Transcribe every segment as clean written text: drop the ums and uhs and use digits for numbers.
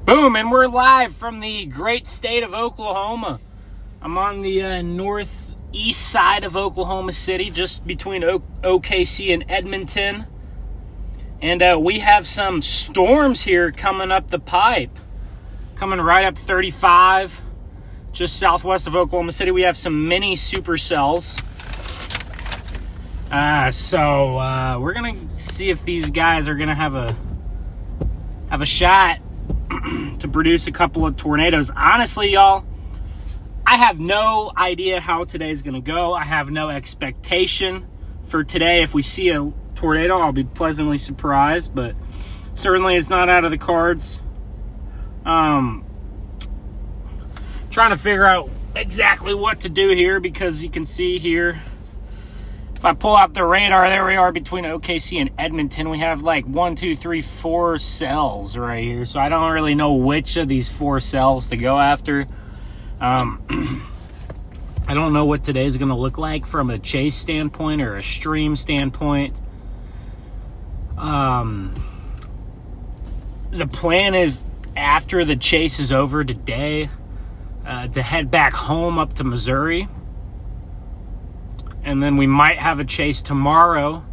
Boom, and we're live from the great state of Oklahoma. I'm on the northeast side of Oklahoma City, just between OKC and Edmonton. And we have some storms here coming up the pipe. Coming right up 35, just southwest of Oklahoma City. We have some mini supercells. So we're going to see if these guys are going to have a shot to produce a couple of tornadoes. Honestly, y'all, I have no idea how today's going to go. I have no expectation for today. If we see a tornado, I'll be pleasantly surprised, but certainly it's not out of the cards. Trying to figure out exactly what to do here, because you can see here, if I pull out the radar, there we are between OKC and Edmonton. We have like 1, 2, 3, 4 cells right here. So I don't really know which of these 4 cells to go after. I don't know what today's going to look like from a chase standpoint or a stream standpoint. The plan is, after the chase is over today, to head back home up to Missouri. And then we might have a chase tomorrow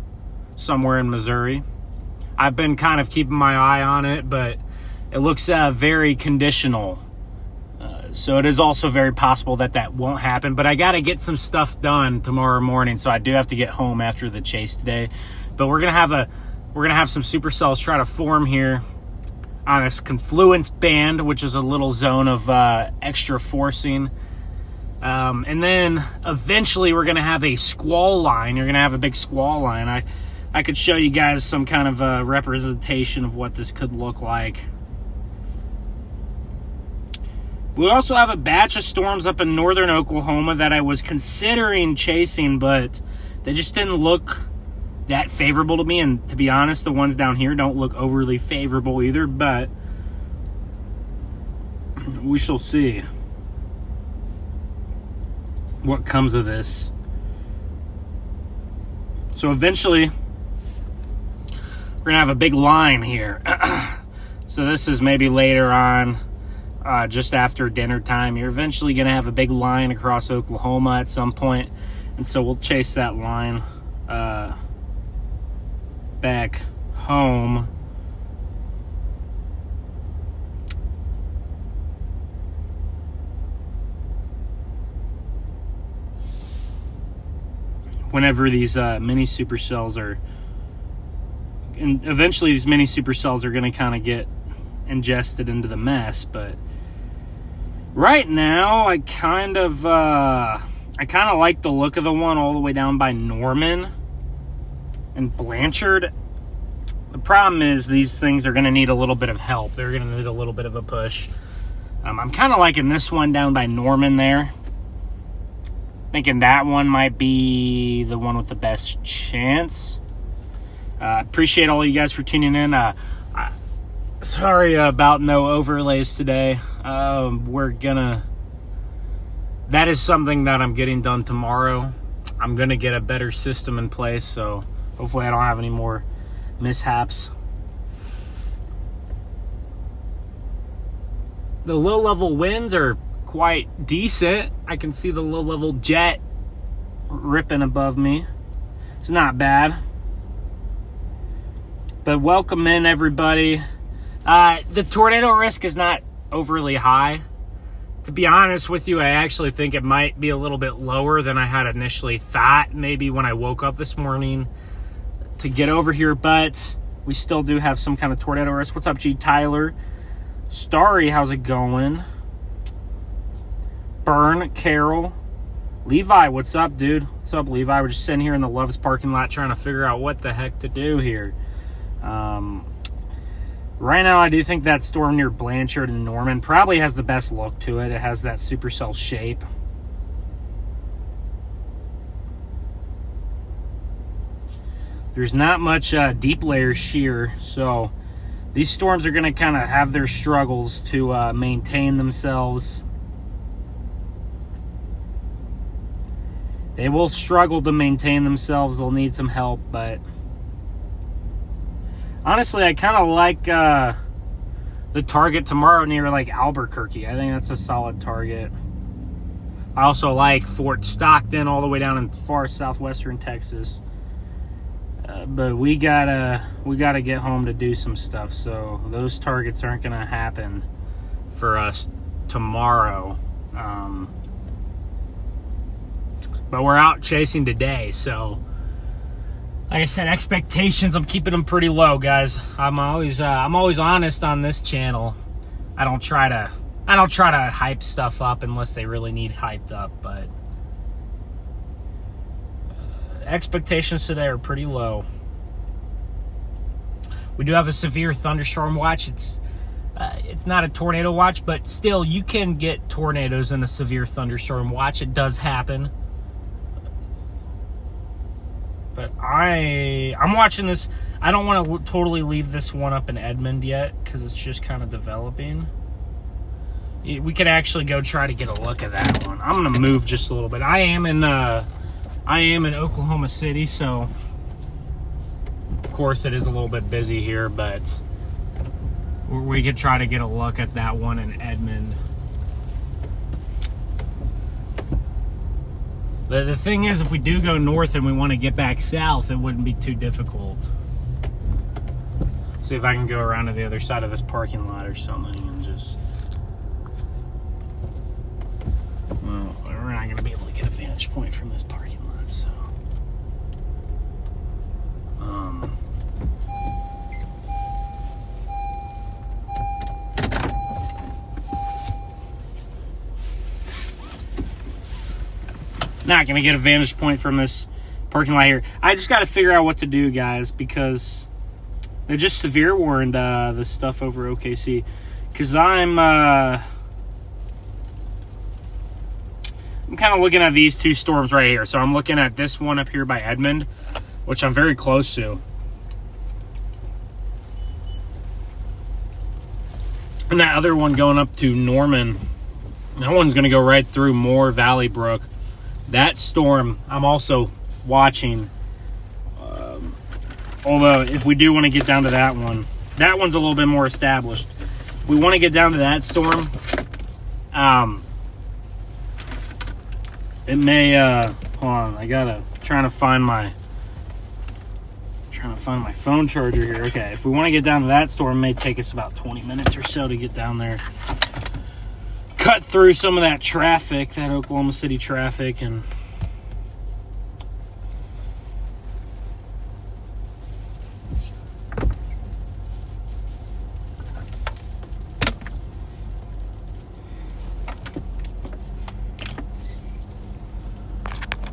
somewhere in Missouri. I've been kind of keeping my eye on it, but it looks very conditional. So it is also very possible that won't happen. But I got to get some stuff done tomorrow morning, so I do have to get home after the chase today. But we're gonna have some supercells try to form here on this confluence band, which is a little zone of extra forcing. And then eventually we're going to have a squall line. You're going to have a big squall line. I could show you guys some kind of representation of what this could look like. We also have a batch of storms up in northern Oklahoma that I was considering chasing, but they just didn't look that favorable to me. And to be honest, the ones down here don't look overly favorable either, but we shall see what comes of this. So eventually we're gonna have a big line here. So this is maybe later on, just after dinner time. You're eventually gonna have a big line across Oklahoma at some point, and so we'll chase that line back home. Whenever these mini supercells are, and eventually these mini supercells are going to kind of get ingested into the mess. But right now, I kind of like the look of the one all the way down by Norman and Blanchard. The problem is these things are going to need a little bit of help. They're going to need a little bit of a push. I'm kind of liking this one down by Norman there. Thinking that one might be the one with the best chance. Appreciate all you guys for tuning in. Sorry about no overlays today. That is something that I'm getting done tomorrow. I'm going to get a better system in place, so hopefully I don't have any more mishaps. The low-level winds are quite decent. I can see the low-level jet ripping above me. It's not bad. But welcome in, everybody. The tornado risk is not overly high. To be honest with you, I actually think it might be a little bit lower than I had initially thought, maybe when I woke up this morning to get over here, but we still do have some kind of tornado risk. What's up, G. Tyler? Starry, how's it going? Burn, Carol, Levi, what's up, dude? What's up, Levi? We're just sitting here in the Love's parking lot trying to figure out what the heck to do here. Right now, I do think that storm near Blanchard and Norman probably has the best look to it. It has that supercell shape. There's not much deep layer shear, so these storms are going to kind of have their struggles to maintain themselves. They will struggle to maintain themselves. They'll need some help, but honestly, I kind of like the target tomorrow near like Albuquerque. I think that's a solid target. I also like Fort Stockton all the way down in far southwestern Texas. But we gotta get home to do some stuff, so those targets aren't gonna happen for us tomorrow. But we're out chasing today, so like I said, expectations, I'm keeping them pretty low, guys. I'm always honest on this channel. I don't try to hype stuff up unless they really need hyped up, but expectations today are pretty low. We do have a severe thunderstorm watch. It's not a tornado watch, but still, you can get tornadoes in a severe thunderstorm watch. It does happen. But I'm watching this. I don't want to totally leave this one up in Edmond yet because it's just kind of developing. We could actually go try to get a look at that one. I'm gonna move just a little bit. I am in Oklahoma City, so of course it is a little bit busy here, but we could try to get a look at that one in Edmond. The thing is, if we do go north and we want to get back south, it wouldn't be too difficult. See if I can go around to the other side of this parking lot or something and just... Well, we're not going to be able to get a vantage point from this parking lot, so... Not gonna get a vantage point from this parking lot here. I just got to figure out what to do, guys, because they just severe warned the stuff over OKC. Because I'm kind of looking at these two storms right here. So I'm looking at this one up here by Edmond, which I'm very close to, and that other one going up to Norman. That one's gonna go right through Moore Valley Brook. That storm I'm also watching, although if we do want to get down to that one's a little bit more established. If we want to get down to that storm, it may hold on, I gotta trying to find my phone charger here. Okay, if we want to get down to that storm, it may take us about 20 minutes or so to get down there, cut through some of that traffic, that Oklahoma City traffic, and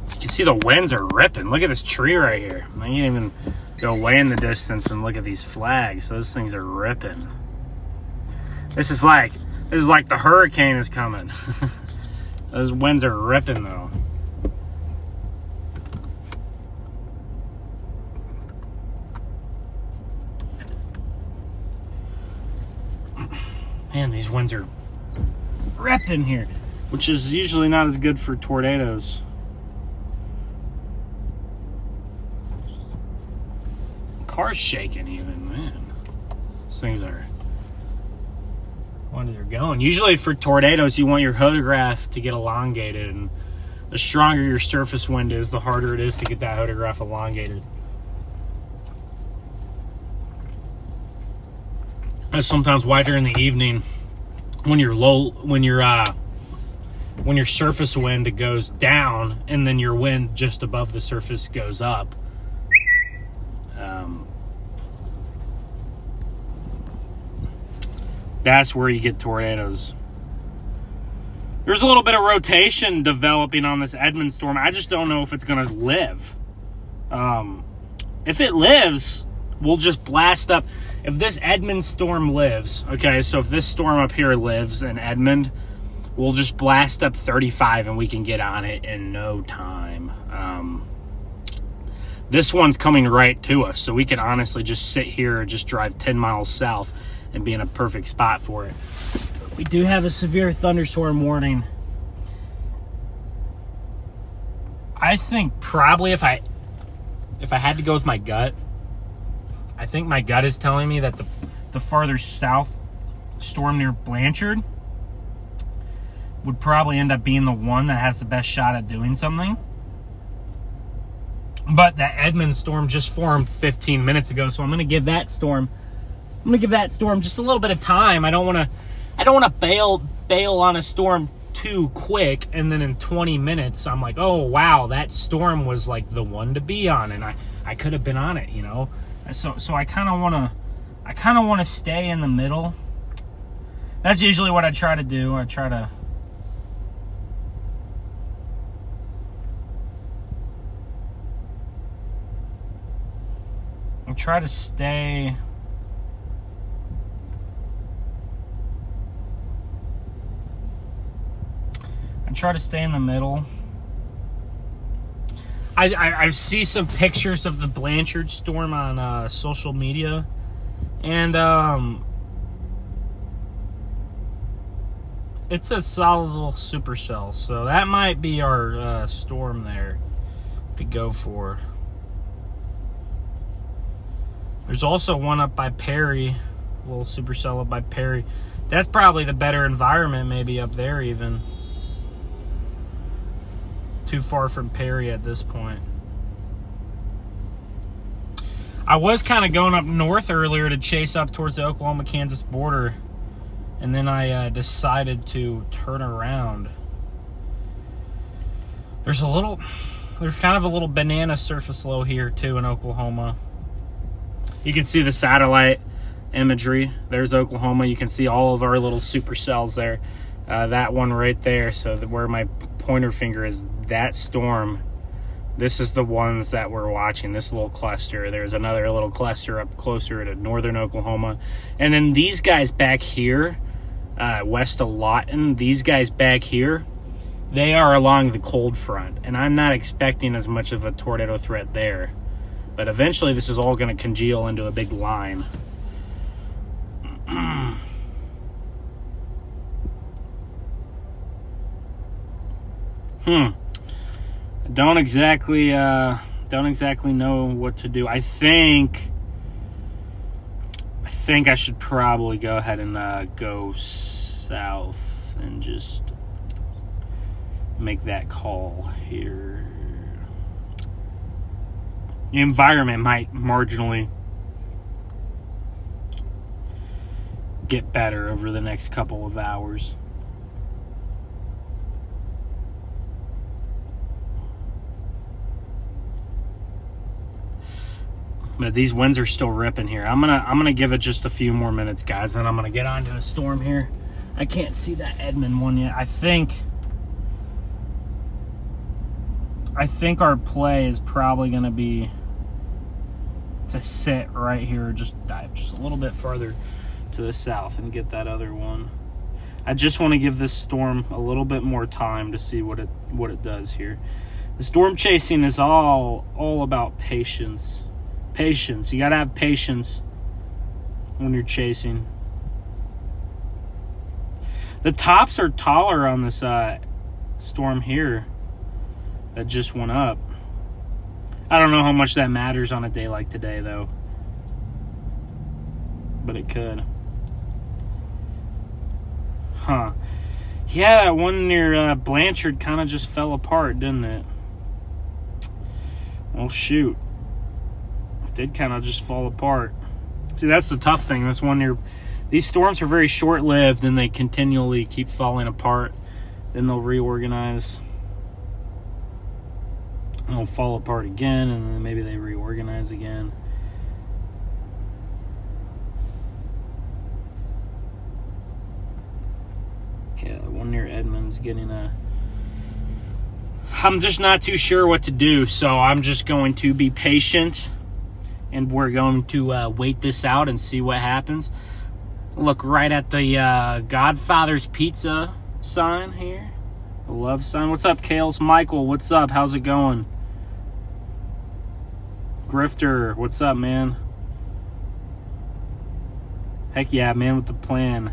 you can see the winds are ripping. Look at this tree right here. I can't even go way in the distance and look at these flags. Those things are ripping. This is like the hurricane is coming. Those winds are ripping, though. Man, these winds are ripping here, which is usually not as good for tornadoes. Car's shaking even, man. These things are... Where they're going. Usually for tornadoes, you want your hodograph to get elongated, and the stronger your surface wind is, the harder it is to get that hodograph elongated. That's sometimes why during the evening, when your surface wind goes down, and then your wind just above the surface goes up. That's where you get tornadoes. There's a little bit of rotation developing on this Edmond storm. I just don't know if it's going to live. If it lives, we'll just blast up. If this Edmond storm lives, okay, so if this storm up here lives in Edmond, we'll just blast up 35 and we can get on it in no time. This one's coming right to us, so we can honestly just sit here and just drive 10 miles south and be in a perfect spot for it. We do have a severe thunderstorm warning. I think probably if I had to go with my gut, I think my gut is telling me that the farther south storm near Blanchard would probably end up being the one that has the best shot at doing something. But that Edmund storm just formed 15 minutes ago, so I'm going to give that storm just a little bit of time. I don't want to bail on a storm too quick, and then in 20 minutes I'm like, oh wow, that storm was like the one to be on, and I could have been on it, you know. So I kind of want to stay in the middle. That's usually what I try to do. I try to stay in the middle. I see some pictures of the Blanchard storm on social media, and it's a solid little supercell, so that might be our storm there to go for. There's also one up by Perry, a little supercell up by Perry. That's probably the better environment, maybe up there even. Too far from Perry at this point. I was kind of going up north earlier to chase up towards the Oklahoma-Kansas border, and then I decided to turn around. There's kind of a little banana surface low here too in Oklahoma. You can see the satellite imagery. There's Oklahoma. You can see all of our little supercells there. That one right there. So where my pointer finger is, that storm. This is the ones that we're watching. This little cluster. There's another little cluster up closer to northern Oklahoma. And then these guys back here, west of Lawton, these guys back here, they are along the cold front. And I'm not expecting as much of a tornado threat there. But eventually this is all going to congeal into a big line. Don't exactly know what to do. I think I should probably go ahead and go south and just make that call here. The environment might marginally get better over the next couple of hours. But these winds are still ripping here. I'm gonna give it just a few more minutes, guys, then I'm gonna get onto a storm here. I can't see that Edmund one yet. I think our play is probably gonna be to sit right here, just dive just a little bit further to the south and get that other one. I just want to give this storm a little bit more time to see what it does here. The storm chasing is all about patience. Patience. You got to have patience when you're chasing. The tops are taller on this storm here that just went up. I don't know how much that matters on a day like today, though. But it could. Huh. Yeah, that one near Blanchard kind of just fell apart, didn't it? Well, shoot. It did kind of just fall apart. See, that's the tough thing. This one near... These storms are very short-lived, and they continually keep falling apart. Then they'll reorganize. They'll fall apart again, and then maybe they reorganize again. Okay, one near Edmonds getting a... I'm just not too sure what to do, so I'm just going to be patient, and we're going to wait this out and see what happens. Look right at the Godfather's Pizza sign here. The love sign. What's up, Kales? Michael, what's up? How's it going? Grifter, what's up, man? Heck yeah, man with the plan.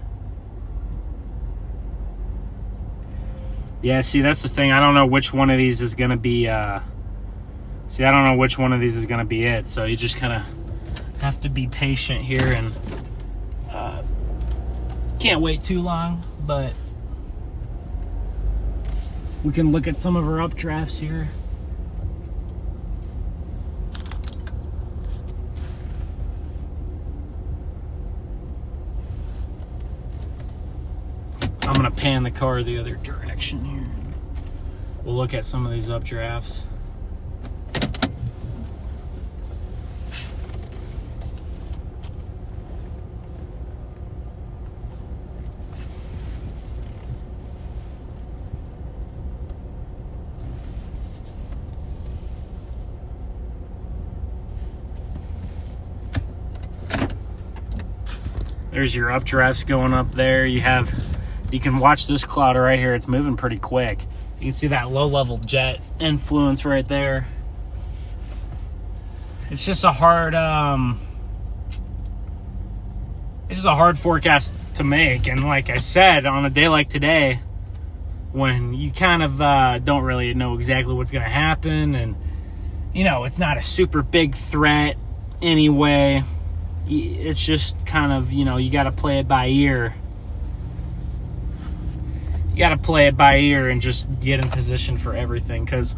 Yeah, see, that's the thing. I don't know which one of these is going to be... I don't know which one of these is going to be it. So you just kind of have to be patient here and Can't wait too long, but we can look at some of our updrafts here. I'm gonna pan the car the other direction here. We'll look at some of these updrafts. There's your updrafts going up there. You can watch this cloud right here. It's moving pretty quick. You can see that low-level jet influence right there. It's just a hard, forecast to make. And like I said, on a day like today, when you kind of don't really know exactly what's going to happen, and you know it's not a super big threat anyway. It's just kind of, you know, you got to play it by ear. You got to play it by ear and just get in position for everything, because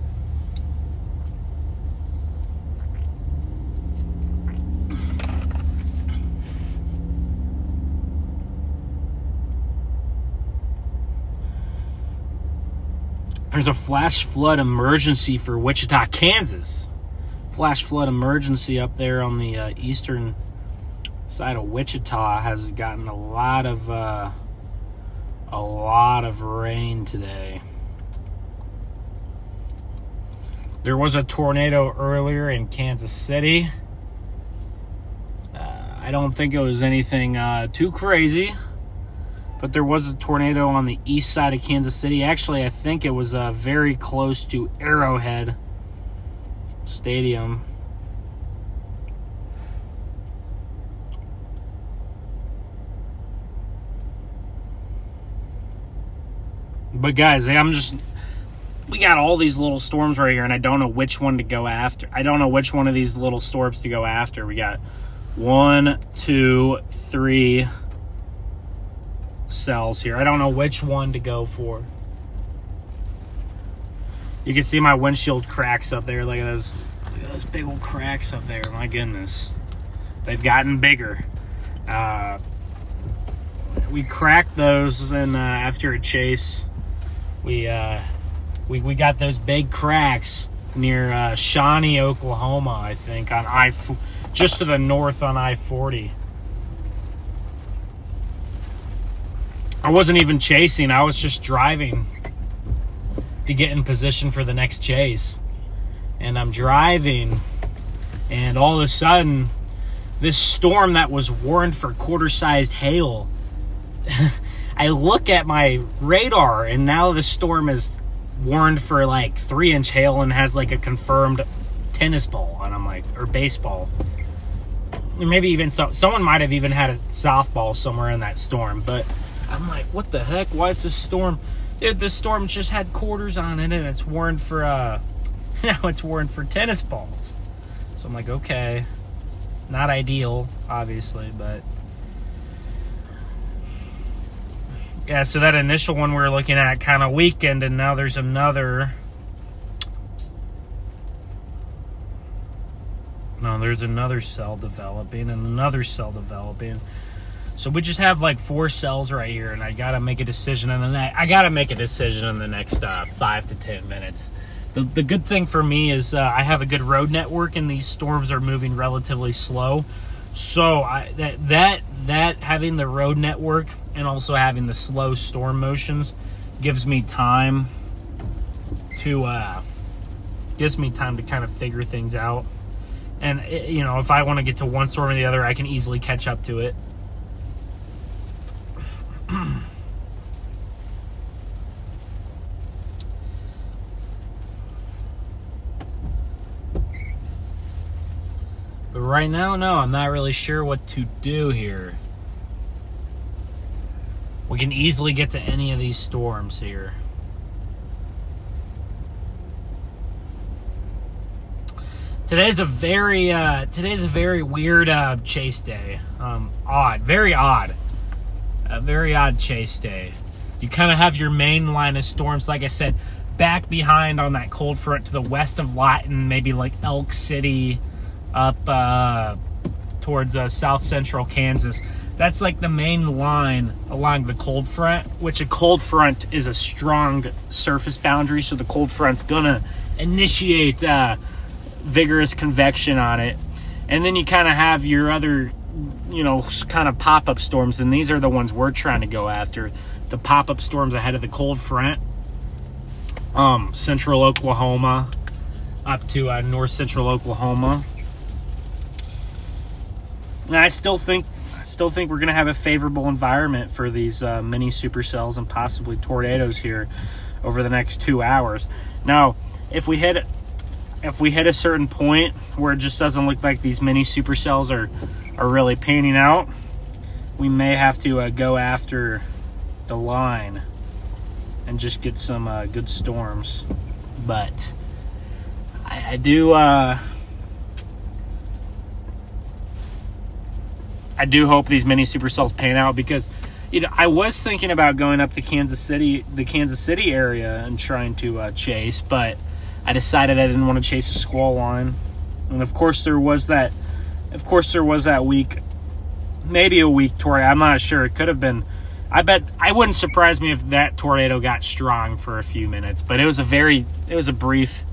there's a flash flood emergency for Wichita, Kansas. Flash flood emergency up there on the eastern side of Wichita has gotten a lot of rain today. There was a tornado earlier in Kansas City. I don't think it was anything too crazy, but there was a tornado on the east side of Kansas City. Actually, I think it was very close to Arrowhead Stadium. But guys, we got all these little storms right here, and I don't know which one to go after. I don't know which one of these little storms to go after. We got 1, 2, 3 cells here. I don't know which one to go for. You can see my windshield cracks up there. Look at those big old cracks up there. My goodness. They've gotten bigger. We cracked those, and after a chase, we got those big cracks near Shawnee, Oklahoma, I think, on just to the north on I-40. I wasn't even chasing. I was just driving to get in position for the next chase. And I'm driving, and all of a sudden, this storm that was warned for quarter-sized hail, I look at my radar, and now the storm is warned for like 3-inch hail and has like a confirmed tennis ball. And I'm like, or baseball. Maybe even someone might have even had a softball somewhere in that storm. But I'm like, what the heck? Why is this storm? Dude, this storm just had quarters on it, and it's warned for now it's warned for tennis balls. So I'm like, okay, not ideal, obviously, but yeah. So that initial one we were looking at kind of weakened, and now there's another. No, there's another cell developing and another cell developing. So we just have like 4 cells right here, and I gotta make a decision in the next 5 to 10 minutes. The good thing for me is I have a good road network, and these storms are moving relatively slow. So that having the road network and also having the slow storm motions gives me time to kind of figure things out. And you know, if I want to get to one storm or the other, I can easily catch up to it. But right now, no, I'm not really sure what to do here. We can easily get to any of these storms here. Today's a very weird chase day. Odd, very odd. A very odd chase day. You kind of have your main line of storms, like I said, back behind on that cold front to the west of Lawton, maybe like Elk City, up towards south central Kansas. That's like the main line along the cold front, which a cold front is a strong surface boundary, so the cold front's gonna initiate vigorous convection on it. And then you kind of have your other, kind of pop-up storms, and these are the ones we're trying to go after. The pop-up storms ahead of the cold front. Central Oklahoma up to north central Oklahoma. And I still think we're going to have a favorable environment for these mini supercells and possibly tornadoes here over the next 2 hours. Now, if we hit a certain point where it just doesn't look like these mini supercells are really panning out, we may have to go after the line and just get some good storms. But I do hope these mini supercells pan out, because I was thinking about going up to the Kansas City area and trying to chase, but I decided I didn't want to chase a squall line. And of course there was that week, maybe a week tornado. I'm not sure. It could have been. I wouldn't surprise me if that tornado got strong for a few minutes, but it was a brief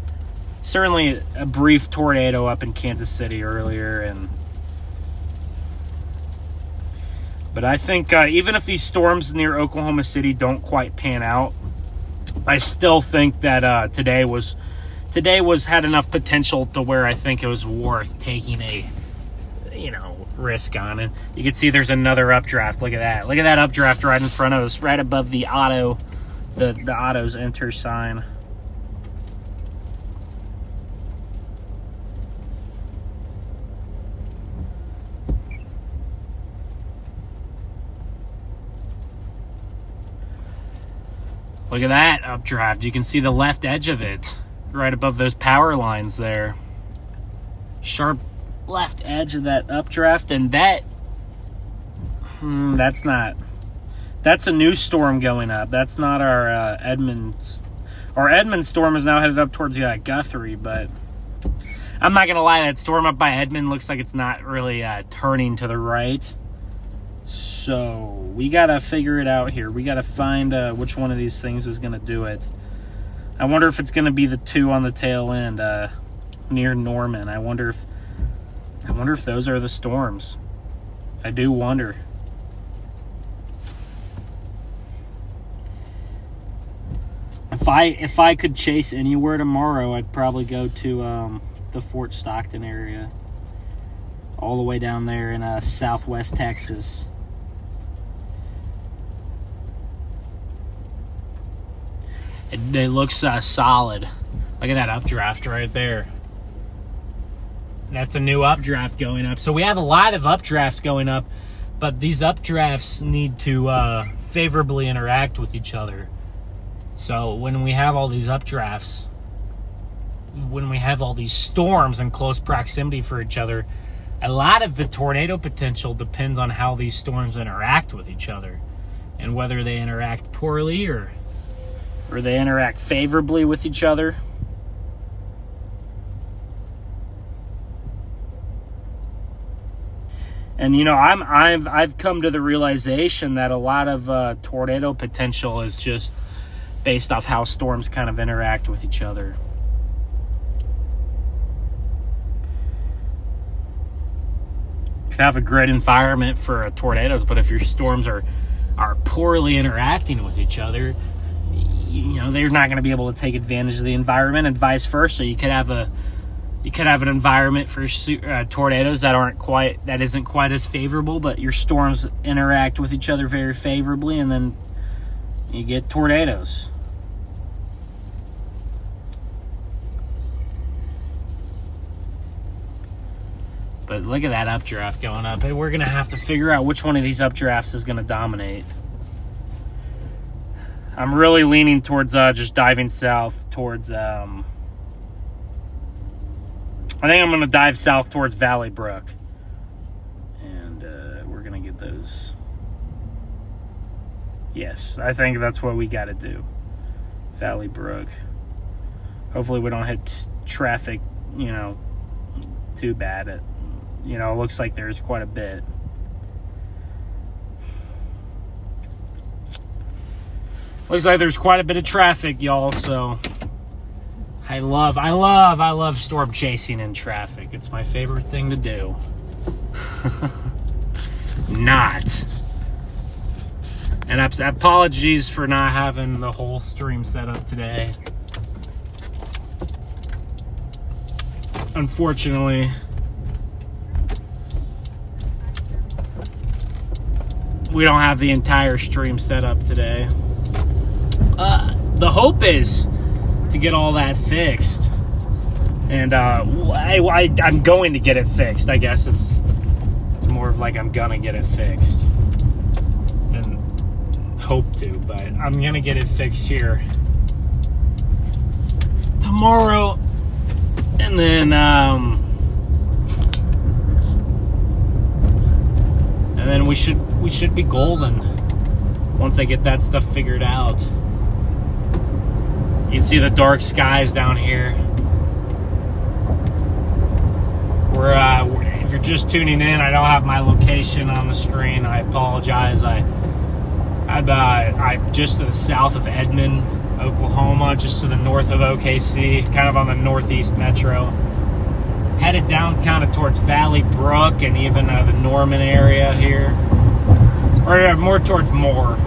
tornado up in Kansas City earlier. But I think even if these storms near Oklahoma City don't quite pan out, I still think that today had enough potential to where I think it was worth taking a risk on it. You can see there's another updraft. Look at that updraft right in front of us, right above the auto's enter sign. Look at that updraft. You can see the left edge of it right above those power lines there. Sharp left edge of that updraft, and that's a new storm going up. That's not our Edmund. Our Edmund storm is now headed up towards Guthrie, but I'm not gonna lie, that storm up by Edmund looks like it's not really turning to the right. So we gotta figure it out here. We gotta find which one of these things is gonna do it. I wonder if it's gonna be the two on the tail end near Norman. I wonder if those are the storms. I do wonder. If I could chase anywhere tomorrow, I'd probably go to the Fort Stockton area, all the way down there in southwest Texas. It looks solid. Look at that updraft right there. That's a new updraft going up. So we have a lot of updrafts going up, but these updrafts need to favorably interact with each other. So when we have all these updrafts, when we have all these storms in close proximity for each other, a lot of the tornado potential depends on how these storms interact with each other, and whether they interact poorly or they interact favorably with each other. And I've come to the realization that a lot of tornado potential is just based off how storms kind of interact with each other. You can have a great environment for tornadoes, but if your storms are poorly interacting with each other, they're not going to be able to take advantage of the environment, and vice versa. You could have an environment for tornadoes that isn't quite as favorable, but your storms interact with each other very favorably, and then you get tornadoes. But look at that updraft going up. And we're going to have to figure out which one of these updrafts is going to dominate. I'm really leaning towards just diving south towards... I think I'm going to dive south towards Valley Brook. And we're going to get those Yes, I think that's what we got to do. Valley Brook. Hopefully we don't hit traffic, you know, too bad. It looks like there's quite a bit. Looks like there's quite a bit of traffic, y'all, so I love storm chasing in traffic. It's my favorite thing to do. Not. And apologies for not having the whole stream set up today. Unfortunately, we don't have the entire stream set up today. The hope is to get all that fixed, and I'm going to get it fixed. I guess it's more of like I'm gonna get it fixed than hope to, but I'm gonna get it fixed here tomorrow, and then we should be golden once I get that stuff figured out. You can see the dark skies down here. If you're just tuning in, I don't have my location on the screen. I apologize. I'm just to the south of Edmond, Oklahoma, just to the north of OKC, kind of on the northeast metro. Headed down kind of towards Valley Brook and even the Norman area here. Or more towards Moore.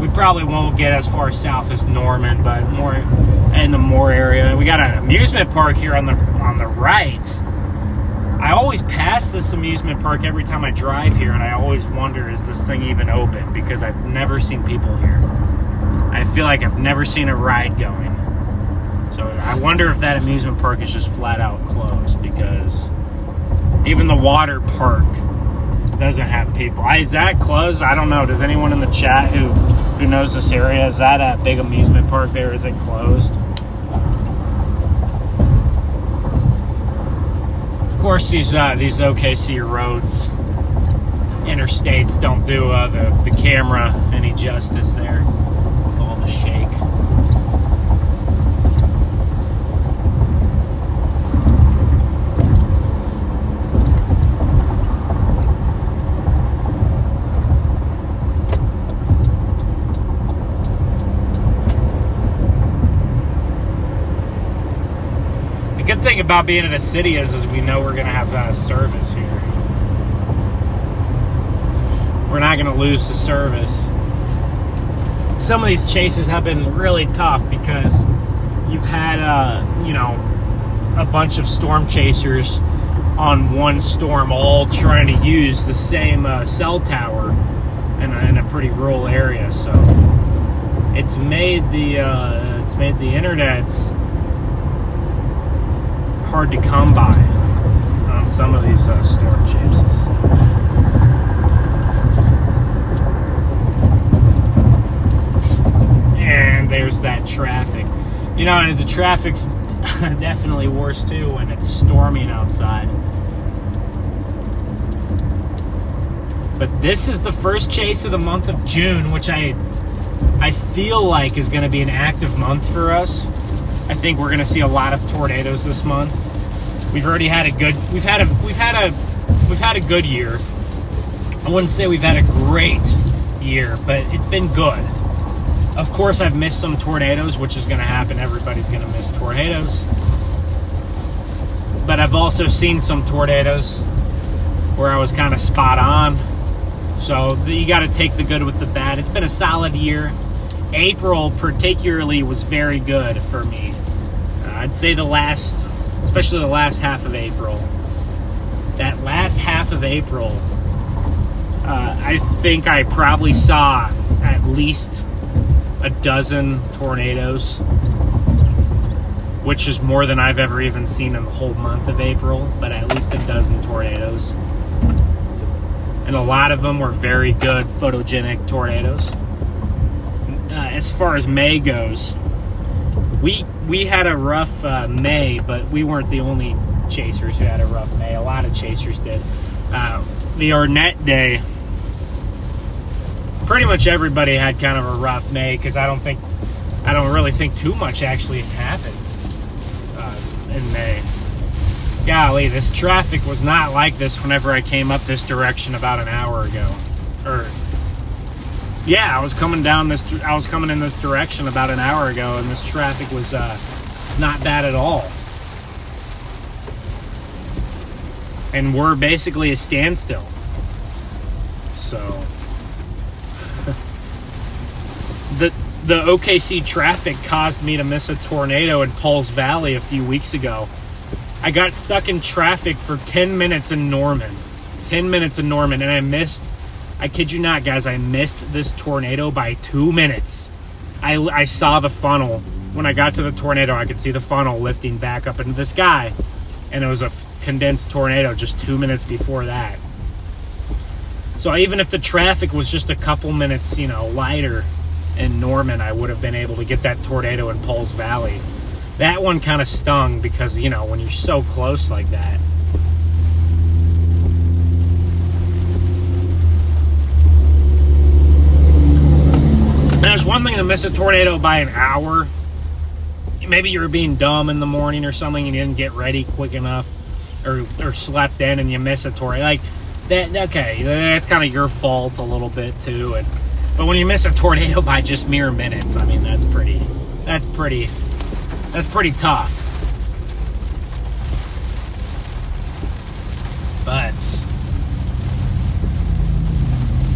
We probably won't get as far south as Norman, but more in the Moore area. We got an amusement park here on the right. I always pass this amusement park every time I drive here, and I always wonder, is this thing even open? Because I've never seen people here. I feel like I've never seen a ride going. So I wonder if that amusement park is just flat out closed, because even the water park doesn't have people. Is that closed? I don't know. Does anyone in the chat who knows this area, is that a big amusement park there? Is it closed? Of course, these OKC roads, interstates, don't do the camera any justice there with all the shake. The good thing about being in a city is we know we're going to have service here. We're not going to lose the service. Some of these chases have been really tough because you've had, a bunch of storm chasers on one storm all trying to use the same cell tower in a pretty rural area. So it's made the internet hard to come by on some of these storm chases. And there's that traffic. And the traffic's definitely worse too when it's storming outside. But this is the first chase of the month of June, which I feel like is going to be an active month for us. I think we're going to see a lot of tornadoes this month. We've already had a good year. I wouldn't say we've had a great year, but it's been good. Of course, I've missed some tornadoes, which is going to happen. Everybody's going to miss tornadoes. But I've also seen some tornadoes where I was kind of spot on. So you got to take the good with the bad. It's been a solid year. April particularly was very good for me. I'd say especially the last half of April. That last half of April, I think I probably saw at least a dozen tornadoes, which is more than I've ever even seen in the whole month of April, but at least a dozen tornadoes. And a lot of them were very good photogenic tornadoes. As far as May goes, we had a rough May, but we weren't the only chasers who had a rough May. A lot of chasers did. The Arnett Day pretty much everybody had kind of a rough May, because I don't really think too much actually happened in May. Golly, this traffic was not like this whenever I came up this direction about an hour ago. I was coming in this direction about an hour ago, and this traffic was not bad at all. And we're basically a standstill. So the OKC traffic caused me to miss a tornado in Pauls Valley a few weeks ago. I got stuck in traffic for 10 minutes in Norman. 10 minutes in Norman, and I kid you not, guys, I missed this tornado by 2 minutes. I saw the funnel. When I got to the tornado, I could see the funnel lifting back up into the sky, and it was a condensed tornado just 2 minutes before that. So even if the traffic was just a couple minutes, lighter in Norman, I would have been able to get that tornado in Pauls Valley. That one kind of stung because, when you're so close like that. There's one thing to miss a tornado by an hour. Maybe you were being dumb in the morning or something and you didn't get ready quick enough, or slept in and you miss a tornado. Like that, okay, that's kind of your fault a little bit too. But when you miss a tornado by just mere minutes, I mean, that's pretty tough. But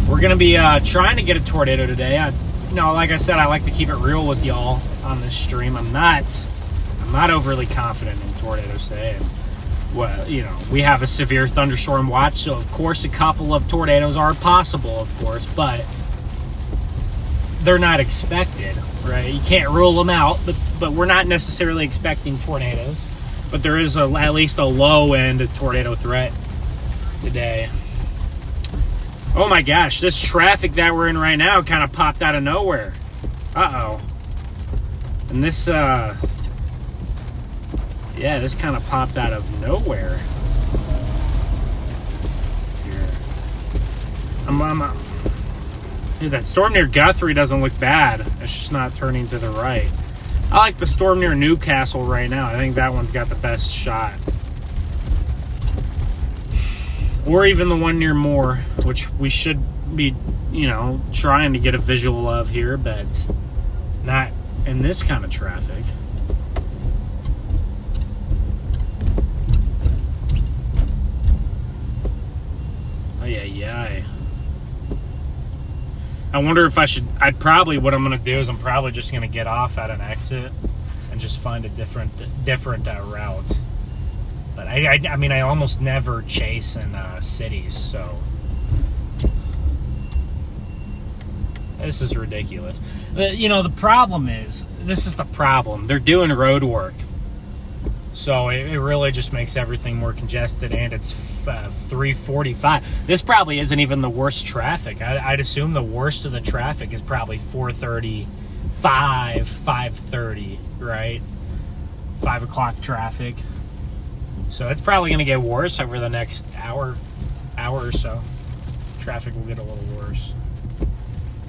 we're gonna be trying to get a tornado today. Like I said, I like to keep it real with y'all on this stream. I'm not overly confident in tornadoes today. And, we have a severe thunderstorm watch, so of course a couple of tornadoes are possible, of course, but they're not expected, right? You can't rule them out, but we're not necessarily expecting tornadoes. But there is at least a low-end tornado threat today. Oh my gosh, this traffic that we're in right now kind of popped out of nowhere. Uh-oh. And this, this kind of popped out of nowhere. Here. Dude, that storm near Guthrie doesn't look bad. It's just not turning to the right. I like the storm near Newcastle right now. I think that one's got the best shot. Or even the one near Moore, which we should be, trying to get a visual of here, but not in this kind of traffic. Ay. I wonder if what I'm going to do is I'm probably just going to get off at an exit and just find a different route. But I almost never chase in cities, so this is ridiculous. The problem is, this is the problem. They're doing road work. So it really just makes everything more congested, and it's 3:45. This probably isn't even the worst traffic. I'd assume the worst of the traffic is probably 4:35, 5:30, right? 5 o'clock traffic. So it's probably going to get worse over the next hour or so. Traffic will get a little worse.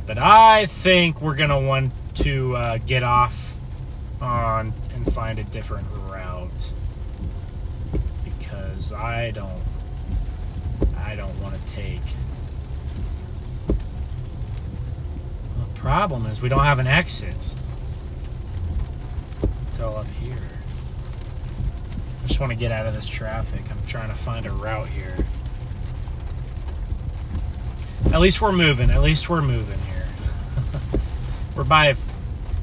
But I think we're going to want to get off on and find a different route, because I don't want to take. The problem is we don't have an exit until up here. I just want to get out of this traffic. I'm trying to find a route here. At least we're moving here. We're by,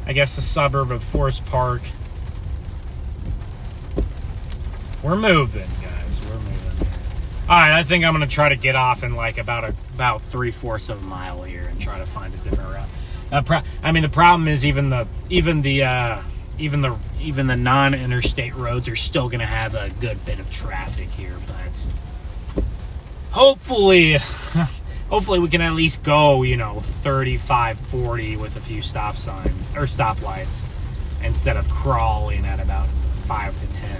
I guess, the suburb of Forest Park. We're moving, guys. We're moving here. All right, I think I'm going to try to get off in like about 3/4 of a mile here and try to find a different route. The problem is even the non-interstate roads are still going to have a good bit of traffic here, but hopefully we can at least go, 35, 40 with a few stop signs or stoplights instead of crawling at about 5 to 10.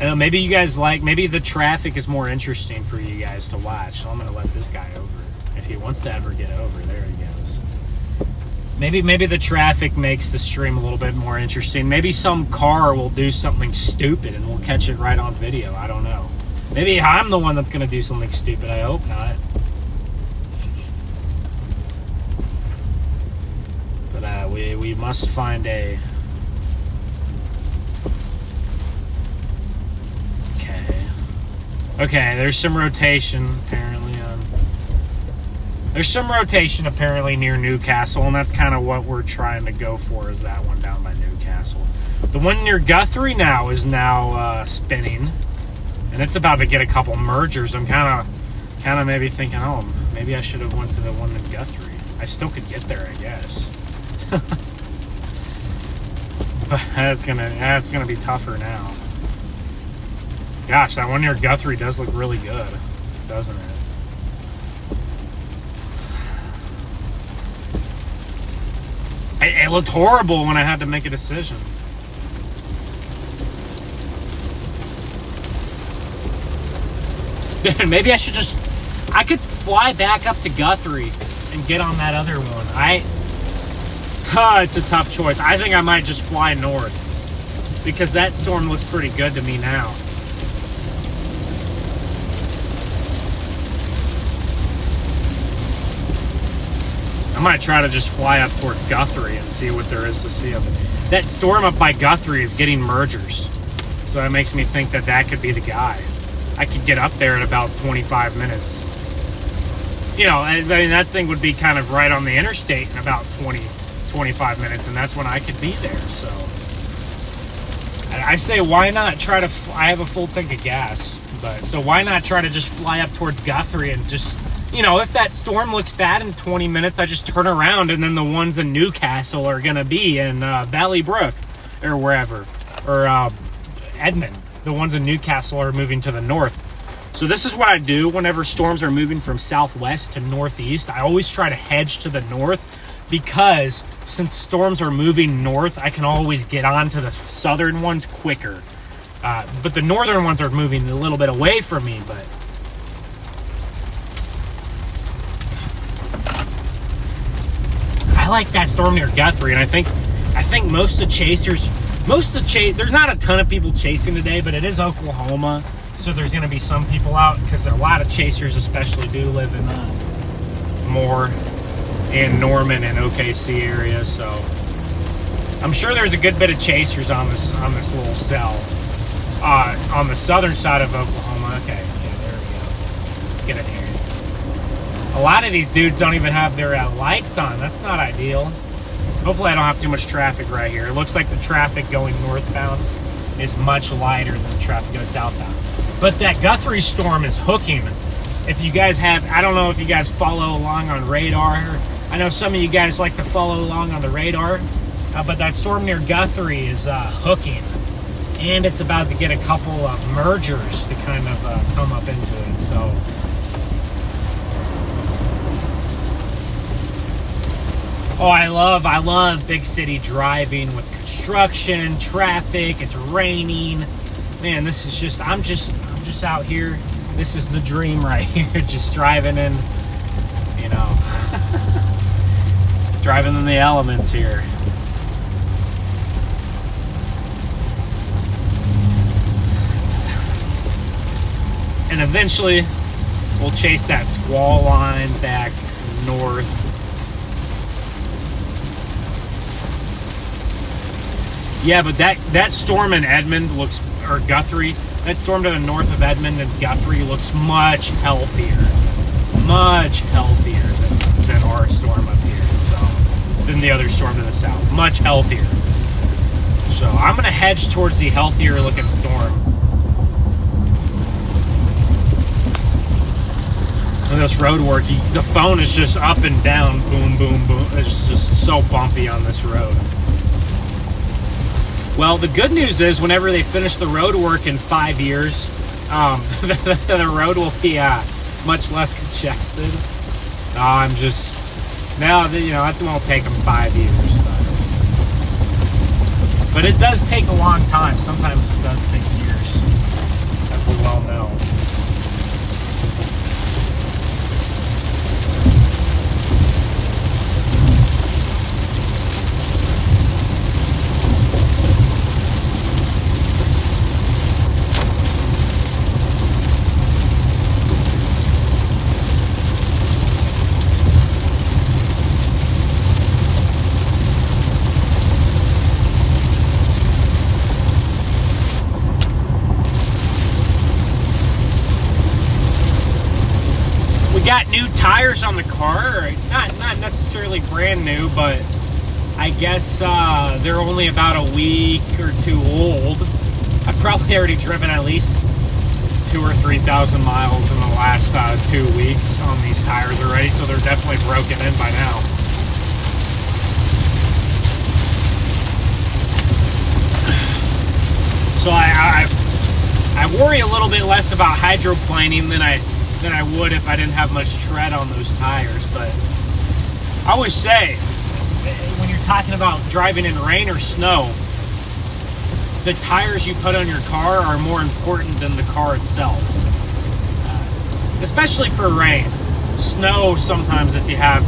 I know maybe you guys maybe the traffic is more interesting for you guys to watch. So I'm going to let this guy over if he wants to ever get over. There he goes. Maybe the traffic makes the stream a little bit more interesting. Maybe some car will do something stupid and we'll catch it right on video. I don't know. Maybe I'm the one that's going to do something stupid. I hope not. But we must find a... Okay, there's some rotation apparently. There's some rotation apparently near Newcastle, and that's kind of what we're trying to go for, is that one down by Newcastle. The one near Guthrie now is spinning, and it's about to get a couple mergers. I'm kind of maybe thinking, oh, maybe I should have went to the one in Guthrie. I still could get there, I guess. But that's gonna be tougher now. Gosh, that one near Guthrie does look really good, doesn't it? It looked horrible when I had to make a decision. Maybe I should I could fly back up to Guthrie and get on that other one. It's a tough choice. I think I might just fly north because that storm looks pretty good to me now. I might try to just fly up towards Guthrie and see what there is to see of it. That storm up by Guthrie is getting mergers. So that makes me think that could be the guy. I could get up there in about 25 minutes. You know, I mean, that thing would be kind of right on the interstate in about 25 minutes, and that's when I could be there. So I say, why not try to... I have a full tank of gas, so why not try to just fly up towards Guthrie and just... You know, if that storm looks bad in 20 minutes, I just turn around, and then the ones in Newcastle are going to be in Valley Brook or wherever. Or Edmond. The ones in Newcastle are moving to the north. So this is what I do whenever storms are moving from southwest to northeast. I always try to hedge to the north because since storms are moving north, I can always get onto the southern ones quicker. But the northern ones are moving a little bit away from me, but... I like that storm near Guthrie, and I think most of the chasers, there's not a ton of people chasing today, but it is Oklahoma, so there's going to be some people out, because a lot of chasers especially do live in Moore and Norman and OKC area, so I'm sure there's a good bit of chasers on this little cell on the southern side of Oklahoma. Okay, there we go. Let's get in here. A lot of these dudes don't even have their lights on. That's not ideal. Hopefully I don't have too much traffic right here. It looks like the traffic going northbound is much lighter than the traffic going southbound. But that Guthrie storm is hooking. If you guys I don't know if you guys follow along on radar. I know some of you guys like to follow along on the radar. But that storm near Guthrie is hooking. And it's about to get a couple of mergers to kind of come up into it. So... Oh, I love big city driving with construction, traffic, it's raining. Man, this is just, I'm just out here. This is the dream right here, just driving in, you know, driving in the elements here. And eventually, we'll chase that squall line back north. Yeah, but that storm in Edmond or Guthrie, that storm to the north of Edmond and Guthrie looks much healthier than our storm up here, so, than the other storm to the south. Much healthier. So I'm going to hedge towards the healthier looking storm. And this road work, the phone is just up and down, boom, boom, boom. It's just so bumpy on this road. Well, the good news is whenever they finish the road work in 5 years, the road will be much less congested. That won't take them 5 years. But it does take a long time. Sometimes it does take years. well know. Got new tires on the car, not necessarily brand new, but I guess they're only about a week or two old. I've probably already driven at least 2,000 or 3,000 miles in the last 2 weeks on these tires already, so they're definitely broken in by now. So I worry a little bit less about hydroplaning than I would if I didn't have much tread on those tires. But I always say, when you're talking about driving in rain or snow, the tires you put on your car are more important than the car itself. Especially for rain. Snow sometimes if you have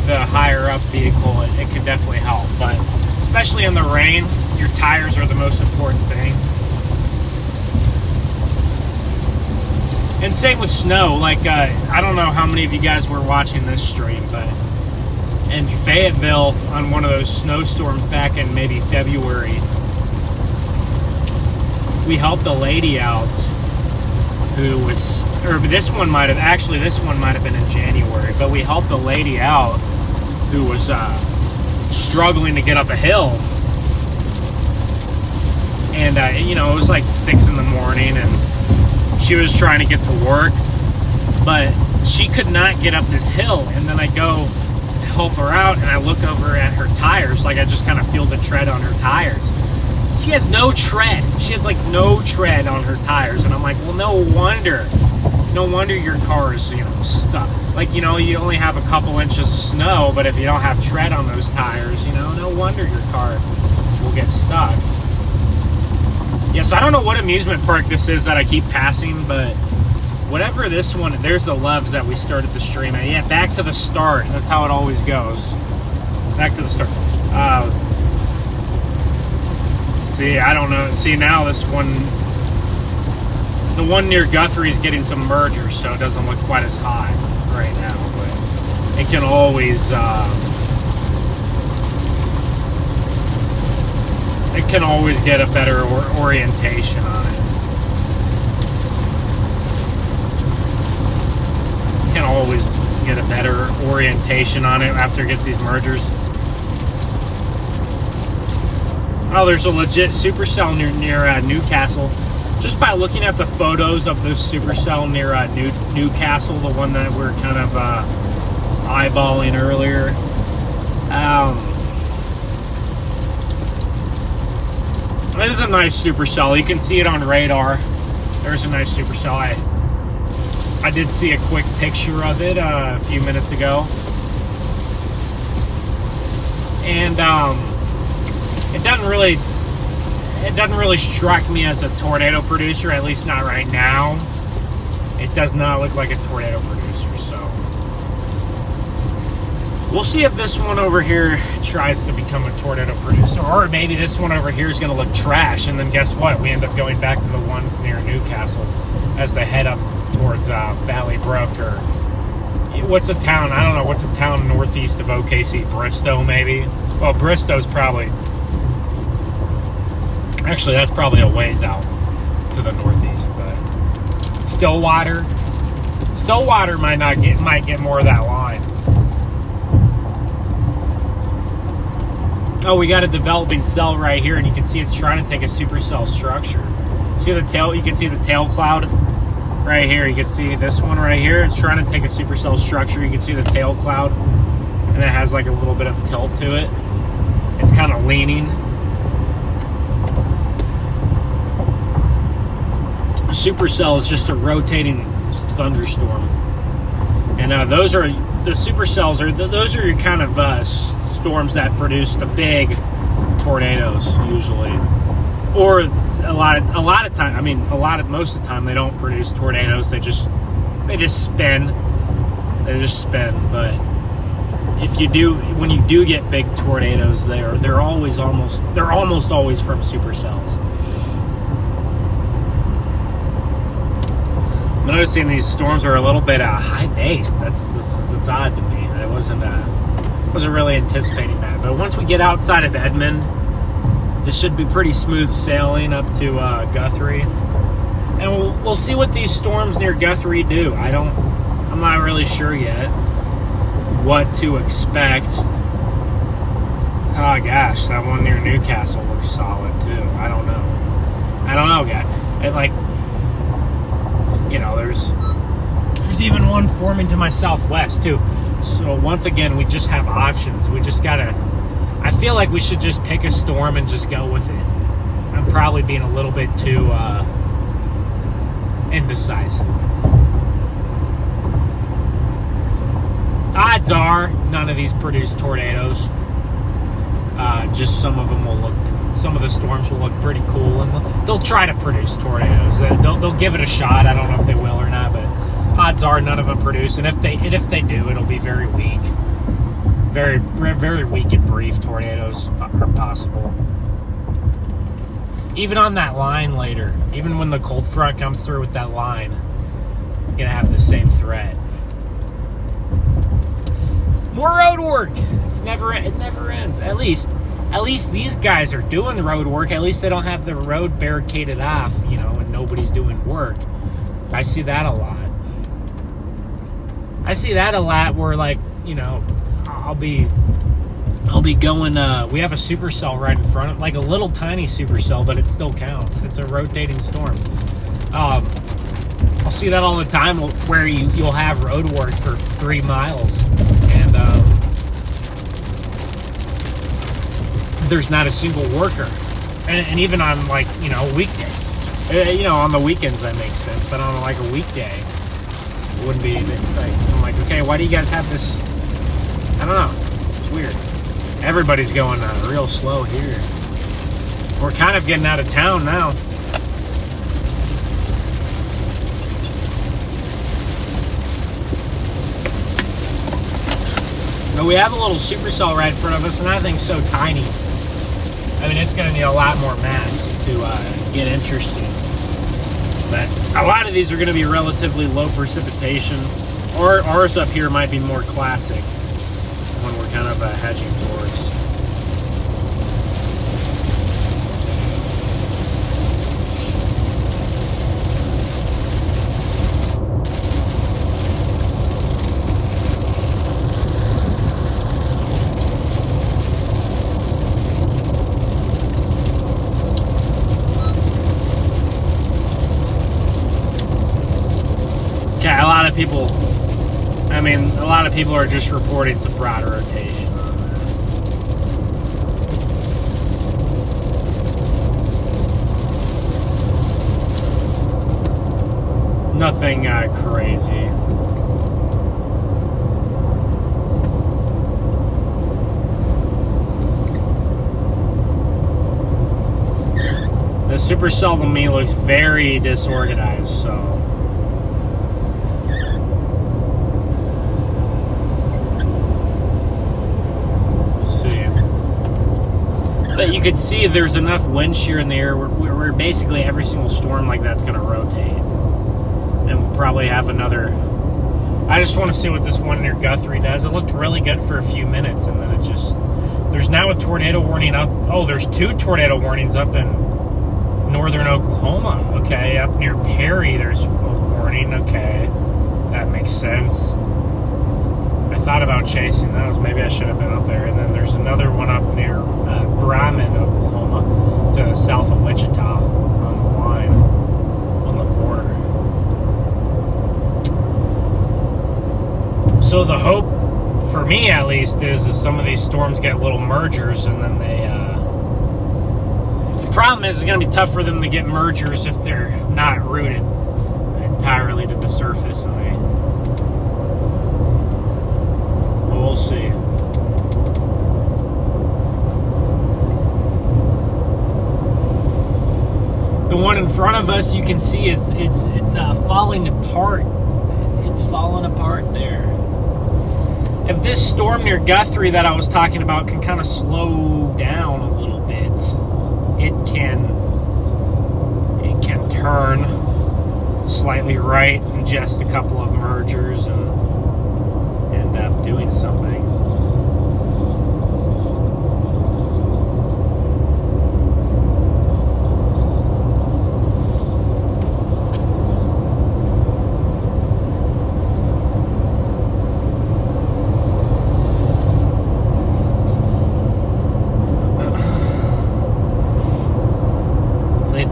the higher up vehicle, it can definitely help. But especially in the rain, your tires are the most important thing. And same with snow. Like, I don't know how many of you guys were watching this stream, but in Fayetteville, on one of those snowstorms back in maybe February, we helped a lady out who was, or this one might have been in January, but we helped a lady out who was struggling to get up a hill. And, you know, it was like 6 in the morning, and she was trying to get to work, but she could not get up this hill. And then I go to help her out, and I look over at her tires, like I just kind of feel the tread on her tires. She has no tread. She has like no tread on her tires. And I'm like, well, no wonder your car is, you know, stuck. Like, you know, you only have a couple inches of snow, but if you don't have tread on those tires, you know, no wonder your car will get stuck. Yeah, so I don't know what amusement park this is that I keep passing, but whatever this one, there's the Loves that we started the stream at. Yeah, back to the start. That's how it always goes. Back to the start. See, I don't know. See, now this one, the one near Guthrie is getting some mergers, so it doesn't look quite as high right now, but it can always, get a better orientation on it. Can always get a better orientation on it after it gets these mergers. Oh, there's a legit supercell near Newcastle. Just by looking at the photos of this supercell near Newcastle, the one that we're kind of eyeballing earlier. It is a nice supercell. You can see it on radar. There's a nice supercell. I did see a quick picture of it a few minutes ago, and it doesn't really strike me as a tornado producer, at least not right now. It does not look like a tornado producer, so we'll see if this one over here tries to become a tornado producer, or maybe this one over here is going to look trash, and then guess what? We end up going back to the ones near Newcastle as they head up towards Valley Brook, or what's a town? I don't know. What's a town northeast of OKC? Bristow, maybe? Well, Bristow's probably... Actually, that's probably a ways out to the northeast, but Stillwater might get more of that line. Oh, we got a developing cell right here, and you can see it's trying to take a supercell structure. See the tail? You can see the tail cloud right here. You can see this one right here. It's trying to take a supercell structure. You can see the tail cloud, and it has like a little bit of tilt to it. It's kind of leaning. A supercell is just a rotating thunderstorm, and those are the supercells. Those are your kind of storms that produce the big tornadoes usually. or a lot of time. I mean, most of the time they don't produce tornadoes. They just spin. They just spin. But when you do get big tornadoes, they're almost always from supercells. I'm noticing these storms are a little bit high based. That's odd to me. I wasn't really anticipating that. But once we get outside of Edmond, this should be pretty smooth sailing up to Guthrie, and we'll see what these storms near Guthrie do. I'm not really sure yet what to expect. Oh gosh, that one near Newcastle looks solid too. I don't know, guys. There's even one forming to my southwest too. So once again, we just have options. We just gotta. I feel like we should just pick a storm and just go with it. I'm probably being a little bit too indecisive. Odds are none of these produce tornadoes. Just some of the storms will look pretty cool, and they'll try to produce tornadoes. They'll give it a shot. I don't know if they will or not, but odds are none of them produce. And if they do, it'll be very weak. Very, very weak and brief tornadoes are possible. Even on that line later, even when the cold front comes through with that line, you're gonna have the same threat. More road work. It never ends. At least these guys are doing the road work. At least they don't have the road barricaded off, and nobody's doing work. I see that a lot. Where I'll be going. We have a supercell right in front of, like a little tiny supercell, but it still counts. It's a rotating storm. I'll see that all the time, where you'll have road work for 3 miles, and there's not a single worker, and even on weekdays. On the weekends that makes sense, but on like a weekday, it wouldn't be. I'm like, okay, why do you guys have this? I don't know. It's weird. Everybody's going real slow here. We're kind of getting out of town now. But we have a little supercell right in front of us, and that thing's so tiny. I mean, it's going to need a lot more mass to get interesting. But a lot of these are going to be relatively low precipitation. Or ours up here might be more classic, when we're kind of hedging towards. Okay, a lot of people are just reporting some broader rotation. Nothing crazy. The supercell to me looks very disorganized, so. But you could see there's enough wind shear in the air where basically every single storm like that's going to rotate. And we'll probably have another. I just want to see what this one near Guthrie does. It looked really good for a few minutes, and then it just. There's now a tornado warning up. Oh, there's 2 tornado warnings up in northern Oklahoma. Okay, up near Perry, there's a warning. Okay, that makes sense. I thought about chasing those. Maybe I should have been up there. And then there's another one up near Brahman, Oklahoma, to the south of Wichita, on the line, on the border. So the hope, for me at least, is some of these storms get little mergers, and then they. The problem is it's going to be tough for them to get mergers if they're not rooted entirely to the surface, and they. We'll see. one in front of us, you can see it's falling apart. It's falling apart there. If this storm near Guthrie that I was talking about can kind of slow down a little bit, it can turn slightly right in just a couple of mergers and end up doing something.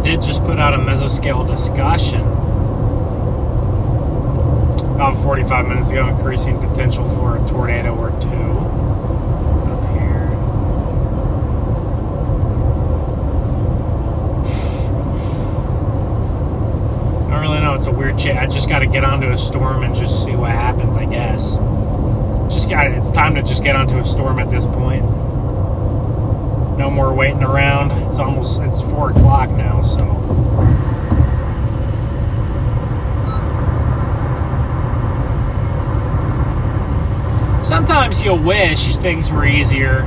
Did just put out a mesoscale discussion about 45 minutes ago, increasing potential for a tornado or two up here. I don't really know. It's a weird chat. I just got to get onto a storm and just see what happens, I guess. It's time to just get onto a storm at this point. No more waiting around. It's 4 o'clock now, so. Sometimes you'll wish things were easier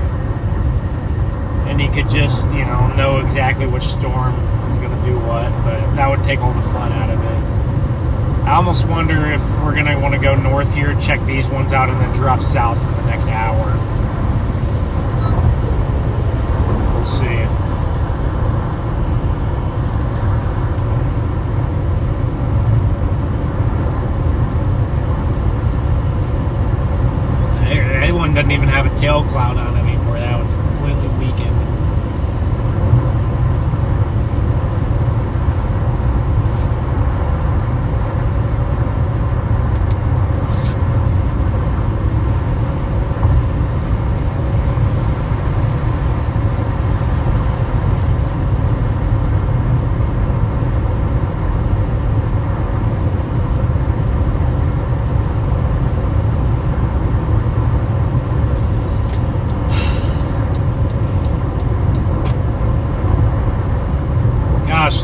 and you could just, know exactly which storm is going to do what, but that would take all the fun out of it. I almost wonder if we're going to want to go north here, check these ones out, and then drop south in the next hour. We'll see. That one doesn't even have a tail cloud on it anymore. That one's completely weakened.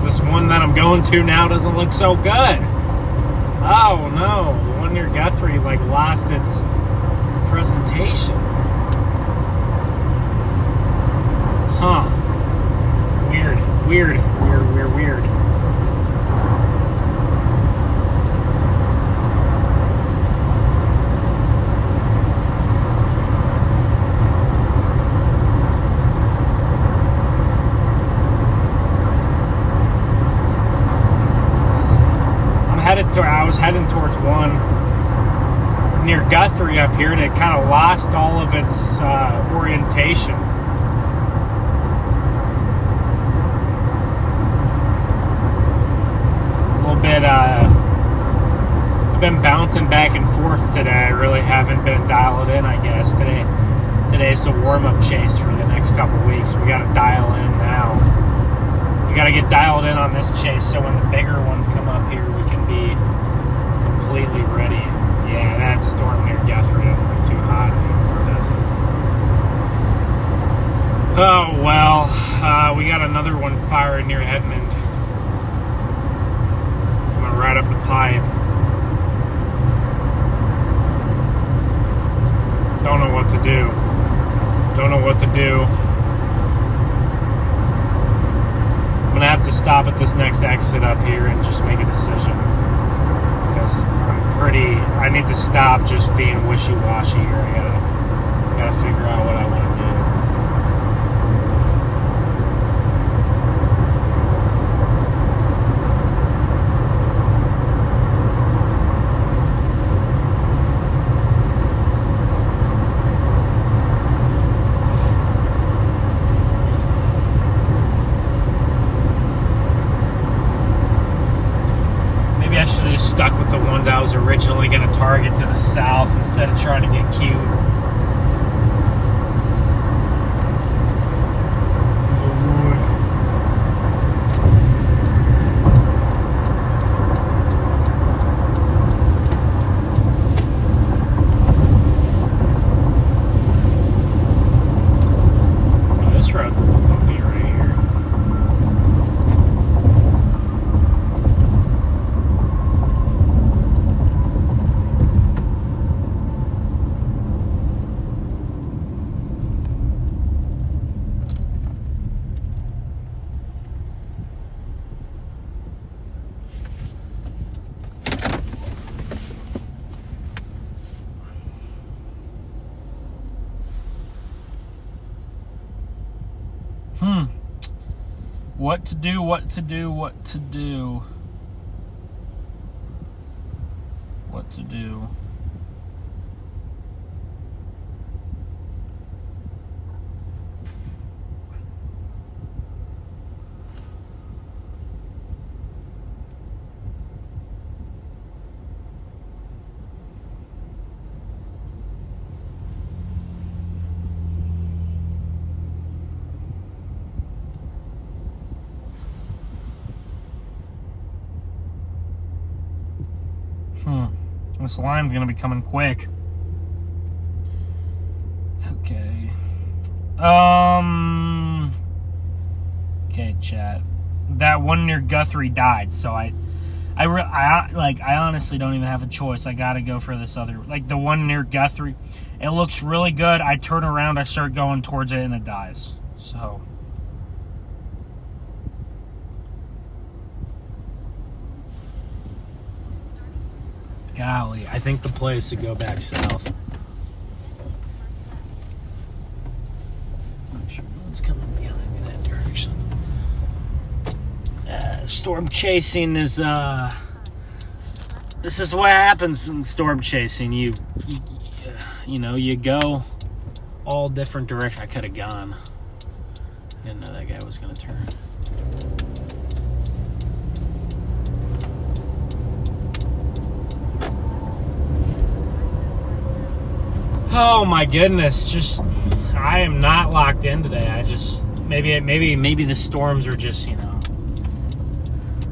This one that I'm going to now doesn't look so good. Oh no, the one near Guthrie lost its presentation. Huh. Weird. I was heading towards one near Guthrie up here, and it kind of lost all of its orientation. A little bit, I've been bouncing back and forth today. I really haven't been dialed in, I guess. Today's a warm-up chase for the next couple weeks. We got to dial in now. We got to get dialed in on this chase so when the bigger ones come up here, we can be completely ready. Yeah, that storm near Guthrie doesn't look too hot anymore, does it? Oh, well, we got another one firing near Edmond. I'm going to ride up the pipe. Don't know what to do. I'm going to have to stop at this next exit up here and just make a decision. Because I need to stop just being wishy-washy here. I gotta figure out what I want to do. Stuck with the ones I was originally going to target to the south instead of trying to get cute. Oh, this road's a little bumpy right here. What to do, what to do, what to do. What to do. This line's gonna be coming quick. Okay. Okay, chat. That one near Guthrie died, so I honestly don't even have a choice. I gotta go for this other, like the one near Guthrie. It looks really good. I turn around, I start going towards it, and it dies. So. Golly, I think the play is to go back south. Make sure no one's coming behind me that direction. Storm chasing is, this is what happens in storm chasing. You know, you go all different directions. I could have gone. I didn't know that guy was going to turn. Oh my goodness, just I am not locked in today. I just maybe the storms are just, you know,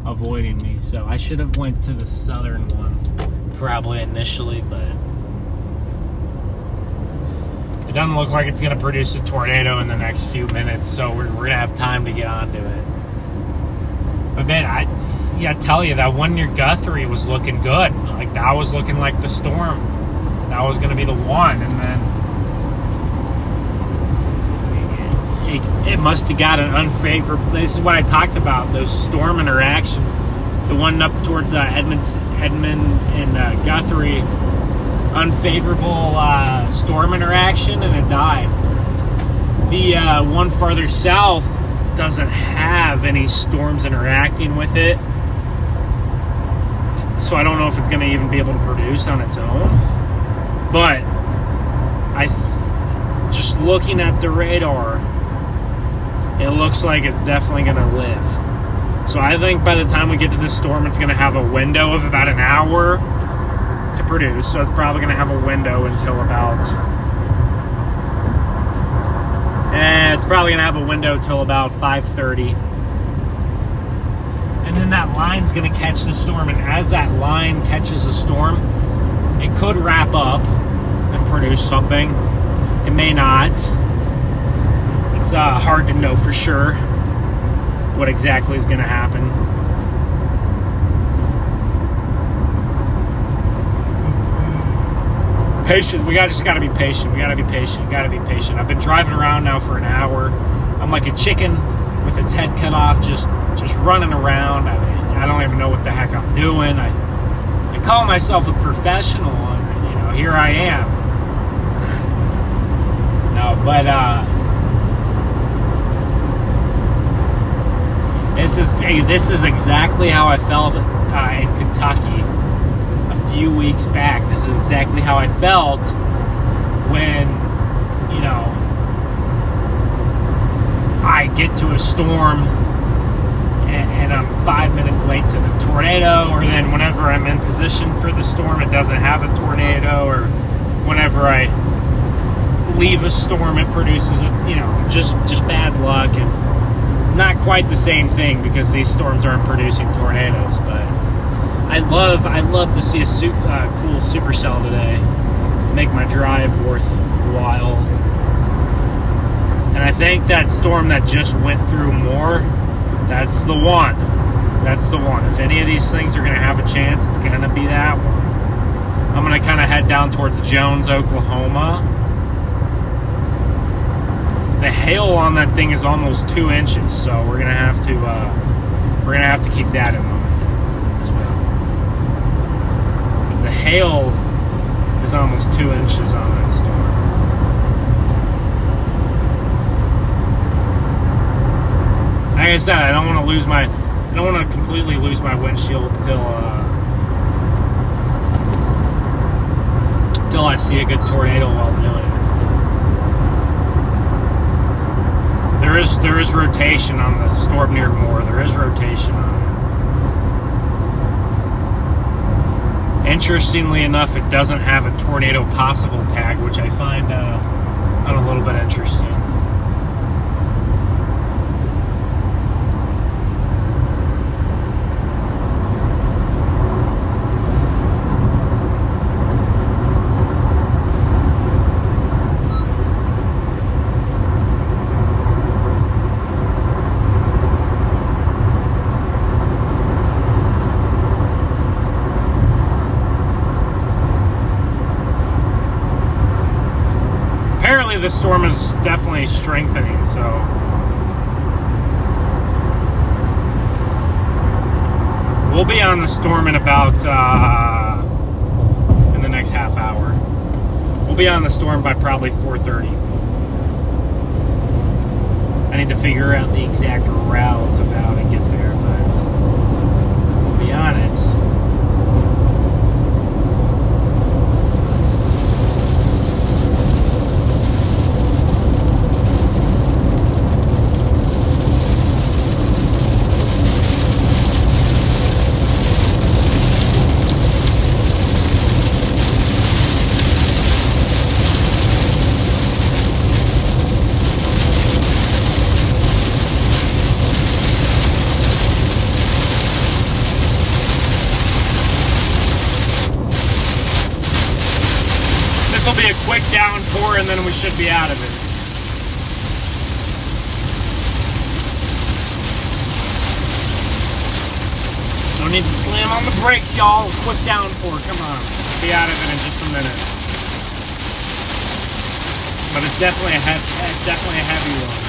avoiding me. So I should have went to the southern one probably initially, but it doesn't look like it's going to produce a tornado in the next few minutes, so we're going to have time to get onto it. But man, I tell you, that one near Guthrie was looking good. Like that was looking like the storm. That was going to be the one, and then it must have got an unfavorable. This is what I talked about, those storm interactions. The one up towards Edmond and Guthrie, unfavorable storm interaction, and it died. The one farther south doesn't have any storms interacting with it, so I don't know if it's going to even be able to produce on its own. But just looking at the radar, it looks like it's definitely going to live. So I think by the time we get to this storm, it's going to have a window of about an hour to produce. So it's probably going to have a window until about... it's probably going to have a window till about 5:30. And then that line's going to catch the storm. And as that line catches the storm, it could wrap up and produce something. It may not. It's hard to know for sure what exactly is going to happen. Patient. We just got to be patient. We got to be patient. Got to be patient. I've been driving around now for an hour. I'm like a chicken with its head cut off, just running around. I don't even know what the heck I'm doing. I call myself a professional, and, you know, here I am. No, but this is exactly how I felt in Kentucky a few weeks back. This is exactly how I felt when, you know, I get to a storm and I'm 5 minutes late to the tornado, or then whenever I'm in position for the storm, it doesn't have a tornado, or whenever I leave a storm, it produces a, you know, just bad luck, and not quite the same thing because these storms aren't producing tornadoes. But I'd love to see a cool supercell today, make my drive worthwhile. And I think that storm that just went through Moore, that's the one. That's the one. If any of these things are going to have a chance, it's going to be that one. I'm going to kind of head down towards Jones, Oklahoma. The hail on that thing is almost 2 inches, so we're going to have to keep that in mind as well. But the hail is almost 2 inches on that storm. like I said, I don't want to lose my, I don't want to completely lose my windshield till I see a good tornado while doing it. There is rotation on the storm near Moore. There is rotation on it. Interestingly enough, it doesn't have a tornado possible tag, which I find a little bit interesting. The storm is definitely strengthening, so we'll be on the storm in about in the next half hour. We'll be on the storm by probably 4:30. I need to figure out the exact route of how to get there, but we'll be on it. Be a quick downpour and then we should be out of it. Don't need to slam on the brakes, y'all. Quick downpour, come on. Be out of it in just a minute. But it's definitely a heavy one.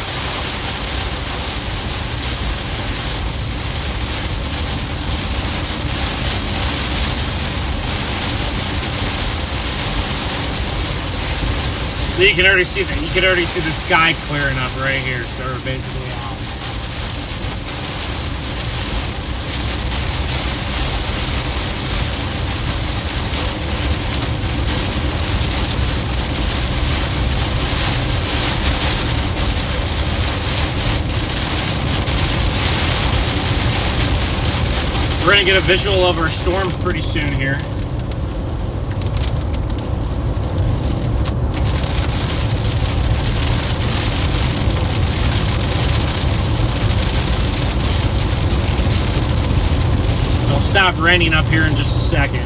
So you can already see the sky clearing up right here. So we're basically out. We're gonna get a visual of our storm pretty soon here. Stop raining up here in just a second.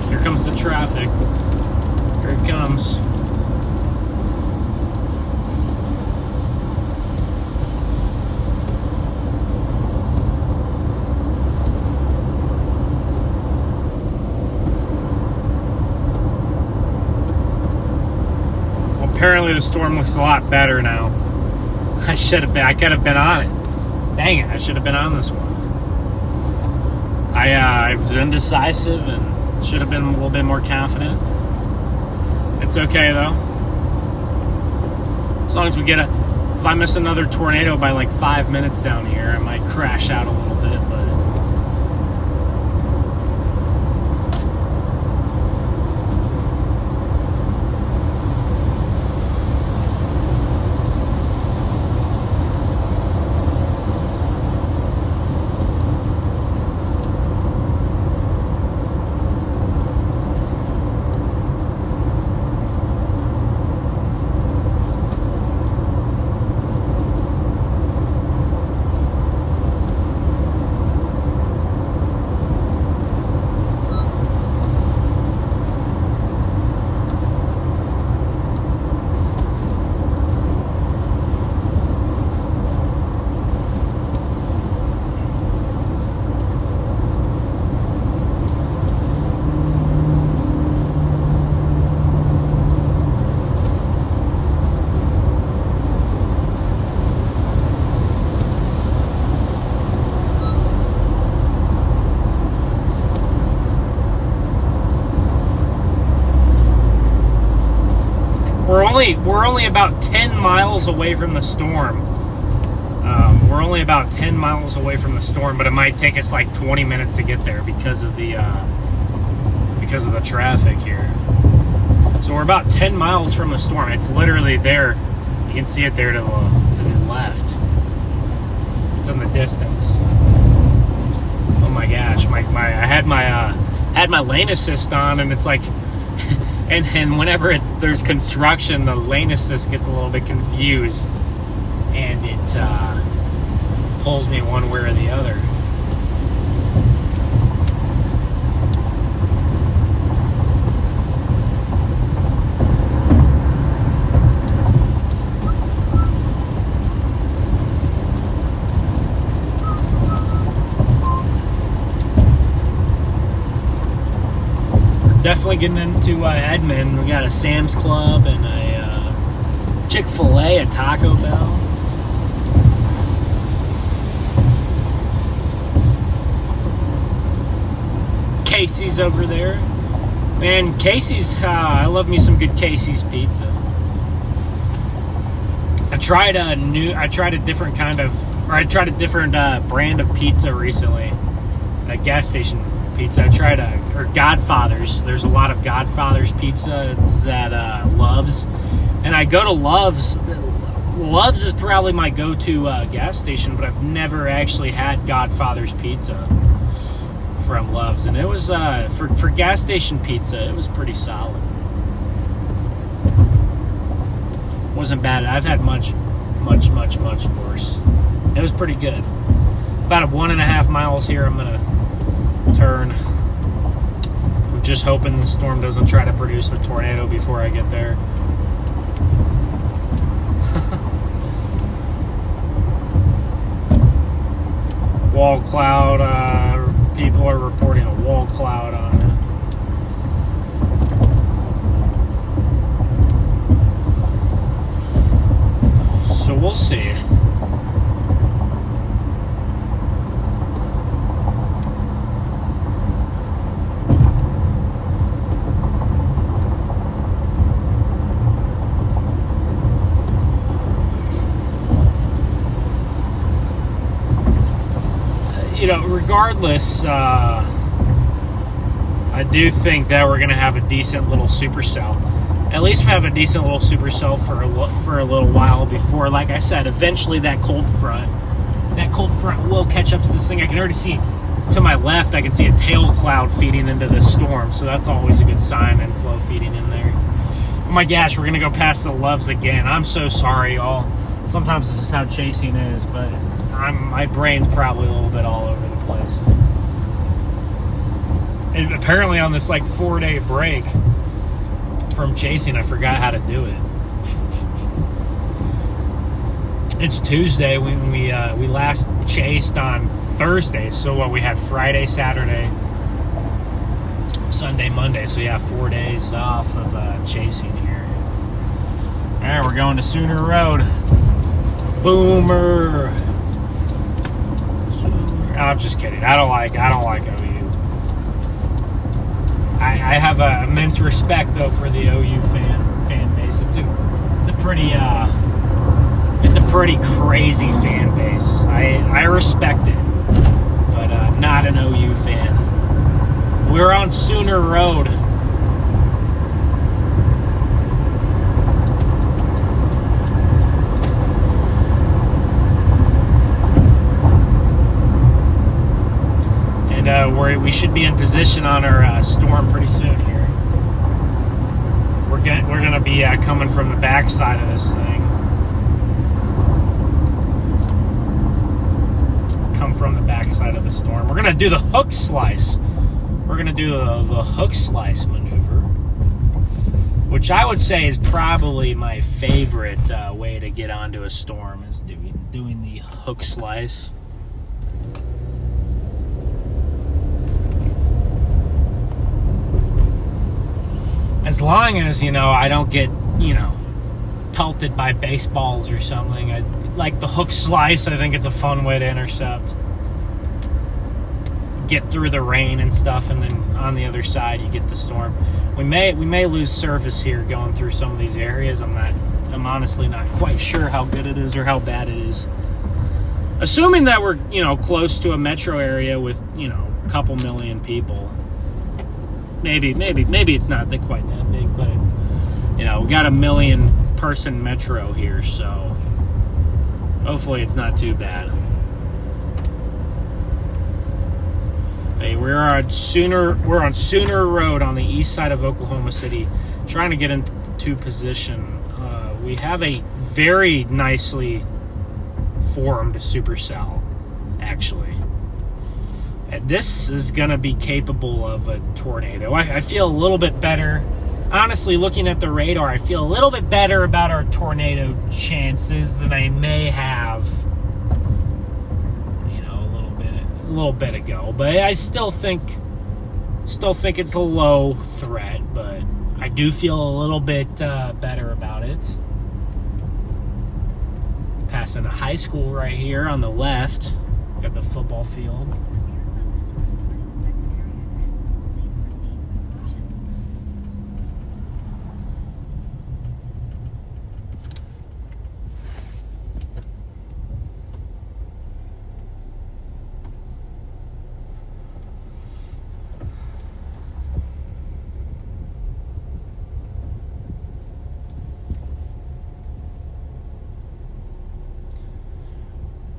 Here comes the traffic. Here it comes. Well, apparently the storm looks a lot better now. I could have been on it. Dang it, I should have been on this one. I was indecisive and should have been a little bit more confident. It's okay though. As long as we get if I miss another tornado by like 5 minutes down here, I might crash out a little bit, but we're only about 10 miles away from the storm. We're only about 10 miles away from the storm, but it might take us like 20 minutes to get there because of the traffic here. So we're about 10 miles from the storm. It's literally there. You can see it there to the left. It's in the distance. Oh my gosh! I had my lane assist on, and it's like, and whenever there's construction, the lane assist gets a little bit confused, and it pulls me one way or the other. Definitely getting into Edmond. We got a Sam's Club and a Chick-fil-A, a Taco Bell. Casey's over there. Man, Casey's, I love me some good Casey's pizza. I tried a different brand of pizza recently. A gas station pizza. I tried Godfather's. There's a lot of Godfather's pizza. It's at Love's, and I go to Love's. Love's is probably my go-to gas station, but I've never actually had Godfather's pizza from Love's, and it was for gas station pizza. It was pretty solid. Wasn't bad. I've had much worse. It was pretty good. About 1.5 miles here. I'm gonna turn. I'm just hoping the storm doesn't try to produce a tornado before I get there. Wall cloud. People are reporting a wall cloud on it. So we'll see. Regardless, I do think that we're going to have a decent little supercell. At least we have a decent little supercell for a little while before, like I said, eventually that cold front will catch up to this thing. I can already see to my left, I can see a tail cloud feeding into this storm, so that's always a good sign, and flow feeding in there. Oh my gosh, we're going to go past the Loves again. I'm so sorry, y'all. Sometimes this is how chasing is, but my brain's probably a little bit all over the place. And apparently on this like 4-day break from chasing, I forgot how to do it. It's Tuesday. We last chased on Thursday, so what, we had Friday, Saturday, Sunday, Monday. So yeah, 4 days off of chasing here. All right, we're going to Sooner Road. Boomer. I'm just kidding. I don't like OU. I have a immense respect though for the OU fan base. It's a pretty crazy fan base. I respect it, but not an OU fan. We're on Sooner Road. We should be in position on our storm pretty soon here. We're gonna be coming from the back side of this thing. Come from the back side of the storm. We're gonna do the hook slice. We're gonna do the hook slice maneuver, which I would say is probably my favorite way to get onto a storm, is doing the hook slice. As long as, I don't get, pelted by baseballs or something. I like the hook slice. I think it's a fun way to intercept. get through the rain and stuff, and then on the other side you get the storm. We may lose service here going through some of these areas. I'm honestly not quite sure how good it is or how bad it is. Assuming that we're, you know, close to a metro area with, you know, a couple million people. Maybe it's not quite that big, but, you know, we got a 1 million person metro here, so hopefully it's not too bad. Hey, we're on Sooner Road on the east side of Oklahoma City, trying to get into position. We have a very nicely formed supercell, actually. This is going to be capable of a tornado. I feel a little bit better. Honestly, looking at the radar, I feel a little bit better about our tornado chances than I may have, you know, a little bit ago. But I still think it's a low threat, but I do feel a little bit better about it. Passing a high school right here on the left. Got the football field.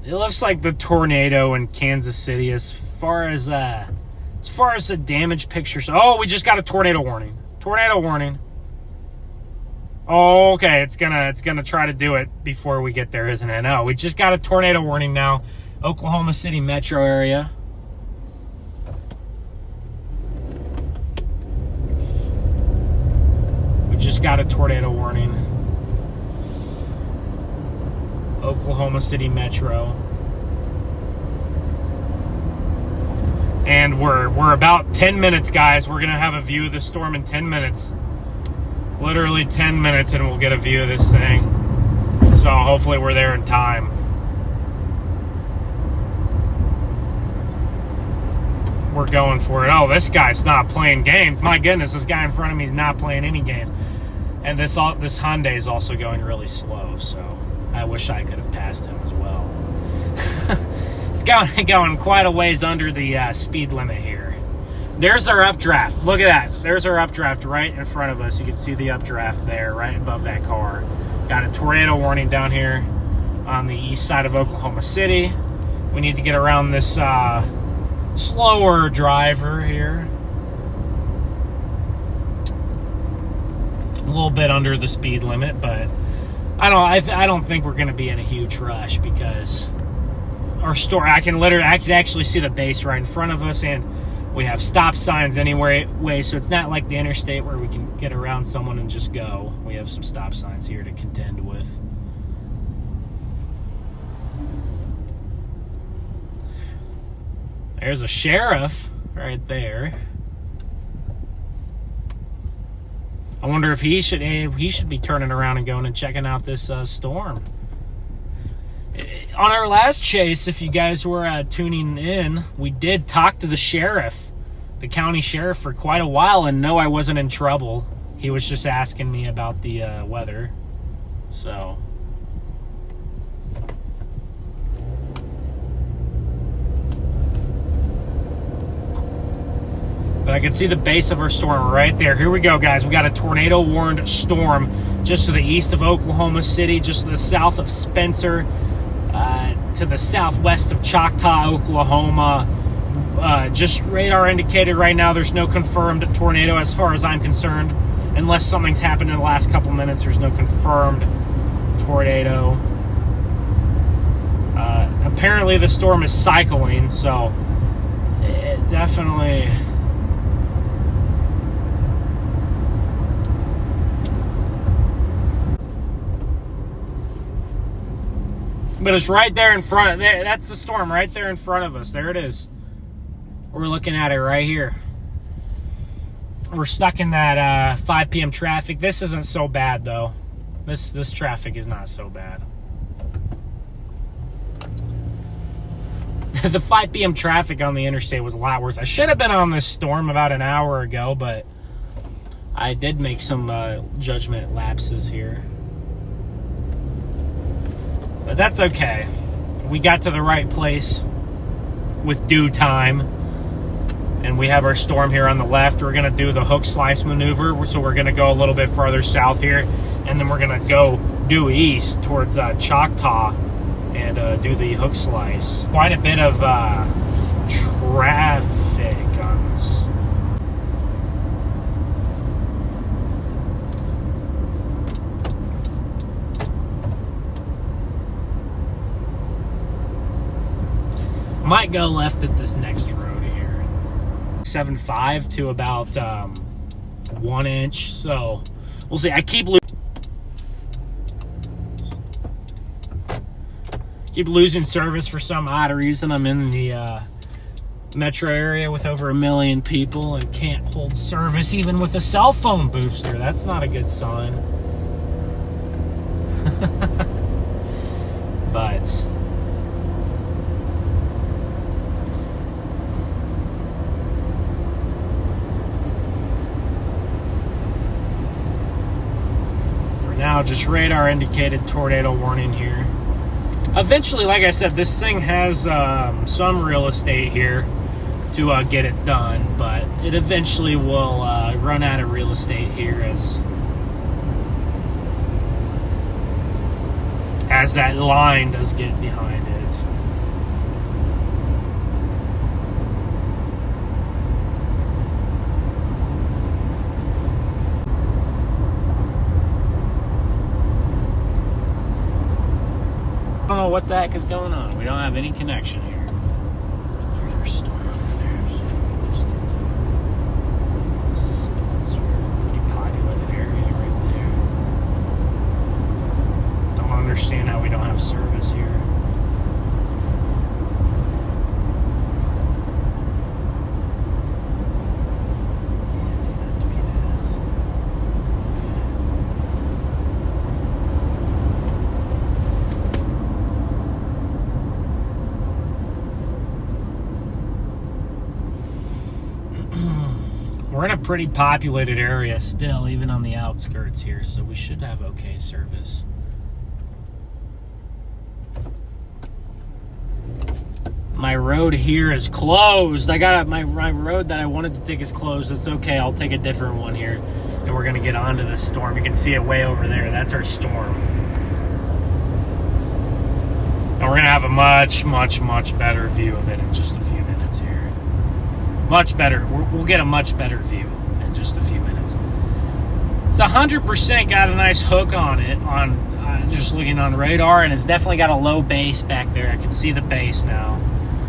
It looks like the tornado in Kansas City, as far as the damage pictures. Oh, we just got a tornado warning. Tornado warning. Oh, okay. It's gonna try to do it before we get there, isn't it? No, we just got a tornado warning now. Oklahoma City metro area. We just got a tornado warning. Oklahoma City metro. And we're about 10 minutes, guys. We're gonna have a view of the storm in 10 minutes. Literally 10 minutes and we'll get a view of this thing. So hopefully we're there in time. We're going for it. Oh, this guy's not playing games. My goodness, this guy in front of me is not playing any games. And this Hyundai is also going really slow, so I wish I could have passed him as well. It's going quite a ways under the speed limit here. There's our updraft. Look at that. There's our updraft right in front of us. You can see the updraft there right above that car. Got a tornado warning down here on the east side of Oklahoma City. We need to get around this slower driver here. A little bit under the speed limit, but I don't think we're going to be in a huge rush because our store, I can actually see the base right in front of us, and we have stop signs anyway, so it's not like the interstate where we can get around someone and just go. We have some stop signs here to contend with. There's a sheriff right there. I wonder if he should be turning around and going and checking out this storm. On our last chase, if you guys were tuning in, we did talk to the sheriff, the county sheriff, for quite a while, and no, I wasn't in trouble. He was just asking me about the weather. So, but I can see the base of our storm right there. Here we go, guys. We got a tornado warned storm just to the east of Oklahoma City, just to the south of Spencer, to the southwest of Choctaw, Oklahoma. Just radar indicated right now. There's no confirmed tornado as far as I'm concerned. Unless something's happened in the last couple minutes, there's no confirmed tornado. Apparently the storm is cycling, so it definitely... But it's right there in front. That's the storm right there in front of us. There it is. We're looking at it right here. We're stuck in that 5 p.m. traffic. This isn't so bad, though. This traffic is not so bad. The 5 p.m. traffic on the interstate was a lot worse. I should have been on this storm about an hour ago, but I did make some judgment lapses here. But that's okay. We got to the right place with due time. And we have our storm here on the left. We're going to do the hook slice maneuver. So we're going to go a little bit farther south here. And then we're going to go due east towards Choctaw and do the hook slice. Quite a bit of traffic on this. Might go left at this next road here. 7.5 to about 1 inch. So we'll see. I keep losing service for some odd reason. I'm in the metro area with over 1 million people and can't hold service even with a cell phone booster. That's not a good sign. But for now, just radar indicated tornado warning here. Eventually, like I said, this thing has some real estate here to get it done, but it eventually will run out of real estate here as that line does get behind it. I don't know what the heck is going on. We don't have any connection here. There's our store over there. So if we can just get to it's a pretty populated area right there. Don't understand how we don't have service here. Yeah, it's gonna have to be that. We're in a pretty populated area still, even on the outskirts here, so we should have okay service. My road here is closed. I got my road that I wanted to take is closed. It's okay. I'll take a different one here, and we're gonna get onto this storm. You can see it way over there. That's our storm, and we're gonna have a much, much, much better view of it in just a few minutes here. Much better. We'll get a much better view in just a few minutes. It's 100% got a nice hook on it, on just looking on radar, and it's definitely got a low base back there. I can see the base now.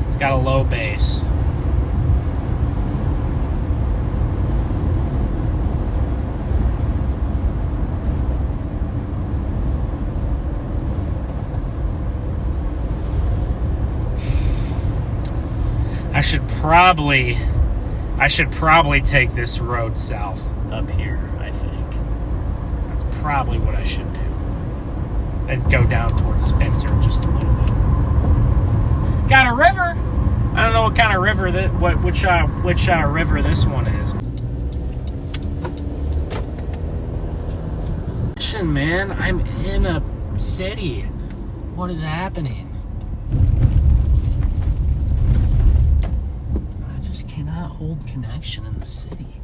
It's got a low base. I should probably take this road south up here, I think. That's probably what I should do. And go down towards Spencer just a little bit. Got a river. I don't know what kind of river which river this one is. Man, I'm in a city. What is happening? Cannot hold connection in the city.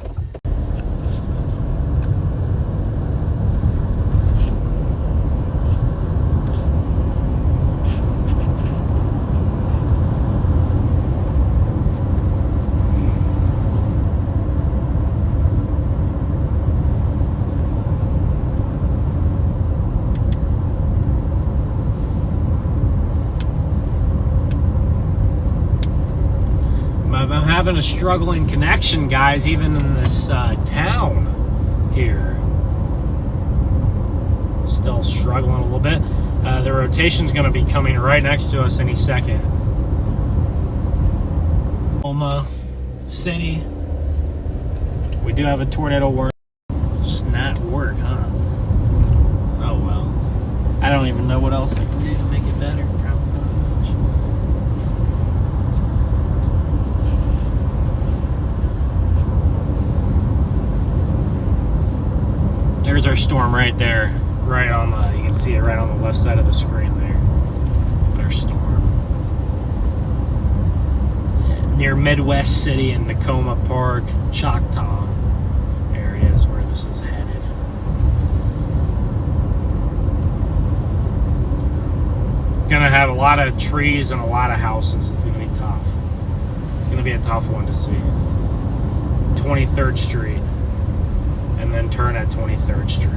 I'm having a struggling connection, guys, even in this town here. Still struggling a little bit. The rotation's going to be coming right next to us any second. Oklahoma City. We do have a tornado warning. It's just not work, huh? Oh well. I don't even know what else I can do to make it better. Probably not much. There's our storm right there. Right on the, you can see it right on the left side of the screen there. Our storm. Near Midwest City and Tacoma Park, Choctaw area is where this is headed. Gonna have a lot of trees and a lot of houses. It's gonna be tough. It's gonna be a tough one to see. 23rd Street, and then turn at 23rd Street.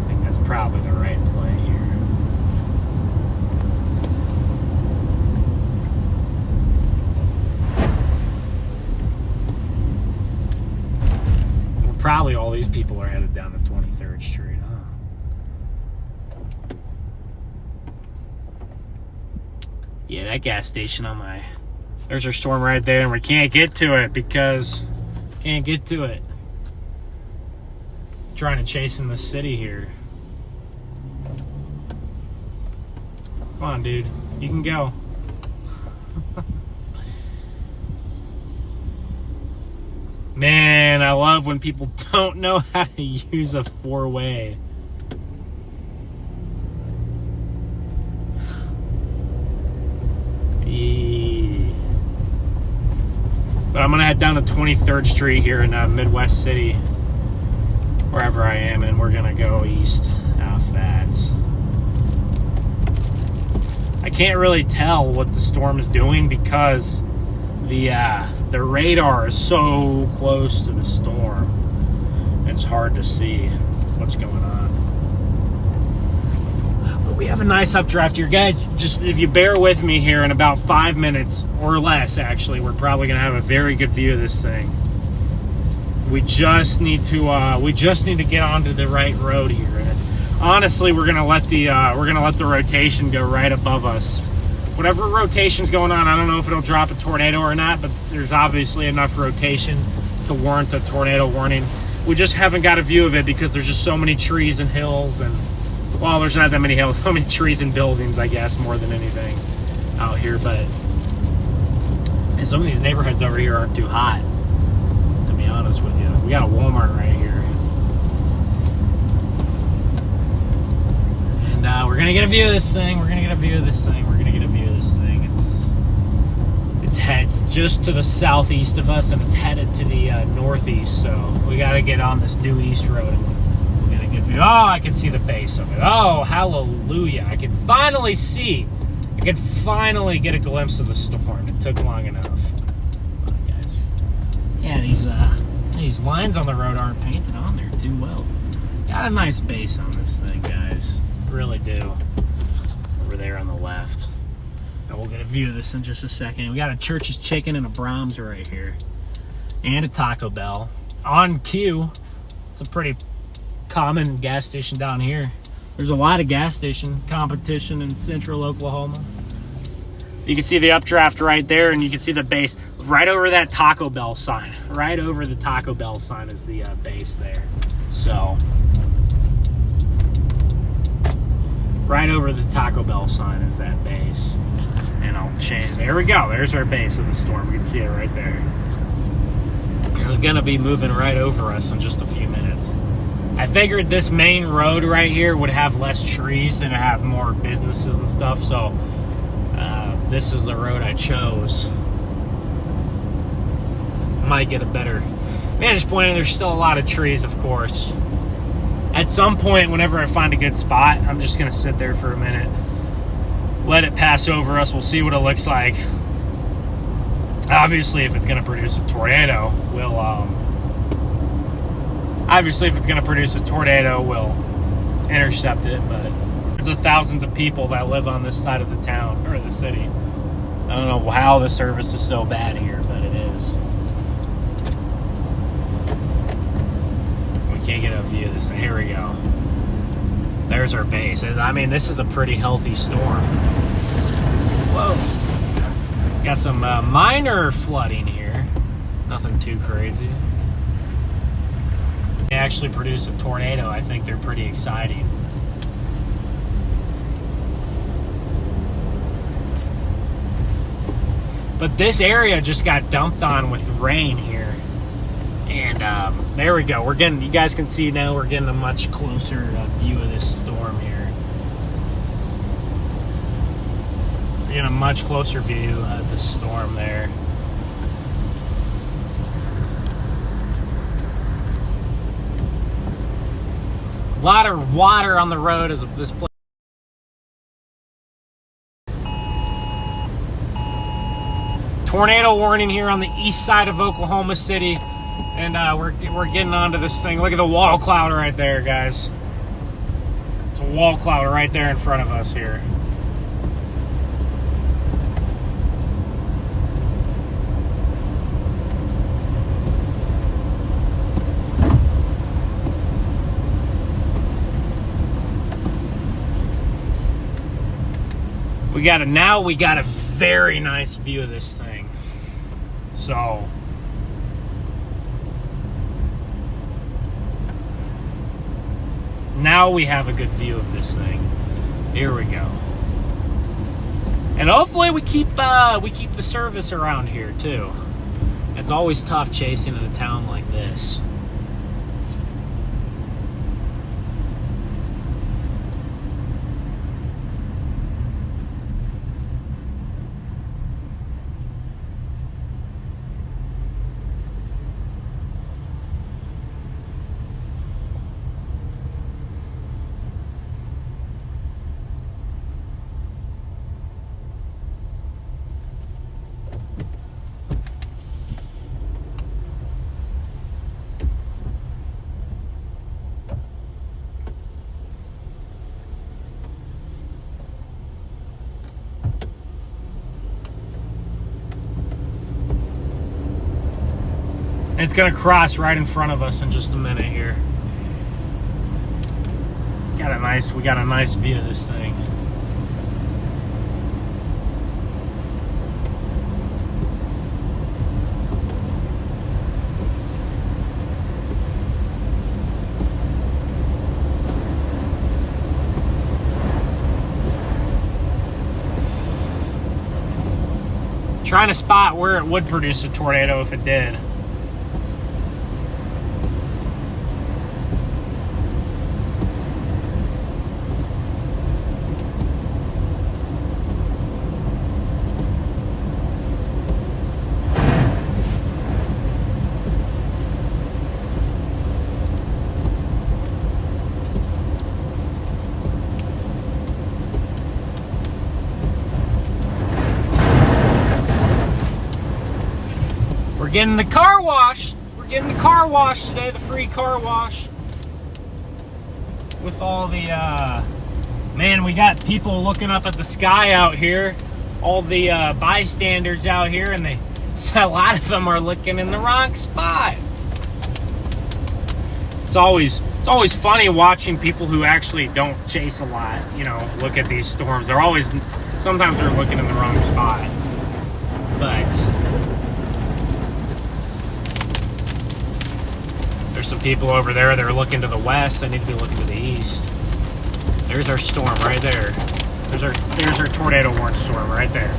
I think that's probably the right play here. Well, probably all these people are headed down to 23rd Street, huh? Yeah, that gas station on my... There's our storm right there, and we can't get to it because... Can't get to it. Trying to chase in the city here. Come on, dude. You can go. Man, I love when people don't know how to use a four-way. But I'm going to head down to 23rd Street here in Midwest City, wherever I am, and we're going to go east off that. I can't really tell what the storm is doing because the radar is so close to the storm. It's hard to see what's going on. We have a nice updraft here, guys. Just if you bear with me here, in about 5 minutes or less, actually, we're probably going to have a very good view of this thing. We just need to get onto the right road here. And honestly, we're gonna let the rotation go right above us. Whatever rotation's going on, I don't know if it'll drop a tornado or not, but there's obviously enough rotation to warrant a tornado warning. We just haven't got a view of it because there's just so many trees and hills and. Well, there's not that many hills, so many trees and buildings, I guess, more than anything out here. But and some of these neighborhoods over here aren't too hot, to be honest with you. We got a Walmart right here, and we're gonna get a view of this thing. It's just to the southeast of us, and it's headed to the northeast. So we got to get on this due east road. Oh, I can see the base of it. Oh, hallelujah. I can finally get a glimpse of the storm. It took long enough. Come on, guys. Yeah, these lines on the road aren't painted on there too well. Got a nice base on this thing, guys. Really do. Over there on the left. And we'll get a view of this in just a second. We got a Church's Chicken and a Brahms right here. And a Taco Bell. On cue. It's a pretty common gas station down here. There's a lot of gas station competition in central Oklahoma. You can see the updraft right there, and you can see the base right over that Taco Bell sign. Right over the Taco Bell sign is the base there. So right over the Taco Bell sign is that base. And I'll change. There we go. There's our base of the storm. You can see it right there. It's gonna be moving right over us in just a few minutes. I figured this main road right here would have less trees and have more businesses and stuff, so this is the road I chose. Might get a better vantage point, and there's still a lot of trees, of course. At some point, whenever I find a good spot, I'm just going to sit there for a minute, let it pass over us. We'll see what it looks like. Obviously, if it's going to produce a tornado, we'll intercept it, but there's thousands of people that live on this side of the town, or the city. I don't know how the service is so bad here, but it is. We can't get a view of this. Here we go. There's our base. I mean, this is a pretty healthy storm. Whoa. Got some minor flooding here. Nothing too crazy. They actually produce a tornado. I think they're pretty exciting. But this area just got dumped on with rain here And there we go. We're getting, you guys can see now, we're getting a much closer view of this storm here. We're getting a much closer view of the storm there. A lot of water on the road as this place. Tornado warning here on the east side of Oklahoma City. And we're getting onto this thing. Look at the wall cloud right there, guys. It's a wall cloud right there in front of us here. Now we got a very nice view of this thing. So now we have a good view of this thing. Here we go. And hopefully we keep the service around here too. It's always tough chasing in a town like this. It's gonna cross right in front of us in just a minute here. We got a nice view of this thing. Trying to spot where it would produce a tornado if it did. We're getting the car wash. We're getting the car wash today, the free car wash. With all the, man, we got people looking up at the sky out here. All the bystanders out here, and a lot of them are looking in the wrong spot. It's always funny watching people who actually don't chase a lot, you know, look at these storms. Sometimes they're looking in the wrong spot. But there's some people over there that are looking to the west. They need to be looking to the east. There's our storm right there. There's our tornado warning storm right there.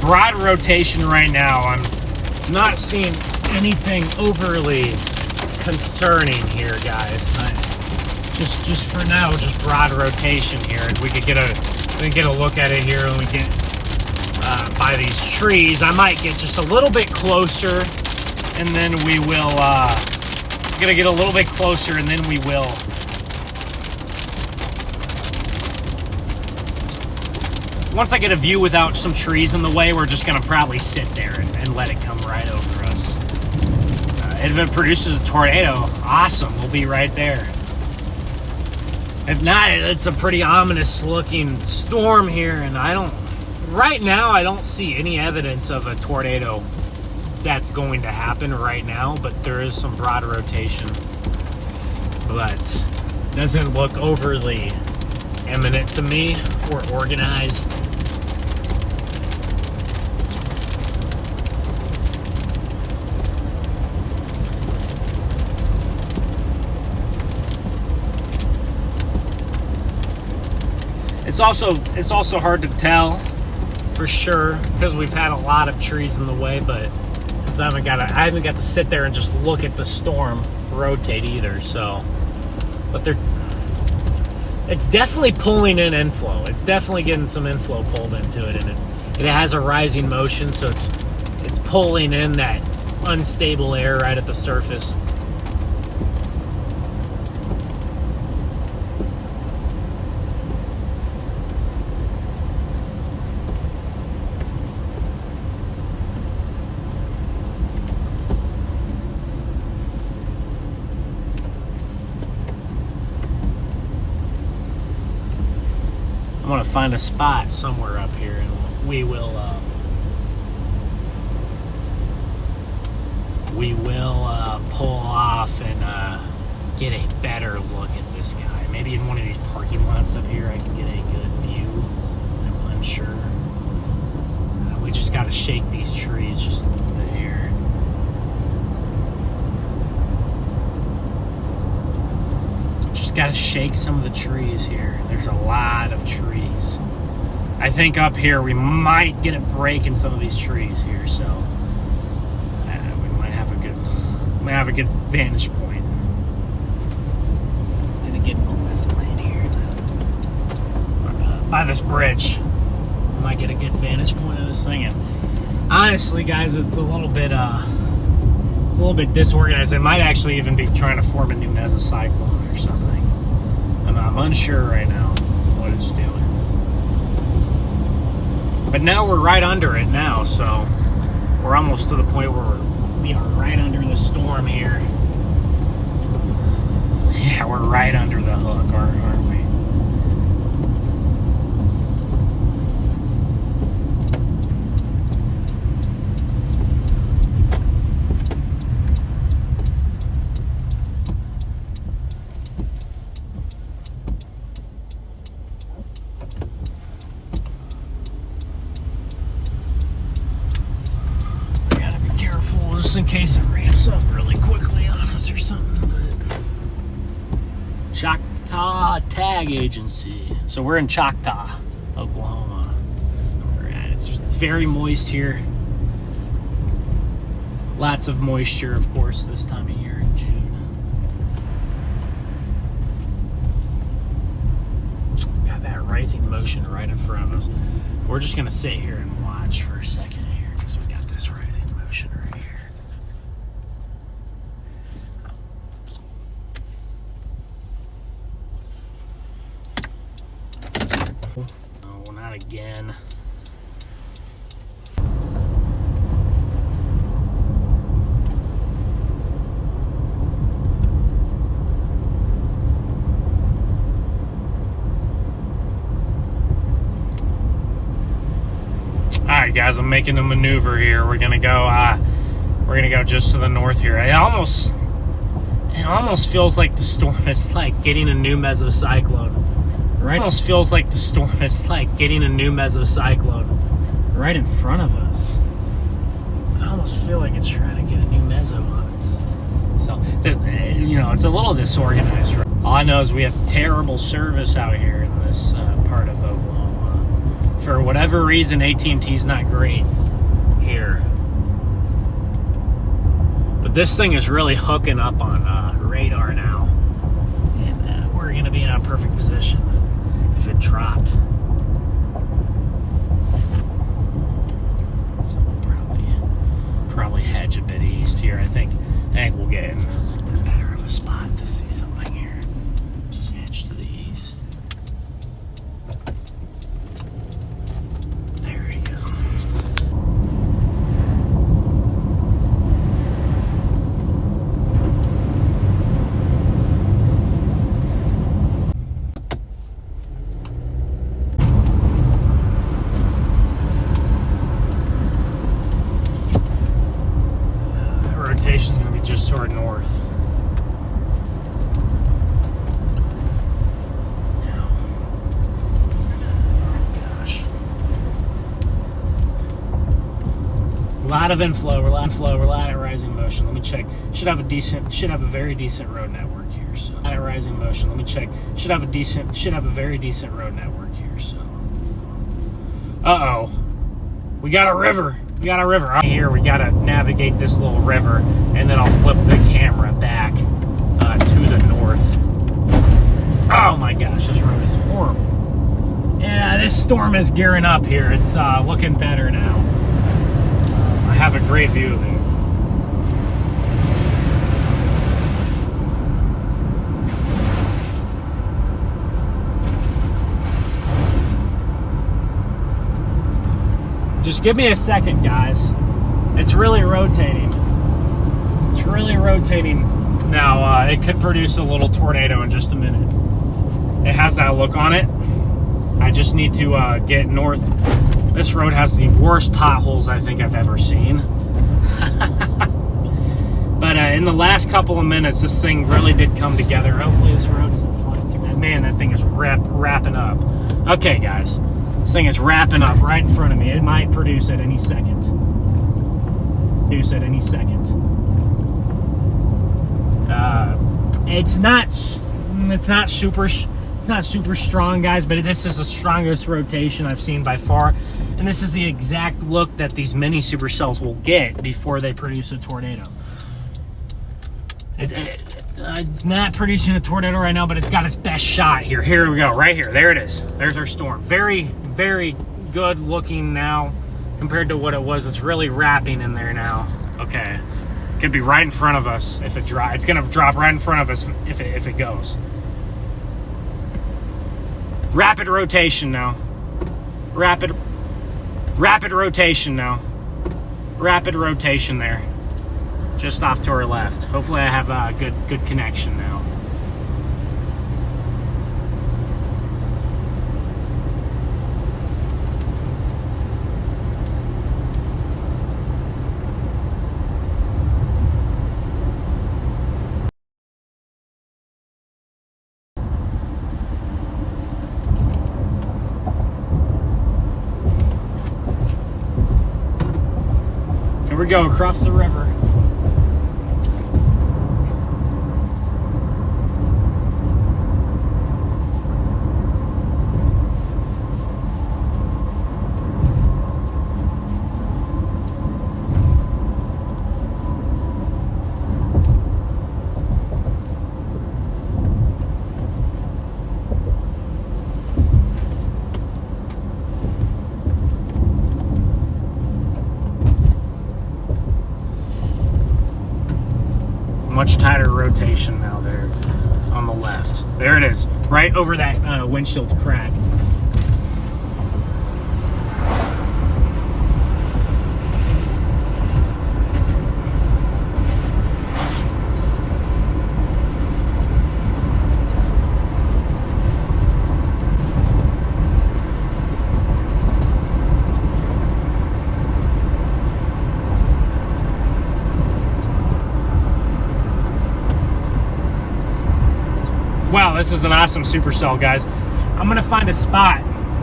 Broad rotation right now. I'm not seeing anything overly concerning here, guys. Just for now, just broad rotation here. If we could get a look at it here, and we get by these trees, I might get just a little bit closer, and then we will. Gonna get a little bit closer, and then we will. Once I get a view without some trees in the way, we're just going to probably sit there and let it come right over us. If it produces a tornado, awesome, we'll be right there. If not, it's a pretty ominous looking storm here, and right now, I don't see any evidence of a tornado that's going to happen right now, but there is some broad rotation. But doesn't look overly imminent to me or organized. It's also hard to tell for sure because we've had a lot of trees in the way, but I haven't got to sit there and just look at the storm rotate either. So, but it's definitely pulling in inflow. It's definitely getting some inflow pulled into it, and it has a rising motion, so it's pulling in that unstable air right at the surface. I'm gonna find a spot somewhere up here, and we will pull off and get a better look at this guy. Maybe in one of these parking lots up here, I can get a good view. I'm unsure. We just got to shake these trees just a little bit here. Got to shake some of the trees here. There's a lot of trees. I think up here we might get a break in some of these trees here, so we might have a good vantage point. Gonna get in the left lane here by this bridge. We might get a good vantage point of this thing. And honestly, guys, it's a little bit disorganized. It might actually even be trying to form a new mesocyclone or something. I'm unsure right now what it's doing. But now we're right under it now, so we're almost to the point where we are right under the storm here. Yeah, we're right under the hook, aren't we? In case it ramps up really quickly on us or something. But Choctaw Tag Agency. So we're in Choctaw, Oklahoma. We're at. It's very moist here. Lots of moisture, of course, this time of year in June. Got that rising motion right in front of us. We're just gonna sit here and watch for a second here because we got this rising motion right here. Oh, not again. Alright guys, I'm making a maneuver here. We're gonna go just to the north here. It almost feels like the storm is like getting a new mesocyclone. Right, almost feels like the storm is like getting a new mesocyclone right in front of us. I almost feel like it's trying to get a new meso on it. So, it's a little disorganized. Right? All I know is we have terrible service out here in this part of Oklahoma. For whatever reason, AT&T's not great here. But this thing is really hooking up on radar now. And we're going to be in a perfect position if it dropped. So we'll probably hedge a bit east here. I think we'll get in better of a spot to see something here. Just hedge to the east. There we go. lot of inflow, a lot of rising motion. Let me check. Should have a very decent road network here. So, a lot of rising motion. Let me check. Should have a very decent road network here. So, we got a river. Here we gotta navigate this little river, and then I'll flip the camera back to the north. Oh my gosh, this road is horrible. Yeah, this storm is gearing up here. It's looking better now. I have a great view of it. Just give me a second, guys. It's really rotating. Now, it could produce a little tornado in just a minute. It has that look on it. I just need to get north. This road has the worst potholes I think I've ever seen. But in the last couple of minutes, this thing really did come together. Hopefully this road isn't flying too bad. Man, that thing is wrapping up. Okay, guys. This thing is wrapping up right in front of me. It might produce at any second. It's not super strong, guys, but this is the strongest rotation I've seen by far. And this is the exact look that these mini supercells will get before they produce a tornado. It's not producing a tornado right now, but it's got its best shot here. Here we go, right here. There it is. There's our storm. Very, very good looking now compared to what it was. It's really wrapping in there now. Okay. It could be right in front of us if it drops. It's going to drop right in front of us if it goes. Rapid rotation now. Rapid rotation now. Rapid rotation there. Just off to our left. Hopefully I have a good connection now. Here we go, across the river. Much tighter rotation now there on the left. There it is, right over that windshield crack. Wow, this is an awesome supercell, guys. I'm gonna find a spot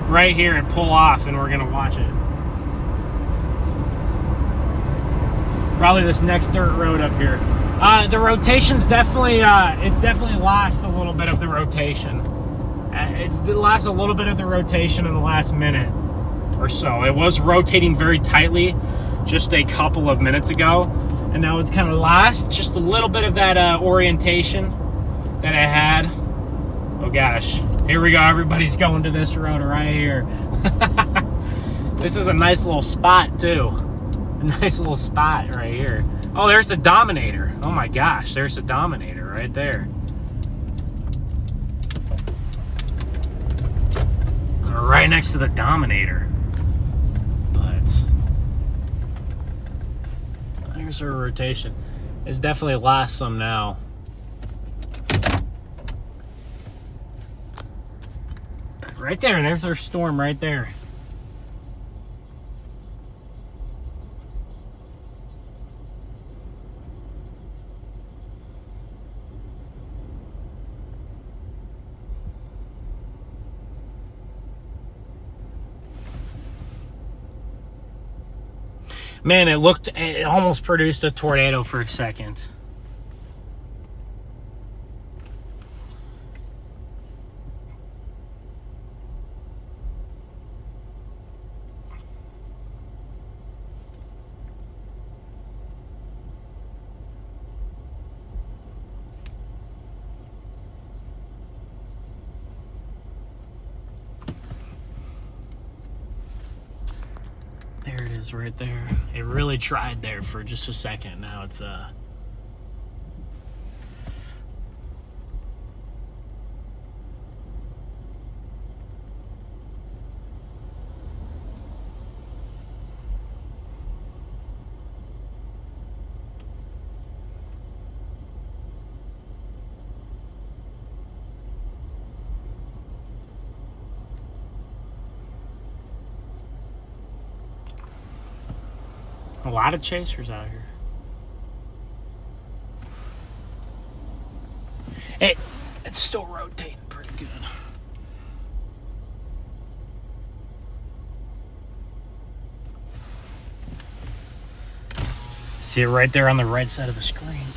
right here and pull off, and we're gonna watch it. Probably this next dirt road up here. The rotation's definitely, it's definitely lost a little bit of the rotation. It's lost a little bit of the rotation in the last minute or so. It was rotating very tightly just a couple of minutes ago, and now it's kind of lost just a little bit of that orientation that I had. Oh gosh, here we go. Everybody's going to this road right here. This is a nice little spot too. A nice little spot right here. Oh, there's the Dominator. Oh my gosh, there's the Dominator right there. Right next to the Dominator. But there's our rotation. It's definitely lost some now. Right there, there's our storm right there. Man, it almost produced a tornado for a second. There it is right there. It really tried there for just a second. Now it's a lot of chasers out here. It's still rotating pretty good. See it right there on the right side of the screen.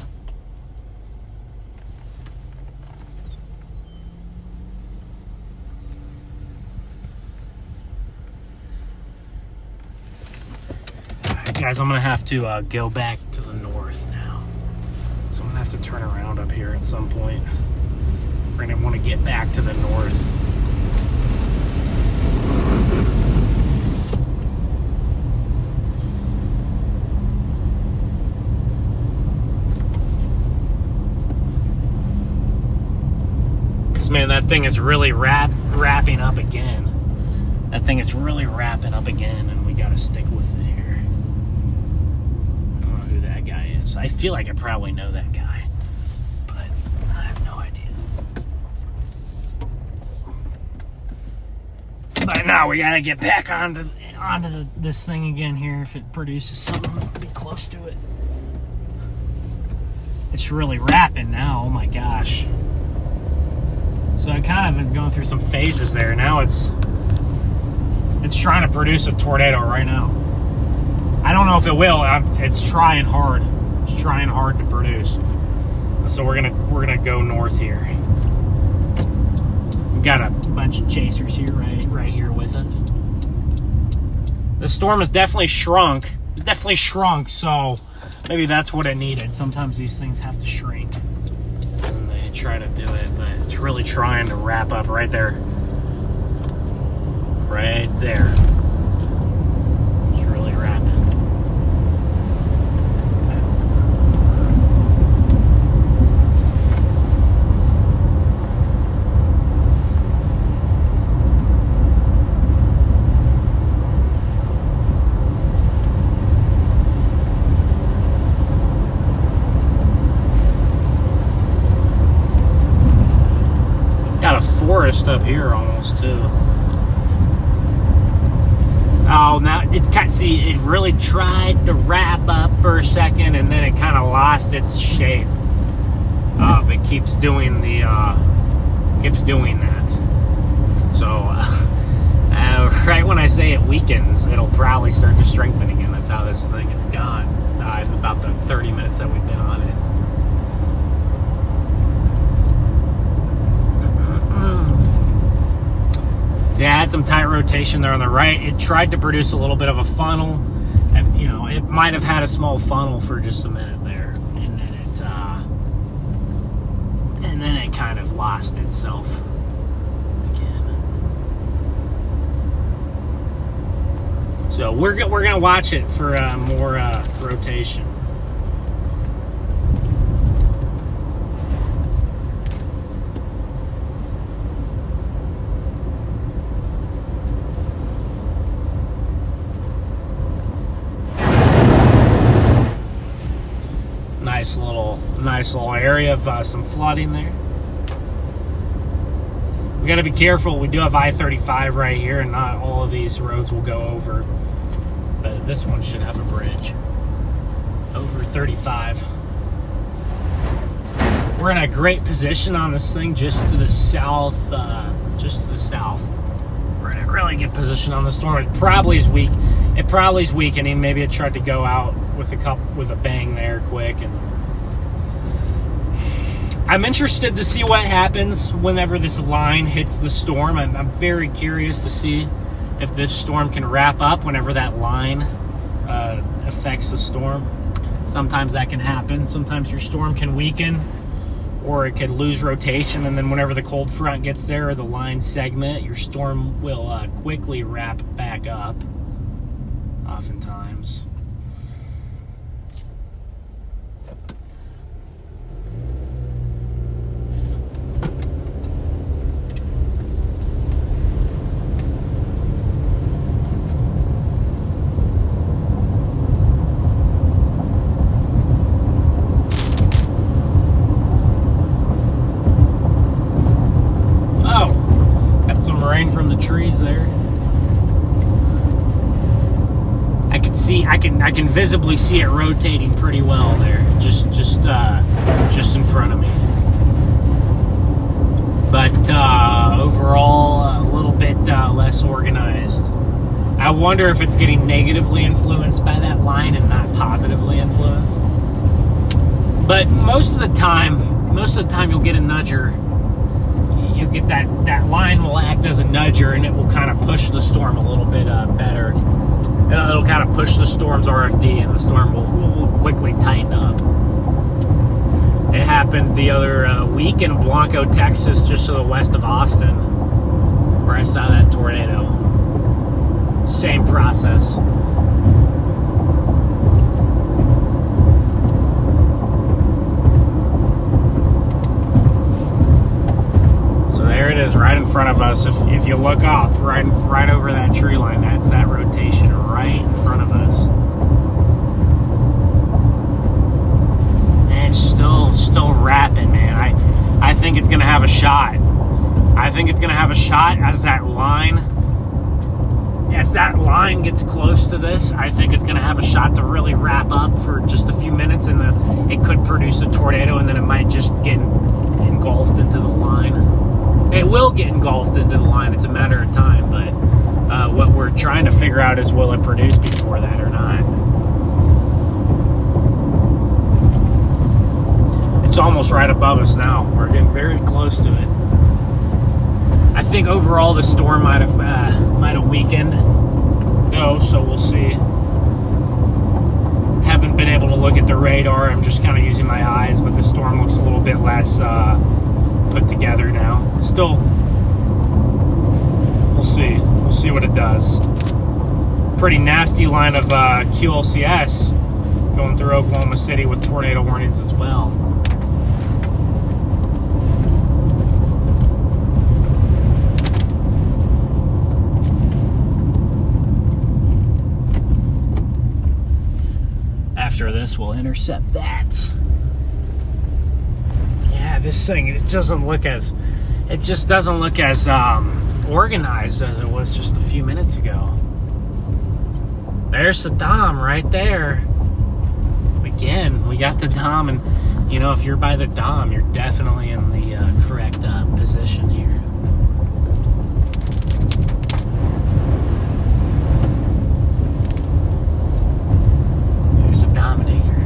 Guys, I'm gonna have to go back to the north now. So I'm gonna have to turn around up here at some point. We're gonna want to get back to the north. Because, man, that thing is really wrapping up again. That thing is really wrapping up again, and we gotta stick with it here. I feel like I probably know that guy, but I have no idea. But now we gotta get back onto this thing again here. If it produces something, we'll be close to it. It's really wrapping now. Oh my gosh! So I kind of been going through some phases there. Now it's trying to produce a tornado right now. I don't know if it will. It's trying hard. It's trying hard to produce. So we're gonna go north here. We've got a bunch of chasers here, right here with us. The storm has definitely shrunk. It's definitely shrunk, so maybe that's what it needed. Sometimes these things have to shrink. And they try to do it, but it's really trying to wrap up right there. Right there. It's really wrapping. Forest up here almost too. Oh, now it's kind of, see, it really tried to wrap up for a second and then it kind of lost its shape. It keeps doing that. So right when I say it weakens, it'll probably start to strengthen again. That's how this thing has gone in about the 30 minutes that we've been on it. Yeah, I had some tight rotation there on the right. It tried to produce a little bit of a funnel. You know, it might have had a small funnel for just a minute there, and then it kind of lost itself again. So we're gonna watch it for more rotation. Nice little area of some flooding there. We got to be careful. We do have I-35 right here, and not all of these roads will go over, but this one should have a bridge over 35. We're in a great position on this thing, just to the south. We're in a really good position on the storm. It probably is weak. It probably is weakening. Maybe it tried to go out with a bang there quick. And I'm interested to see what happens whenever this line hits the storm. I'm very curious to see if this storm can wrap up whenever that line affects the storm. Sometimes that can happen. Sometimes your storm can weaken, or it could lose rotation, and then whenever the cold front gets there or the line segment, your storm will quickly wrap back up, oftentimes. From the trees there, I can visibly see it rotating pretty well there, just in front of me. But overall, a little bit less organized. I wonder if it's getting negatively influenced by that line and not positively influenced. But most of the time you'll get a nudger. You get that line will act as a nudger, and it will kind of push the storm a little bit better. It'll kind of push the storm's RFD, and the storm will quickly tighten up. It happened the other week in Blanco, Texas, just to the west of Austin, where I saw that tornado. Same process. There it is, right in front of us. If you look up, right over that tree line, that's that rotation right in front of us. And it's still wrapping, man. I think it's gonna have a shot. I think it's gonna have a shot as that line gets close to this. I think it's gonna have a shot to really wrap up for just a few minutes, and then it could produce a tornado, and then it might just get engulfed into the line. It will get engulfed into the line. It's a matter of time, but what we're trying to figure out is, will it produce before that or not? It's almost right above us now. We're getting very close to it. I think overall the storm might have weakened, though, so we'll see. Haven't been able to look at the radar. I'm just kind of using my eyes, but the storm looks a little bit less put together now. Still, we'll see. We'll see what it does. Pretty nasty line of QLCS going through Oklahoma City with tornado warnings as well. After this, we'll intercept that. Yeah, this thing, it just doesn't look as organized as it was just a few minutes ago. There's the dom right there. Again, we got the dom, and if you're by the dom, you're definitely in the correct position here. There's the dominator.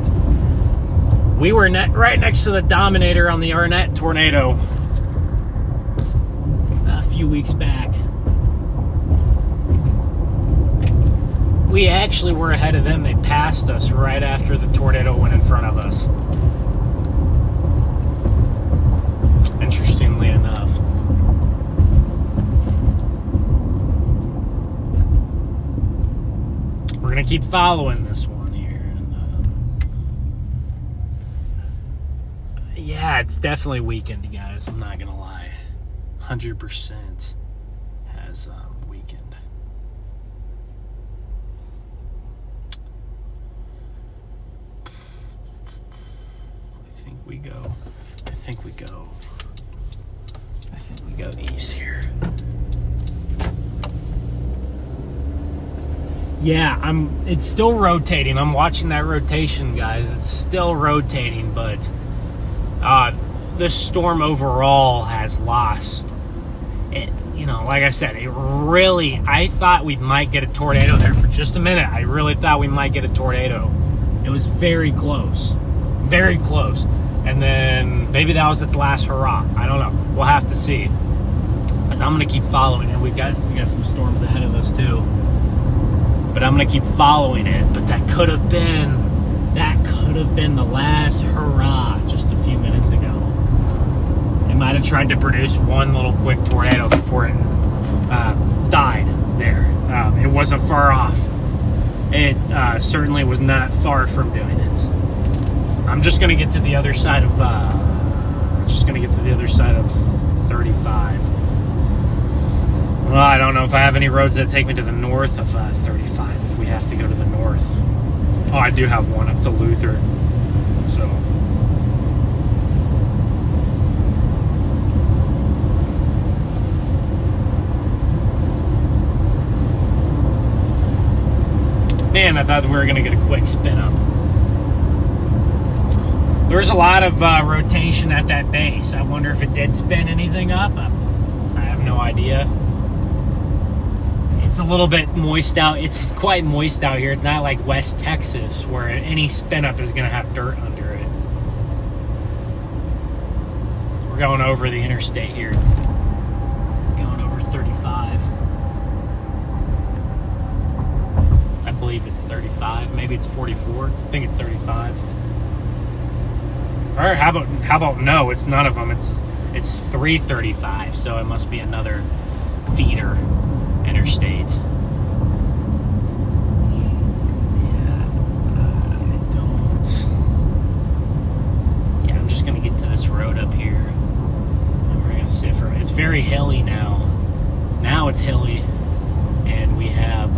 We were right next to the dominator on the Arnett tornado a few weeks back. We actually were ahead of them. They passed us right after the tornado went in front of us. Interestingly enough. We're going to keep following this one here. Yeah, it's definitely weakened, guys. I'm not going to lie. 100% has weakened. I think we go east here. Yeah, it's still rotating. I'm watching that rotation, guys. It's still rotating, but this storm overall has lost. you know, like I said, I thought we might get a tornado there for just a minute. I really thought we might get a tornado. It was very close. Very close. And then maybe that was its last hurrah. I don't know. We'll have to see. Because I'm going to keep following it. We got some storms ahead of us too. But I'm going to keep following it. But that could have been the last hurrah just a few minutes ago. It might have tried to produce one little quick tornado before it died there. It wasn't far off. It certainly was not far from doing it. I'm just going to get to the other side of 35. Well, I don't know if I have any roads that take me to the north of 35 if we have to go to the north. Oh, I do have one up to Luther. So man, I thought we were going to get a quick spin up. There's a lot of rotation at that base. I wonder if it did spin anything up. I have no idea. It's a little bit moist out. It's quite moist out here. It's not like West Texas where any spin up is going to have dirt under it. We're going over the interstate here. Going over 35. I believe it's 35. Maybe it's 44. I think it's 35. Or how about no? It's none of them. It's 335. So it must be another feeder interstate. I'm just gonna get to this road up here, and we're gonna sit for. It's very hilly now. Now it's hilly, and we have.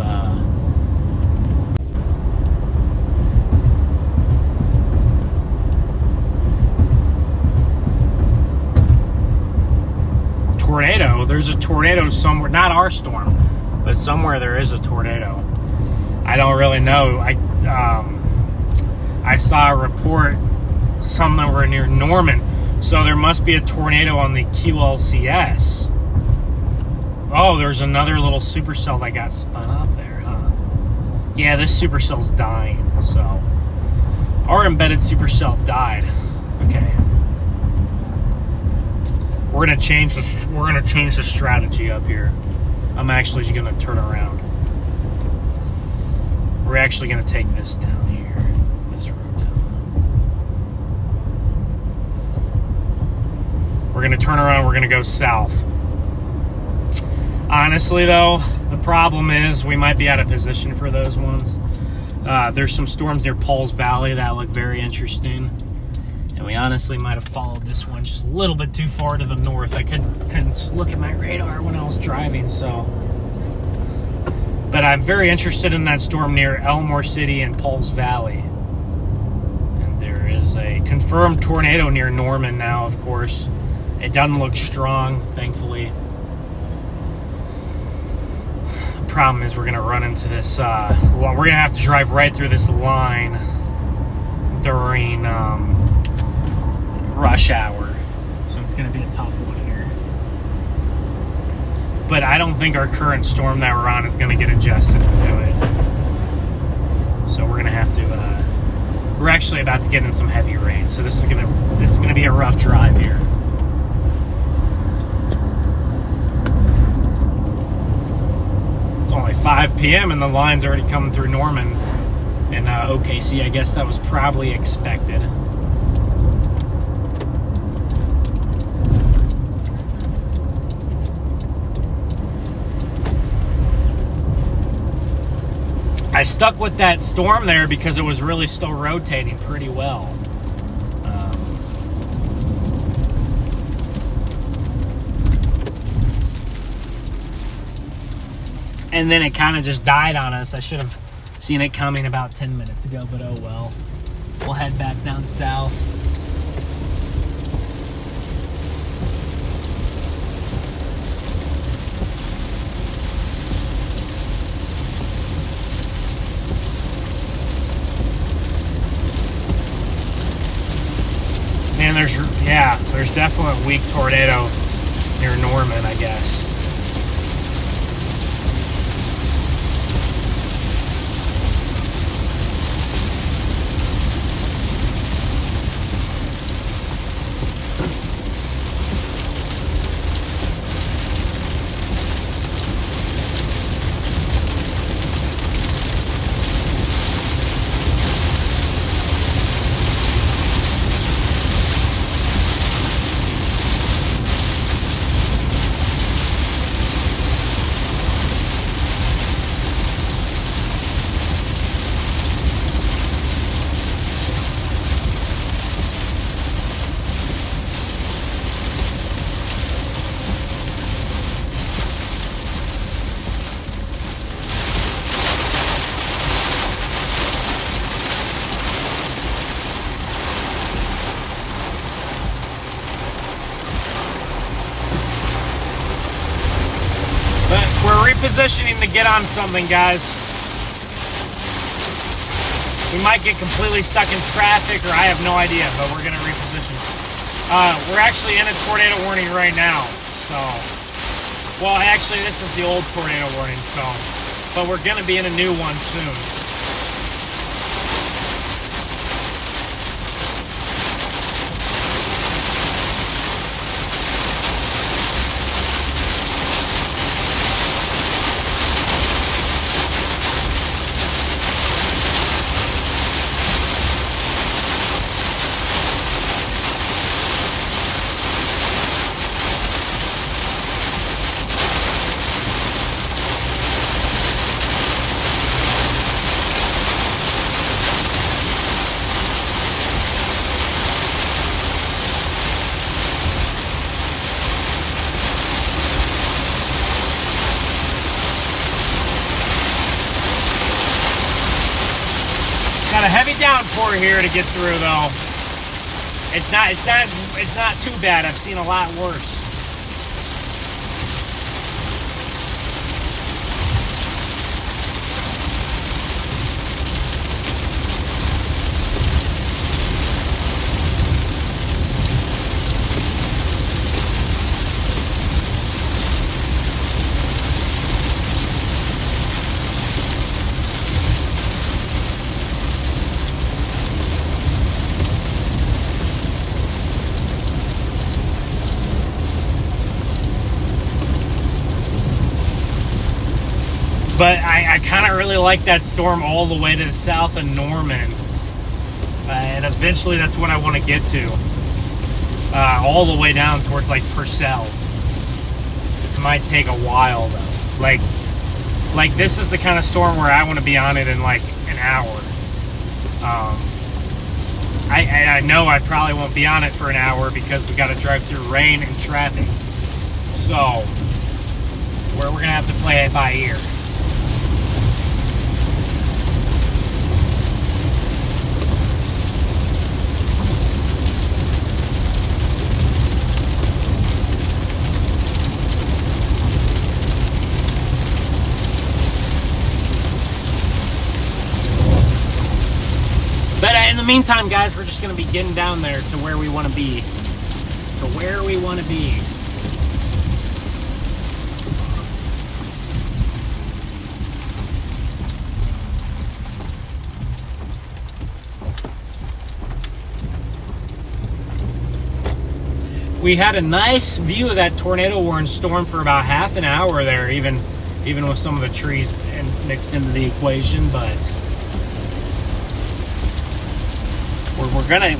Tornado. There's a tornado somewhere, not our storm, but somewhere there is a tornado. I don't really know. I saw a report somewhere near Norman, so there must be a tornado on the QLCS. Oh, there's another little supercell that got spun up there, huh? Yeah, this supercell's dying. So our embedded supercell died. Okay. We're gonna change the strategy up here. I'm actually gonna turn around. We're actually gonna take this down here. This road down. We're gonna turn around, we're gonna go south. Honestly though, the problem is we might be out of position for those ones. There's some storms near Paul's Valley that look very interesting. And we honestly might have followed this one just a little bit too far to the north. I couldn't look at my radar when I was driving, so. But I'm very interested in that storm near Elmore City and Paul's Valley. And there is a confirmed tornado near Norman now, of course. It doesn't look strong, thankfully. The problem is we're going to run into this, we're going to have to drive right through this line during rush hour. So it's going to be a tough one here. But I don't think our current storm that we're on is going to get adjusted to do it. So we're going to have to, we're actually about to get in some heavy rain. So this is going to be a rough drive here. It's only 5 p.m. and the line's already coming through Norman and OKC. I guess that was probably expected. I stuck with that storm there because it was really still rotating pretty well. And then it kind of just died on us. I should have seen it coming about 10 minutes ago, but oh well. We'll head back down south. And there's definitely a weak tornado near Norman, I guess. repositioning to get on something, guys. We might get completely stuck in traffic, or I have no idea, but we're gonna reposition. We're actually in a tornado warning right now, so. Well, actually, this is the old tornado warning, so. But we're gonna be in a new one soon. Got a heavy downpour here to get through, though. It's not too bad. I've seen a lot worse. But I kind of really like that storm all the way to the south of Norman. And eventually that's what I want to get to. All the way down towards like Purcell. It might take a while though. Like this is the kind of storm where I want to be on it in like an hour. I know I probably won't be on it for an hour because we got to drive through rain and traffic. So we're going to have to play it by ear. But in the meantime, guys, we're just going to be getting down there to where we want to be. To where we want to be. We had a nice view of that tornado warning storm for about half an hour there, even with some of the trees mixed into the equation, but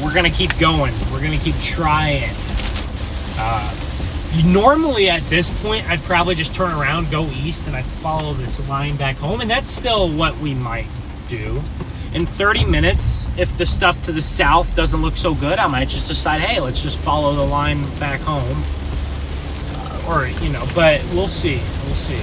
we're gonna keep going. We're gonna keep trying. Normally at this point, I'd probably just turn around, go east, and I'd follow this line back home, and that's still what we might do. In 30 minutes, if the stuff to the south doesn't look so good, I might just decide, hey, let's just follow the line back home. Or, you know, but we'll see. We'll see.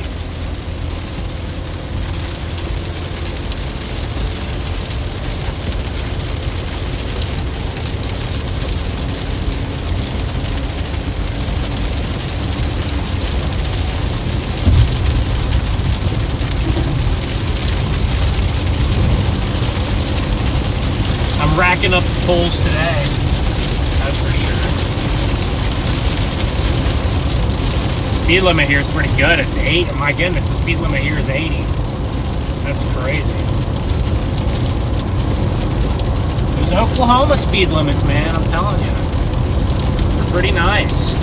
Racking up the poles today, that's for sure. Speed limit here is pretty good. It's 8. Oh my goodness, the speed limit here is 80. That's crazy. There's Oklahoma speed limits, man. I'm telling you, they're pretty nice.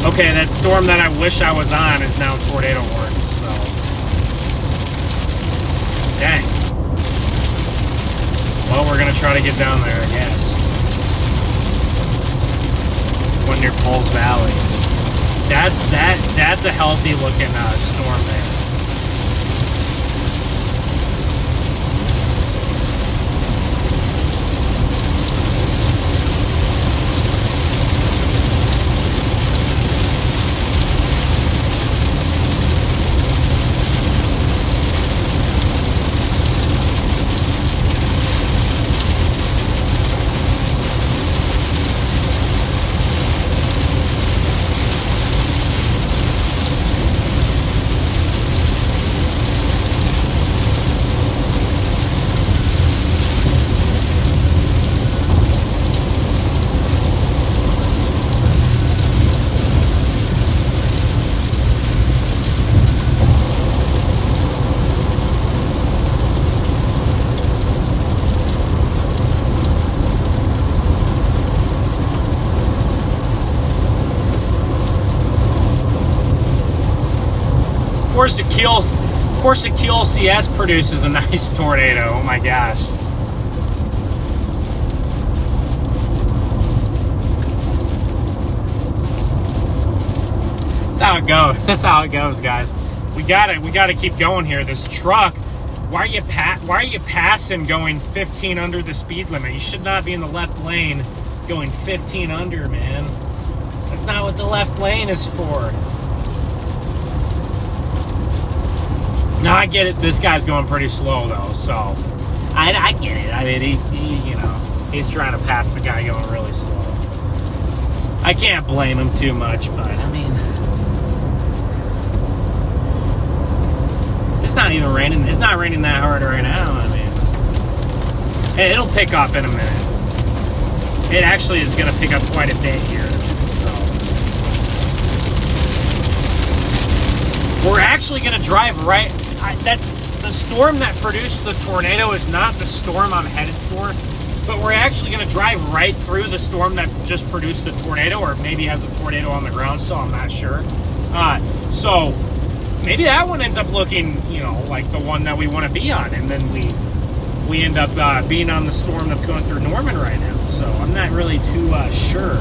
Okay, that storm that I wish I was on is now tornado warning. So, dang. Well, we're gonna try to get down there, I guess. One near Poles Valley. That's a healthy looking storm there. course the QLCS produces a nice tornado. Oh my gosh. That's how it goes. That's how it goes, guys. We gotta keep going here. This truck, why are you passing going 15 under the speed limit? You should not be in the left lane going 15 under, man. That's not what the left lane is for. No, I get it. This guy's going pretty slow though, so I get it. I mean, he you know, he's trying to pass the guy going really slow. I can't blame him too much, but I mean, it's not even raining. It's not raining that hard right now. I mean, hey, it'll pick up in a minute. It actually is going to pick up quite a bit here. So we're actually going to drive right. That's the storm that produced the tornado is not the storm I'm headed for, but we're actually going to drive right through the storm that just produced the tornado, or maybe has a tornado on the ground still. I'm not sure. So maybe that one ends up looking, you know, like the one that we want to be on, and then we end up being on the storm that's going through Norman right now. So I'm not really too sure.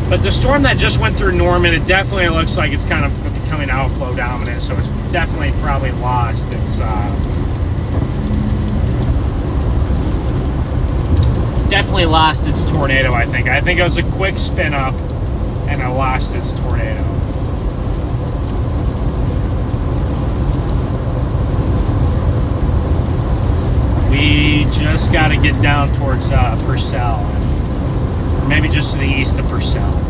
But the storm that just went through Norman, it definitely looks like it's kind of becoming outflow dominant, so it's definitely probably lost its tornado. I think it was a quick spin up and it lost its tornado. We just got to get down towards Purcell, or maybe just to the east of Purcell.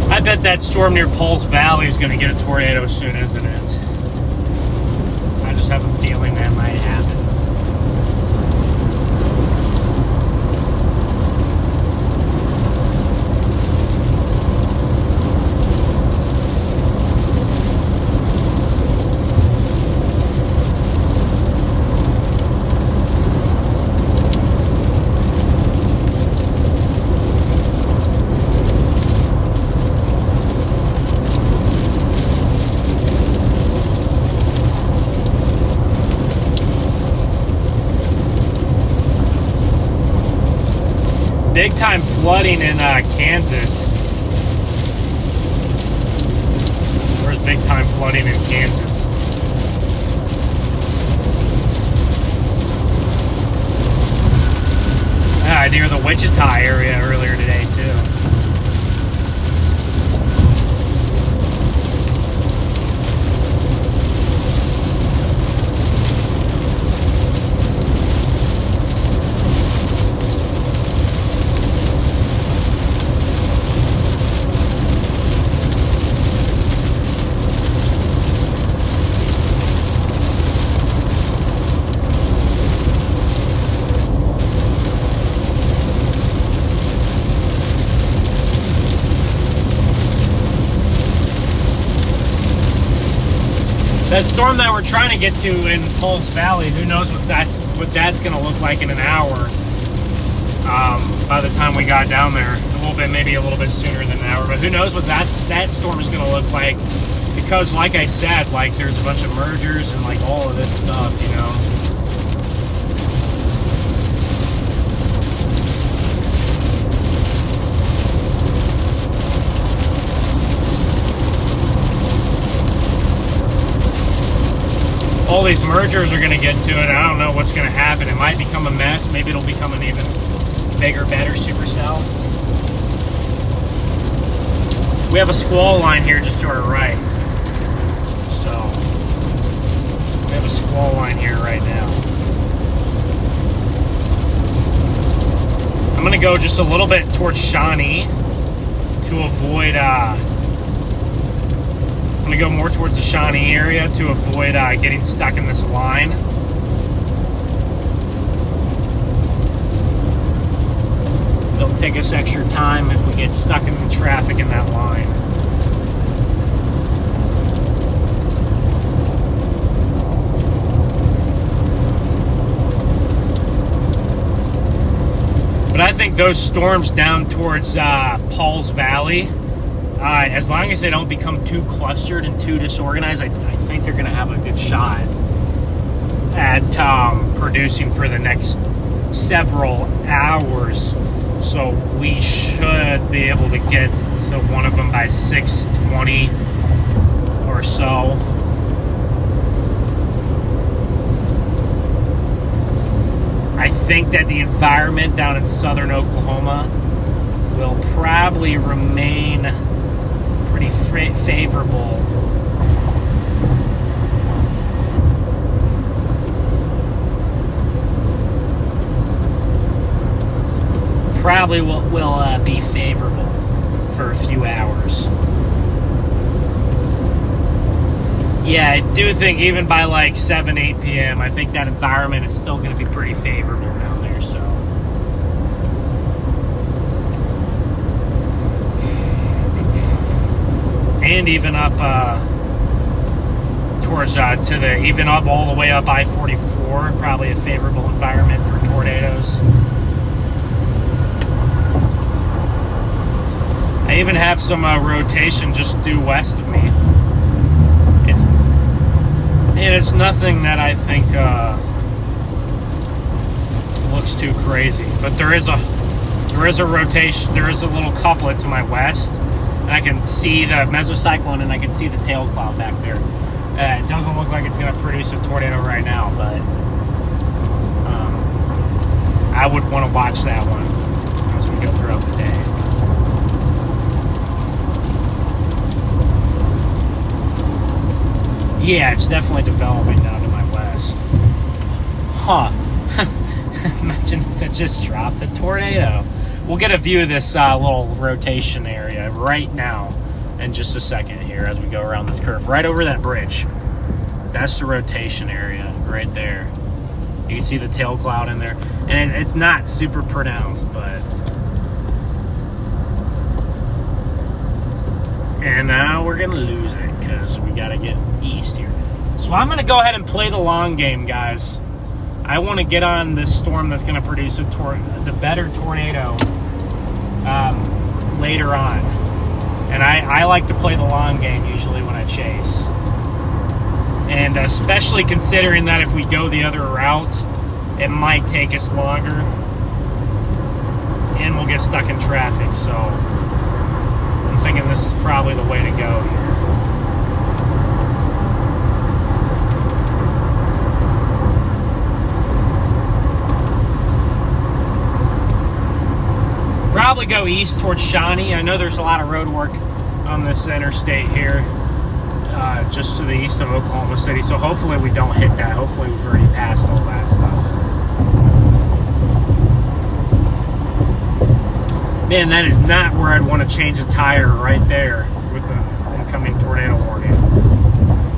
I bet that storm near Pulse Valley is going to get a tornado soon, isn't it? I just have a feeling that might happen. Big time flooding in Kansas. Where's big time flooding in Kansas? Near the Wichita area earlier today too. That storm that we're trying to get to in Pulse Valley, who knows what that's going to look like in an hour. By the time we got down there, maybe a little bit sooner than an hour, but who knows what that storm is going to look like, because like I said, like there's a bunch of mergers and like all of this stuff, you know. All these mergers are going to get to it. I don't know what's going to happen. It might become a mess. Maybe it'll become an even bigger, better supercell. We have a squall line here just to our right. So, we have a squall line here right now. I'm going to go just a little bit towards Shawnee to avoid, I'm going to go more towards the Shawnee area to avoid getting stuck in this line. It'll take us extra time if we get stuck in the traffic in that line. But I think those storms down towards Paul's Valley, as long as they don't become too clustered and too disorganized, I think they're going to have a good shot at producing for the next several hours. So we should be able to get to one of them by 6:20 or so. I think that the environment down in southern Oklahoma will probably remain pretty favorable. Probably will be favorable for a few hours. Yeah, I do think even by like 7, 8 p.m., I think that environment is still going to be pretty favorable down there, so. And even up towards, even up all the way up I-44, probably a favorable environment for tornadoes. I even have some rotation just due west of me. It's nothing that I think looks too crazy, but there is a rotation. There is a little couplet to my west, and I can see the mesocyclone and I can see the tail cloud back there. It doesn't look like it's going to produce a tornado right now, but I would want to watch that one as we go throughout the day. Yeah, it's definitely developing down to my west. Huh. Imagine if it just dropped a tornado. We'll get a view of this little rotation area right now in just a second here as we go around this curve. Right over that bridge. That's the rotation area right there. You can see the tail cloud in there. And it's not super pronounced, but... And now we're going to lose it because we got to get east here. So I'm going to go ahead and play the long game, guys. I want to get on this storm that's going to produce the better tornado later on. And I like to play the long game usually when I chase. And especially considering that if we go the other route, it might take us longer. And we'll get stuck in traffic, so... I'm thinking this is probably the way to go here. Probably go east towards Shawnee. I know there's a lot of road work on this interstate here, just to the east of Oklahoma City, so hopefully we don't hit that. Hopefully we've already passed all that stuff. Man, that is not where I'd want to change a tire right there with an incoming tornado warning.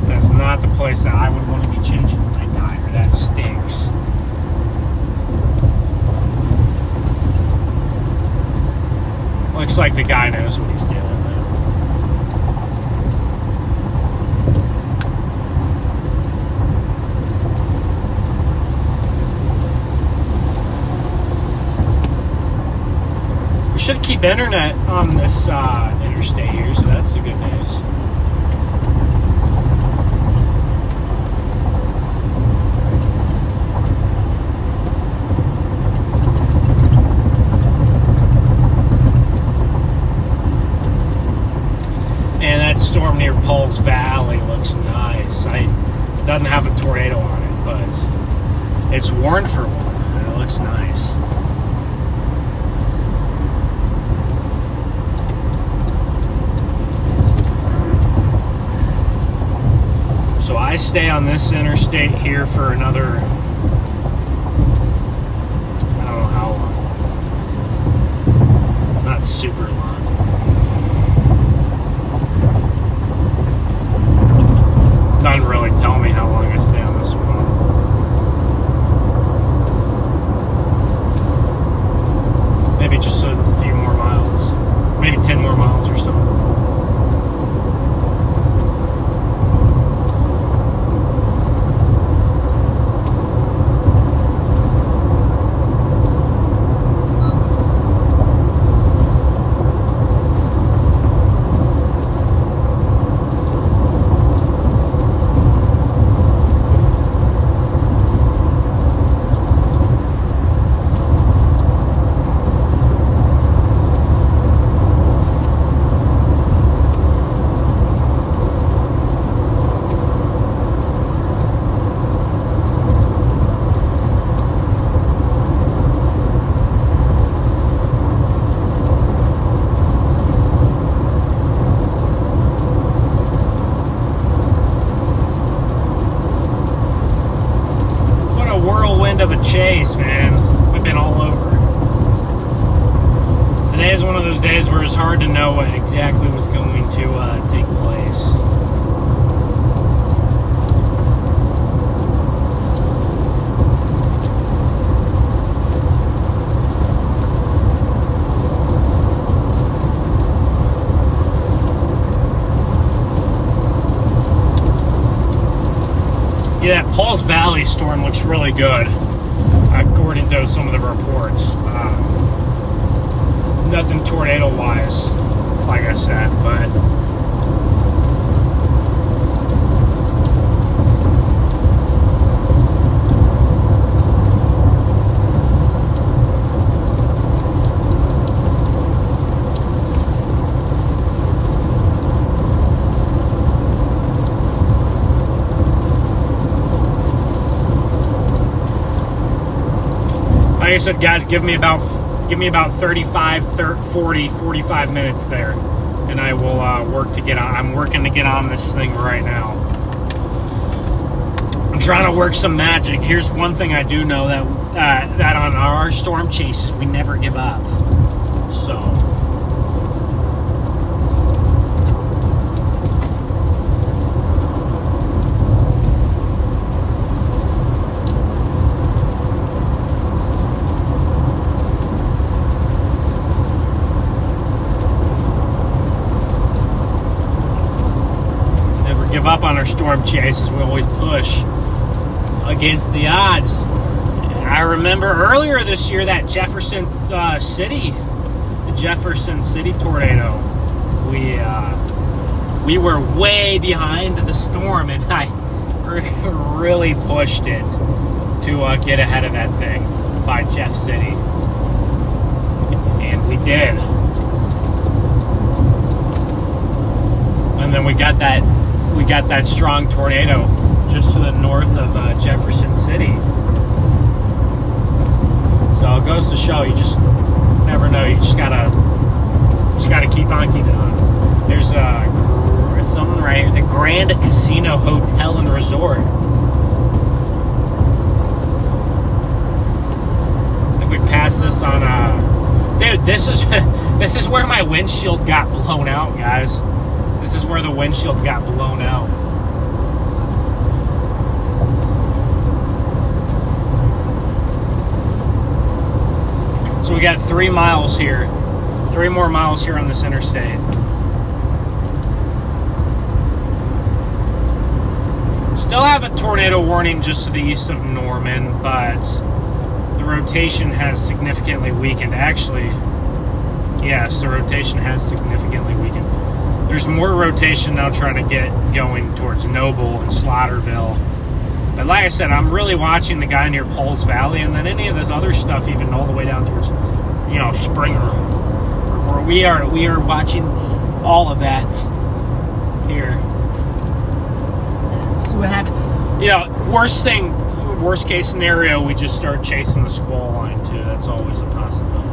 That's not the place that I would want to be changing my tire. That stinks. Looks like the guy knows what he's doing, though. We should keep internet on this interstate here, so that's the good news. And that storm near Paul's Valley looks nice. It doesn't have a tornado on it, but it's warned for one, and it looks nice. stay on this interstate here for another, I don't know how long. Not super long. Doesn't really tell me how long I stay on this one. Maybe just a few more miles. Maybe 10 more miles or so. Of a chase, man. We've been all over. Today is one of those days where it's hard to know what exactly was going to take place. Yeah, that Pauls Valley storm looks really good, according to some of the reports. Nothing tornado-wise, like I said, but like I said, guys, give me about 45 minutes there, and I will work to get on. I'm working to get on this thing right now. I'm trying to work some magic. Here's one thing I do know, that on our storm chases, we never give up. So up on our storm chases. We always push against the odds. I remember earlier this year that Jefferson City tornado. We were way behind the storm, and I really pushed it to get ahead of that thing by Jeff City, and we did. And then we got that strong tornado just to the north of Jefferson City. So it goes to show, you just never know. You just gotta keep on keeping on. There's something right here, the Grand Casino Hotel and Resort. I think we passed this on. Dude, this is where my windshield got blown out, guys. This is where the windshield got blown out. So we got 3 miles here. 3 more miles here on this interstate. Still have a tornado warning just to the east of Norman, but the rotation has significantly weakened. Actually, yes, the rotation has significantly weakened. There's more rotation now trying to get going towards Noble and Slaughterville. But like I said, I'm really watching the guy near Pauls Valley, and then any of this other stuff, even all the way down towards, Springer. We are watching all of that here. So what happened? Worst case scenario, we just start chasing the squall line too. That's always a possibility.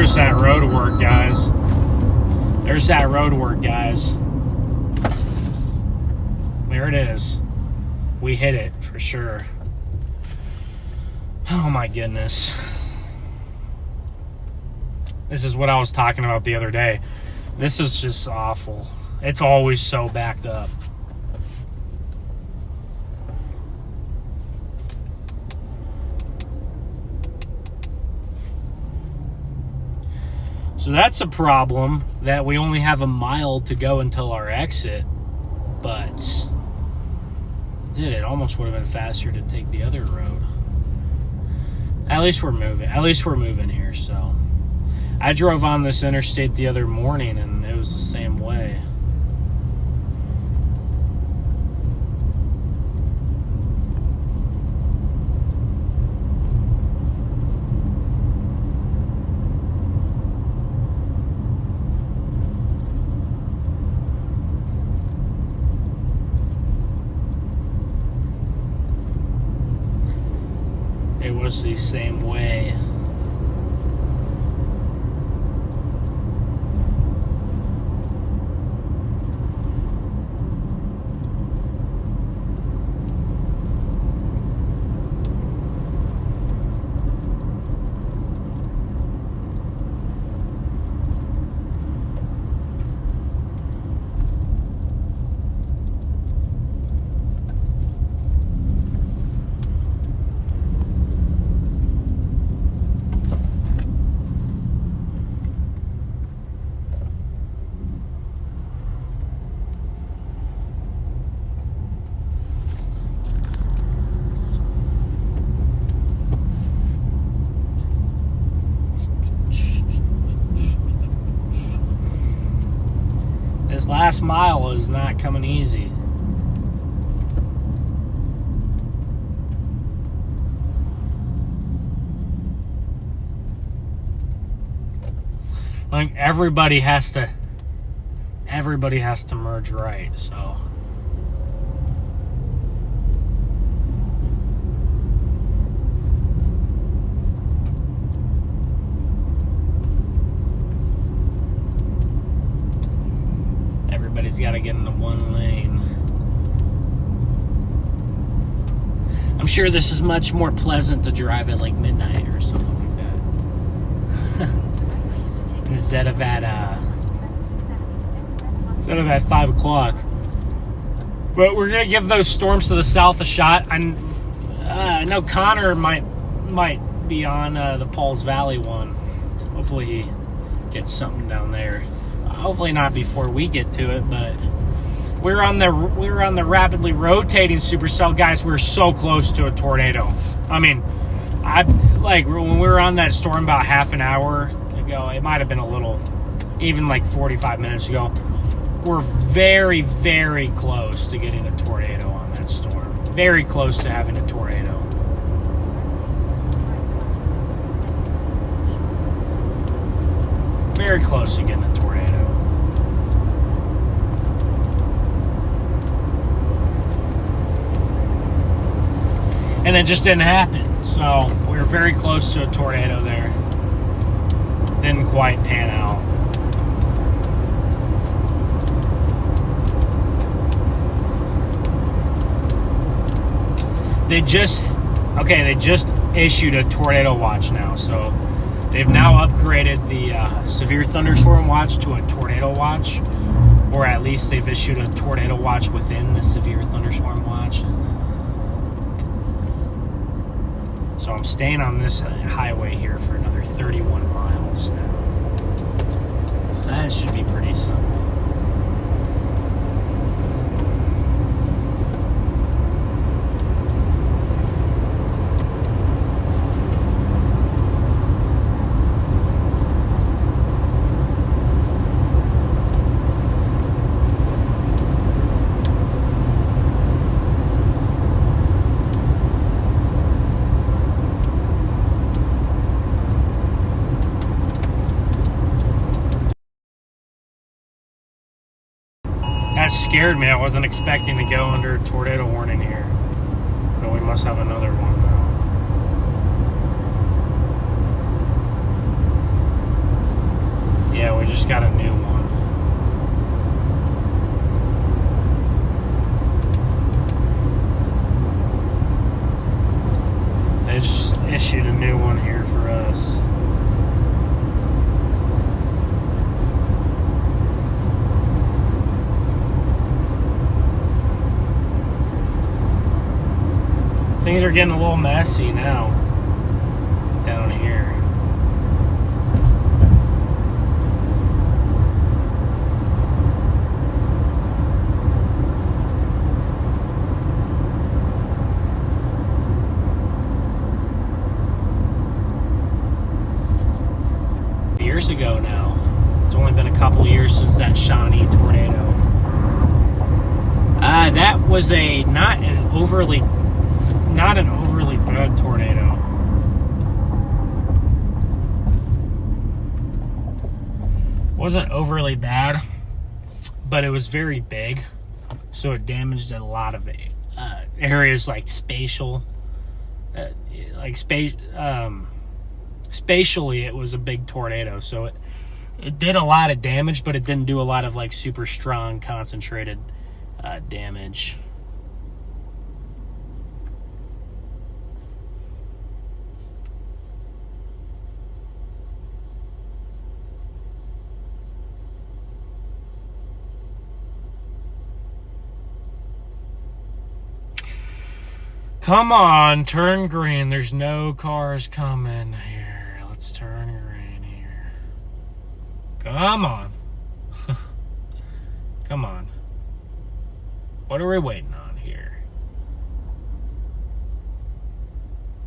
there's that road work, guys. There's that road work, guys. There it is. We hit it for sure. Oh my goodness. This is what I was talking about the other day. This is just awful. It's always so backed up. So that's a problem, that we only have a mile to go until our exit. But it almost would have been faster to take the other road. At least we're moving. At least we're moving here. So I drove on this interstate the other morning, and it was the same way. It was the same way. This last mile is not coming easy. Like everybody has to merge right, so everybody's got to get into one lane. I'm sure this is much more pleasant to drive at like midnight or something like that. Instead of at 5 o'clock. But we're gonna give those storms to the south a shot. I know Connor might be on the Pauls Valley one. Hopefully he gets something down there. Hopefully not before we get to it, but we're on the rapidly rotating supercell, guys. We're so close to a tornado. I mean, when we were on that storm about half an hour ago, it might have been a little, even like 45 minutes ago. We're very, very close to getting a tornado on that storm. Very close to having a tornado. Very close to getting a tornado. And it just didn't happen. So we were very close to a tornado there. Didn't quite pan out. They just issued a tornado watch now. So they've now upgraded the severe thunderstorm watch to a tornado watch, or at least they've issued a tornado watch within the severe thunderstorm watch. So I'm staying on this highway here for another 31 miles now. That should be pretty simple. That scared me. I wasn't expecting to go under tornado warning here. But we must have another one issued a new one here for us. Things are getting a little messy now down here. Years ago now. It's only been a couple years since that Shawnee tornado. That was not an overly bad tornado. Wasn't overly bad, but it was very big, so it damaged a lot of areas like spatially it was a big tornado, so it did a lot of damage, but it didn't do a lot of like super strong concentrated damage. Come on, turn green. There's no cars coming here. Let's turn green here. Come on. Come on. What are we waiting on here?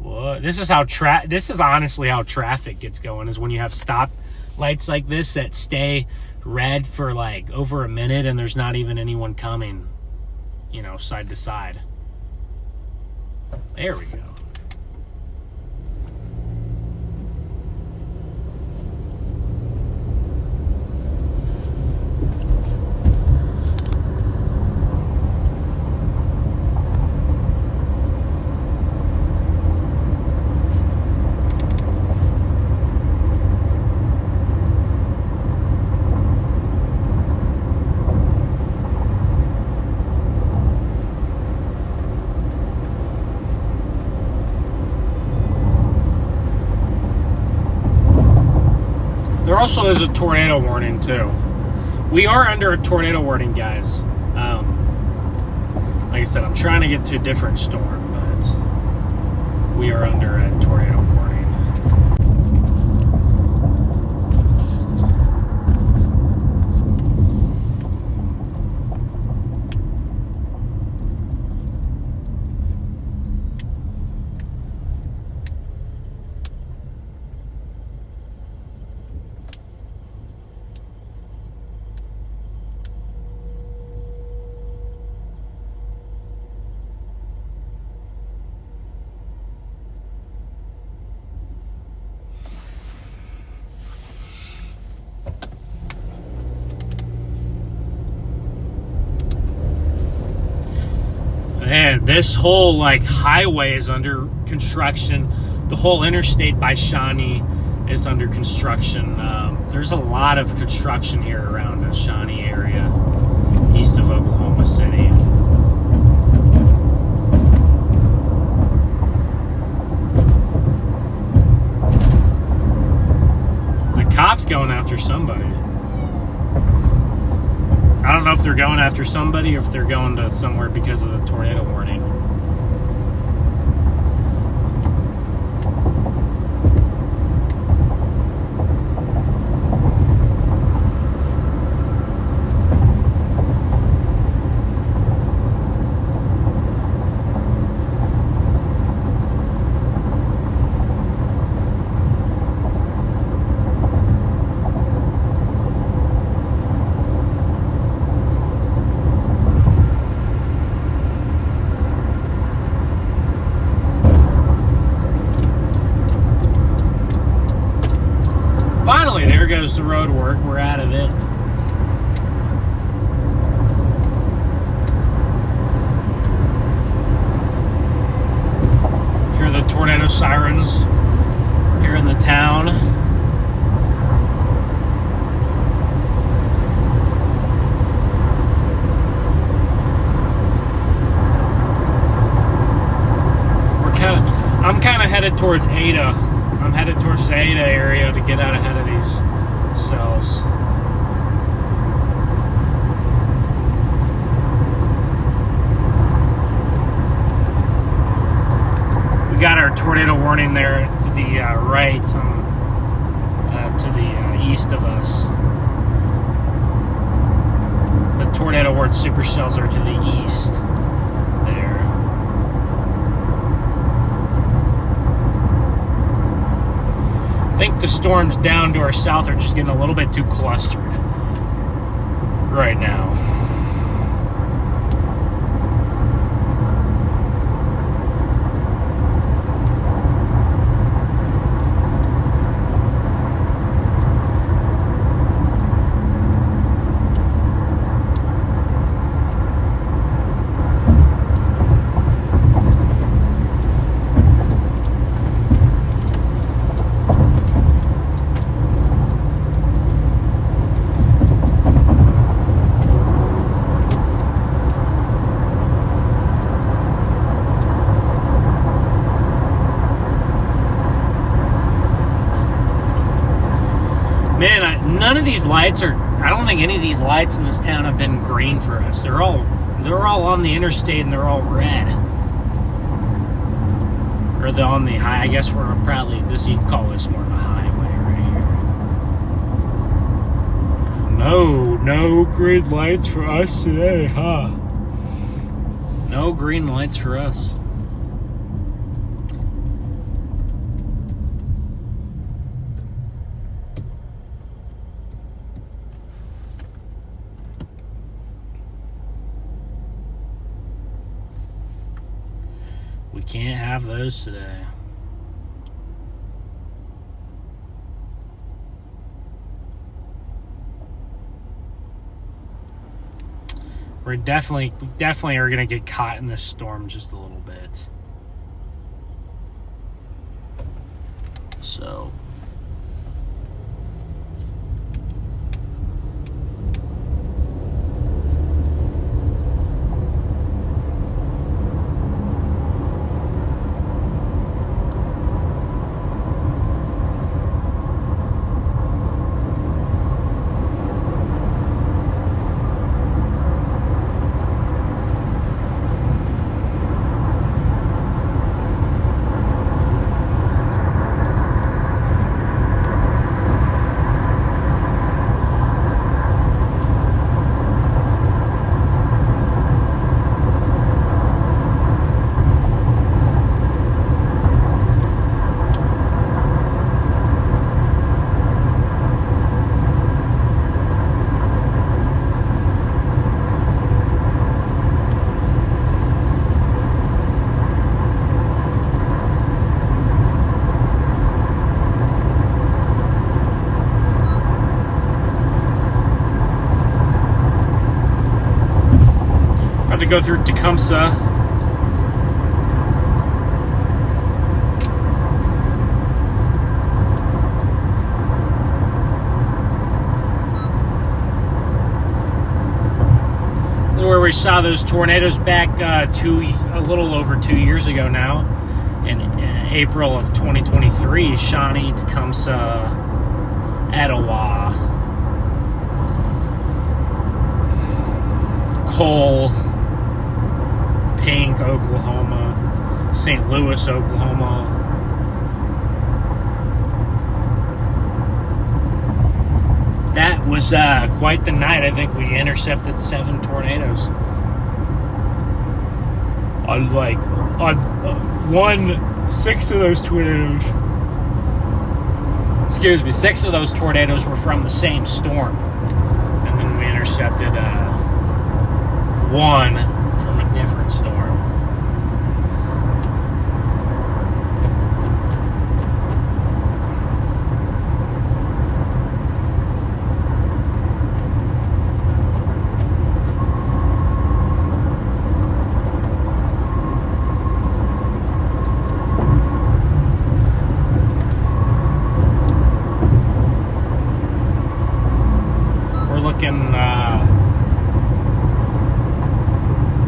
What? This is honestly how traffic gets going, is when you have stop lights like this that stay red for like over a minute and there's not even anyone coming, you know, side to side. There we go. There also is a tornado warning too. We are under a tornado warning, guys. Like I said, I'm trying to get to a different storm, but we are under a tornado warning. Man, this whole like highway is under construction. The whole interstate by Shawnee is under construction. There's a lot of construction here around the Shawnee area, east of Oklahoma City. The cops going after somebody. I don't know if they're going after somebody or if they're going to somewhere because of the tornado warning. Finally, there goes the road work. We're out of it. Hear the tornado sirens here in the town. I'm kind of headed towards Ada. I'm headed towards the Ada area to get out ahead of these cells. We got our tornado warning there to the right, to the east of us. The tornado warning supercells are to the east there. I think the storms down to our south are just getting a little bit too clustered right now. Man, none of these lights are, I don't think any of these lights in this town have been green for us. They're all on the interstate and they're all red. Or they're on the high, I guess we're probably, you'd call this more of a highway right here. No green lights for us today, huh? No green lights for us. We can't have those today. We definitely are gonna get caught in this storm just a little bit. So to go through Tecumseh. Where we saw those tornadoes back a little over 2 years ago now, in April of 2023. Shawnee, Tecumseh, Etowah, Cole, Pink, Oklahoma, St. Louis, Oklahoma. That was quite the night. I think we intercepted 7 tornadoes. Six of those tornadoes. Excuse me, 6 of those tornadoes were from the same storm, and then we intercepted 1 from a different storm.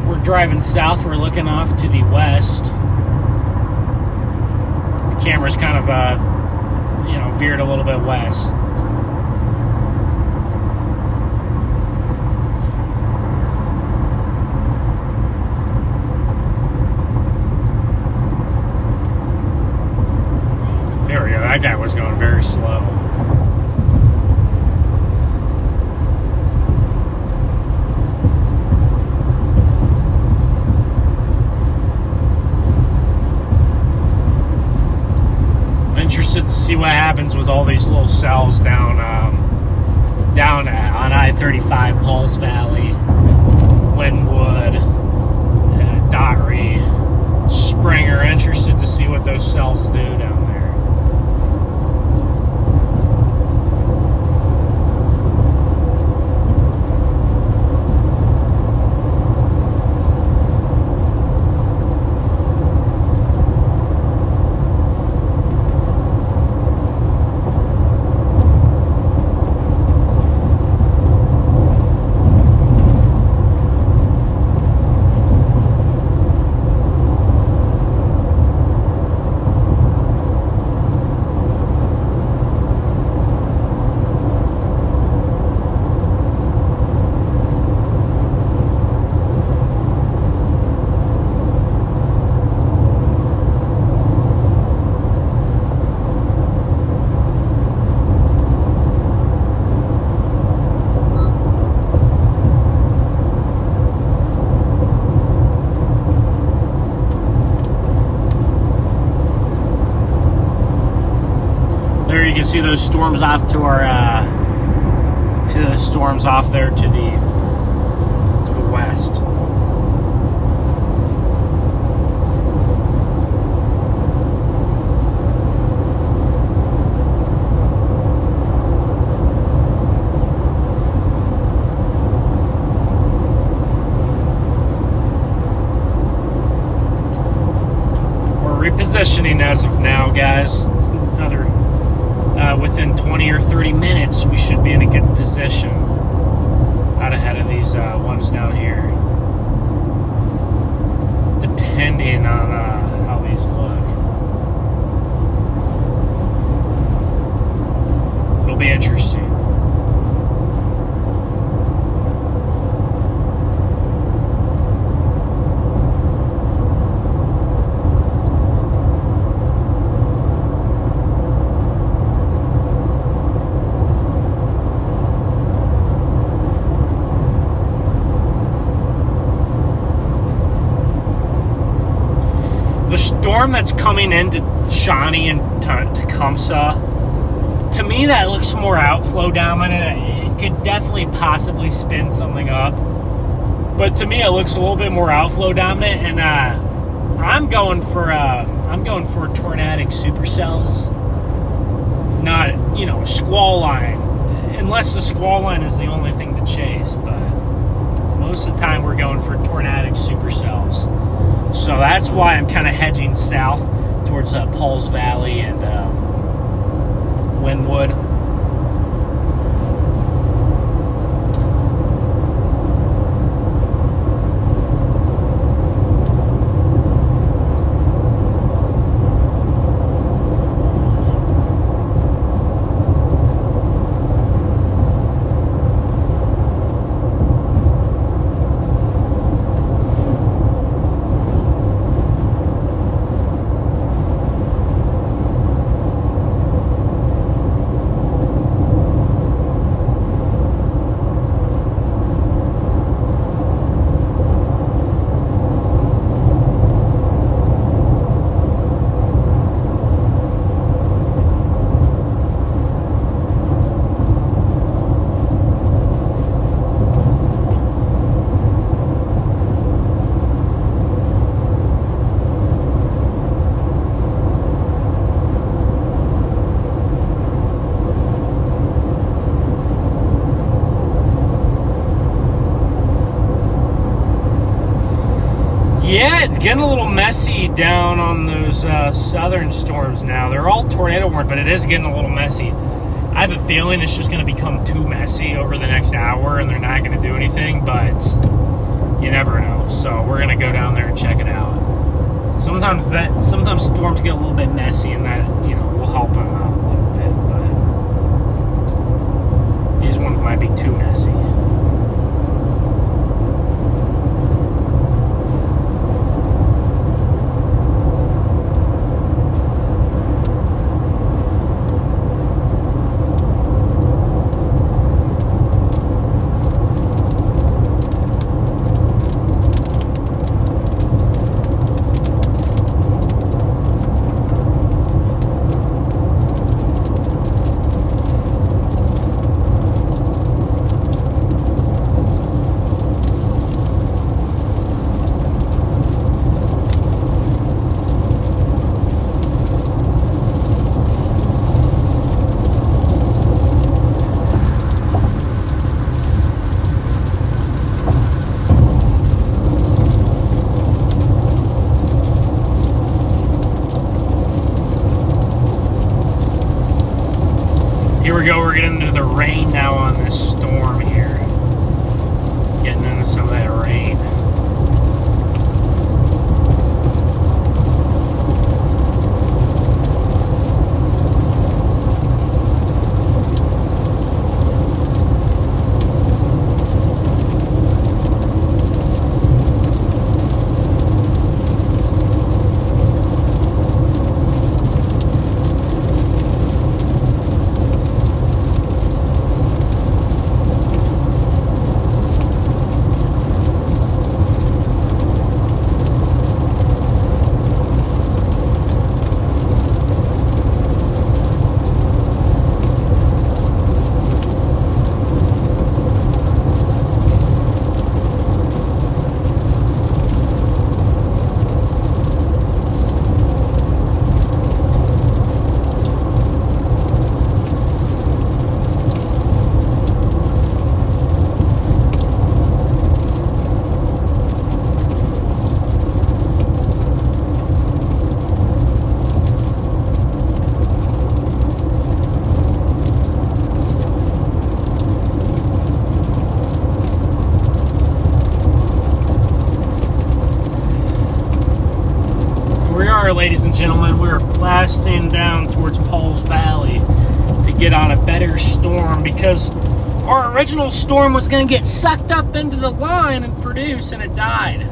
We're driving south. We're looking off to the west. camera's kind of, you know, veered a little bit west. There we go. That guy was going very slow. Interested to see what happens with all these little cells down on I-35, Pauls Valley, Wynwood, Guthrie, Springer. Interested to see what those cells do down there. You can see those storms off to our see those storms off there to the west. We're repositioning as of now, guys. Another within 20 or 30 minutes, we should be in a good position out ahead of these ones down here. Depending on how these look. It'll be interesting. The storm that's coming into Shawnee and Tecumseh, to me that looks more outflow dominant. It could definitely possibly spin something up, but to me it looks a little bit more outflow dominant. And I'm going for tornadic supercells, not a squall line, unless the squall line is the only thing to chase. But most of the time we're going for tornadic supercells. So that's why I'm kind of hedging south towards Pauls Valley and Wynwood. Yeah, it's getting a little messy down on those southern storms now. They're all tornado warned, but it is getting a little messy. I have a feeling it's just going to become too messy over the next hour and they're not going to do anything, but you never know. So we're going to go down there and check it out. Sometimes storms get a little bit messy, and that, you know, will help them out a little bit. But these ones might be too messy. Here we go, we're getting into the rain now on this storm here. Getting into some of that rain. Ladies and gentlemen, we're blasting down towards Paul's Valley to get on a better storm, because our original storm was going to get sucked up into the line and produce, and it died.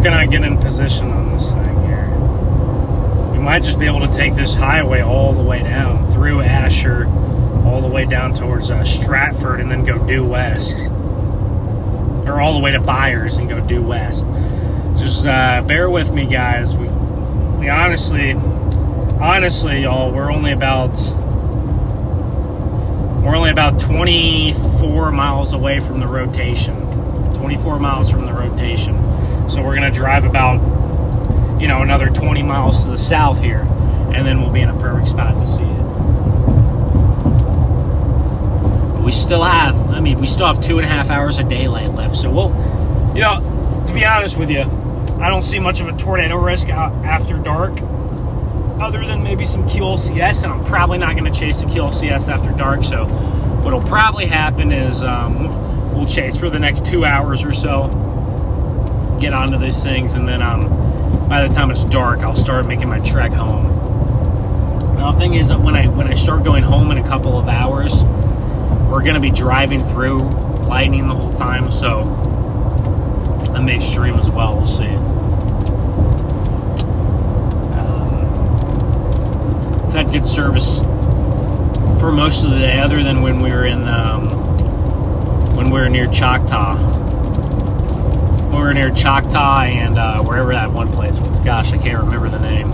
On getting in position on this thing here. We might just be able to take this highway all the way down through Asher, all the way down towards Stratford, and then go due west, or all the way to Byers and go due west. Just bear with me, guys. We honestly, y'all, we're only about 24 miles away from the rotation. 24 miles from the rotation. So we're going to drive about, you know, another 20 miles to the south here, and then we'll be in a perfect spot to see it. But we still have 2.5 hours of daylight left. So we'll, you know, to be honest with you, I don't see much of a tornado risk after dark, other than maybe some QLCS, and I'm probably not going to chase the QLCS after dark. So what'll probably happen is we'll chase for the next 2 hours or so, get onto these things, and then by the time it's dark, I'll start making my trek home. Now, the thing is that when I start going home in a couple of hours, we're going to be driving through lightning the whole time, so I may stream as well. We'll see. We've had good service for most of the day, other than when we were near Choctaw. We were near Choctaw and wherever that one place was. Gosh, I can't remember the name.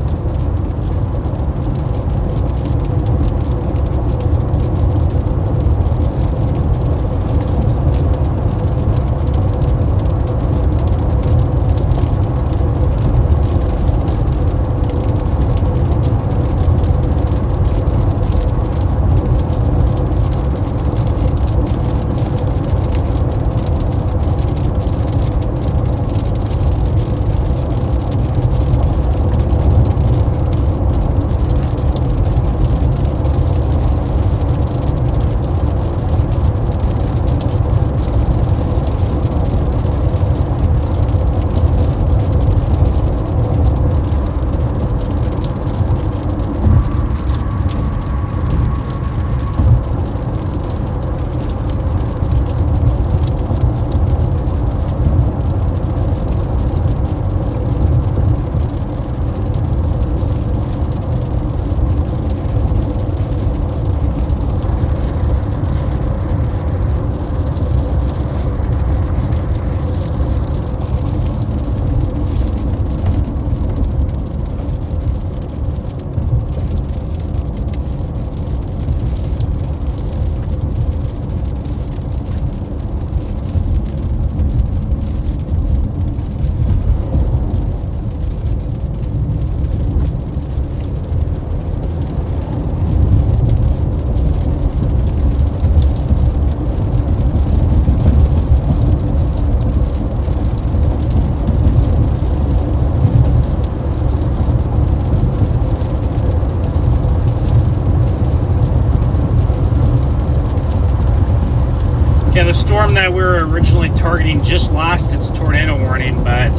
Yeah, the storm that we were originally targeting just lost its tornado warning, but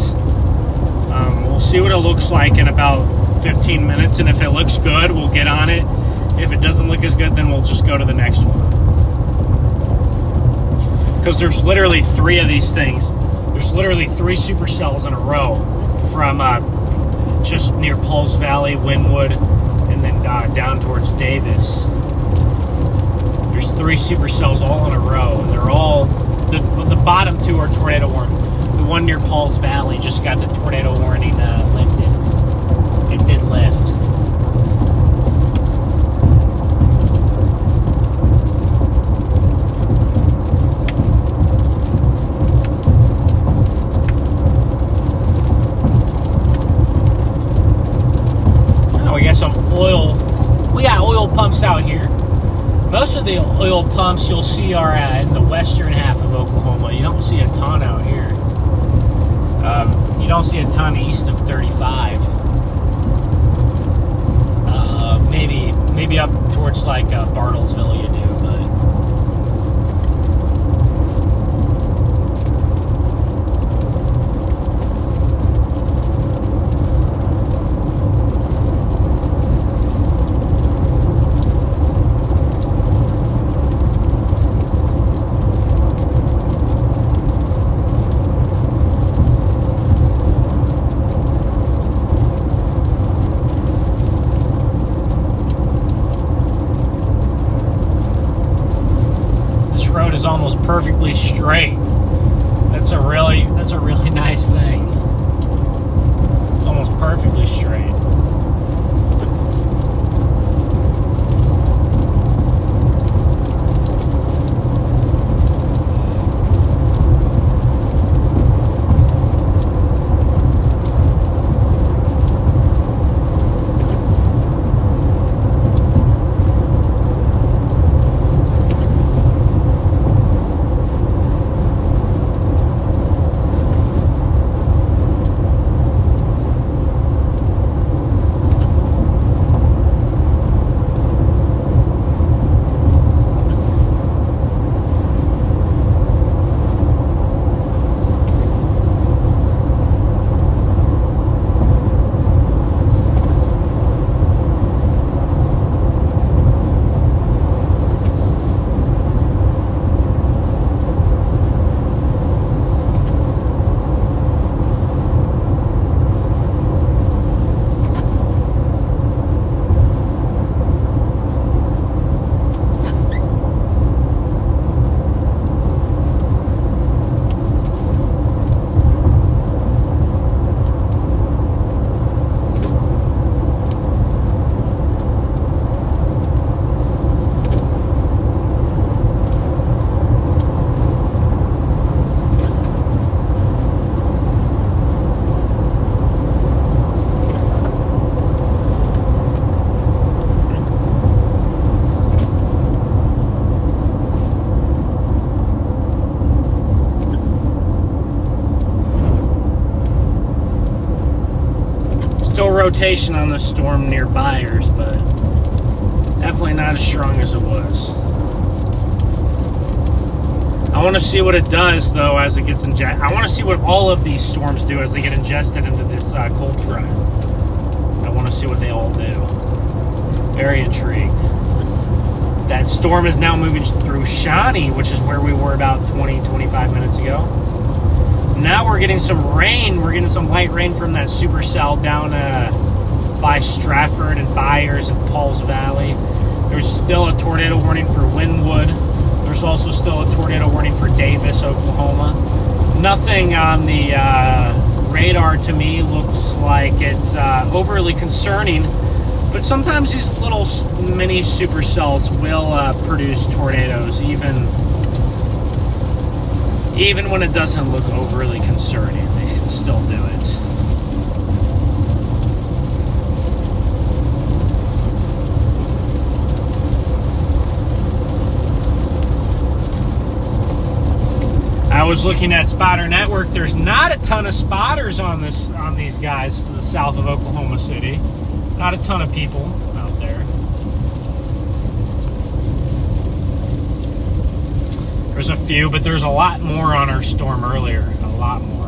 we'll see what it looks like in about 15 minutes, and if it looks good, we'll get on it. If it doesn't look as good, then we'll just go to the next one. Because there's literally 3 of these things. There's literally 3 supercells in a row from just near Pauls Valley, Wynwood, and then down towards Davis. There's 3 supercells all in a row, and they're all, the bottom 2 are tornado warning. The one near Pauls Valley just got the tornado warning lifted. It did lift. Oh, we got some oil. We got oil pumps out here. Most of the oil pumps you'll see are in the western half of Oklahoma. You don't see a ton out here. You don't see a ton east of 35. Maybe up towards like Bartlesville you do, but is almost perfectly straight. That's a really nice thing. It's almost perfectly straight. rotation on the storm near Byers, but definitely not as strong as it was. I want to see what it does, though, as it gets injected. I want to see what all of these storms do as they get ingested into this cold front. I want to see what they all do. Very intrigued. That storm is now moving through Shawnee, which is where we were about 20-25 minutes ago. Now we're getting some rain. We're getting some light rain from that supercell down by Stratford and Byers and Pauls Valley. There's still a tornado warning for Wynwood. There's also still a tornado warning for Davis, Oklahoma. Nothing on the radar to me looks like it's overly concerning, but sometimes these little mini supercells will produce tornadoes, even when it doesn't look overly concerning. They can still do it. I was looking at Spotter Network. There's not a ton of spotters on these guys to the south of Oklahoma City. Not a ton of people out there. There's a few, but there's a lot more on our storm earlier. A lot more.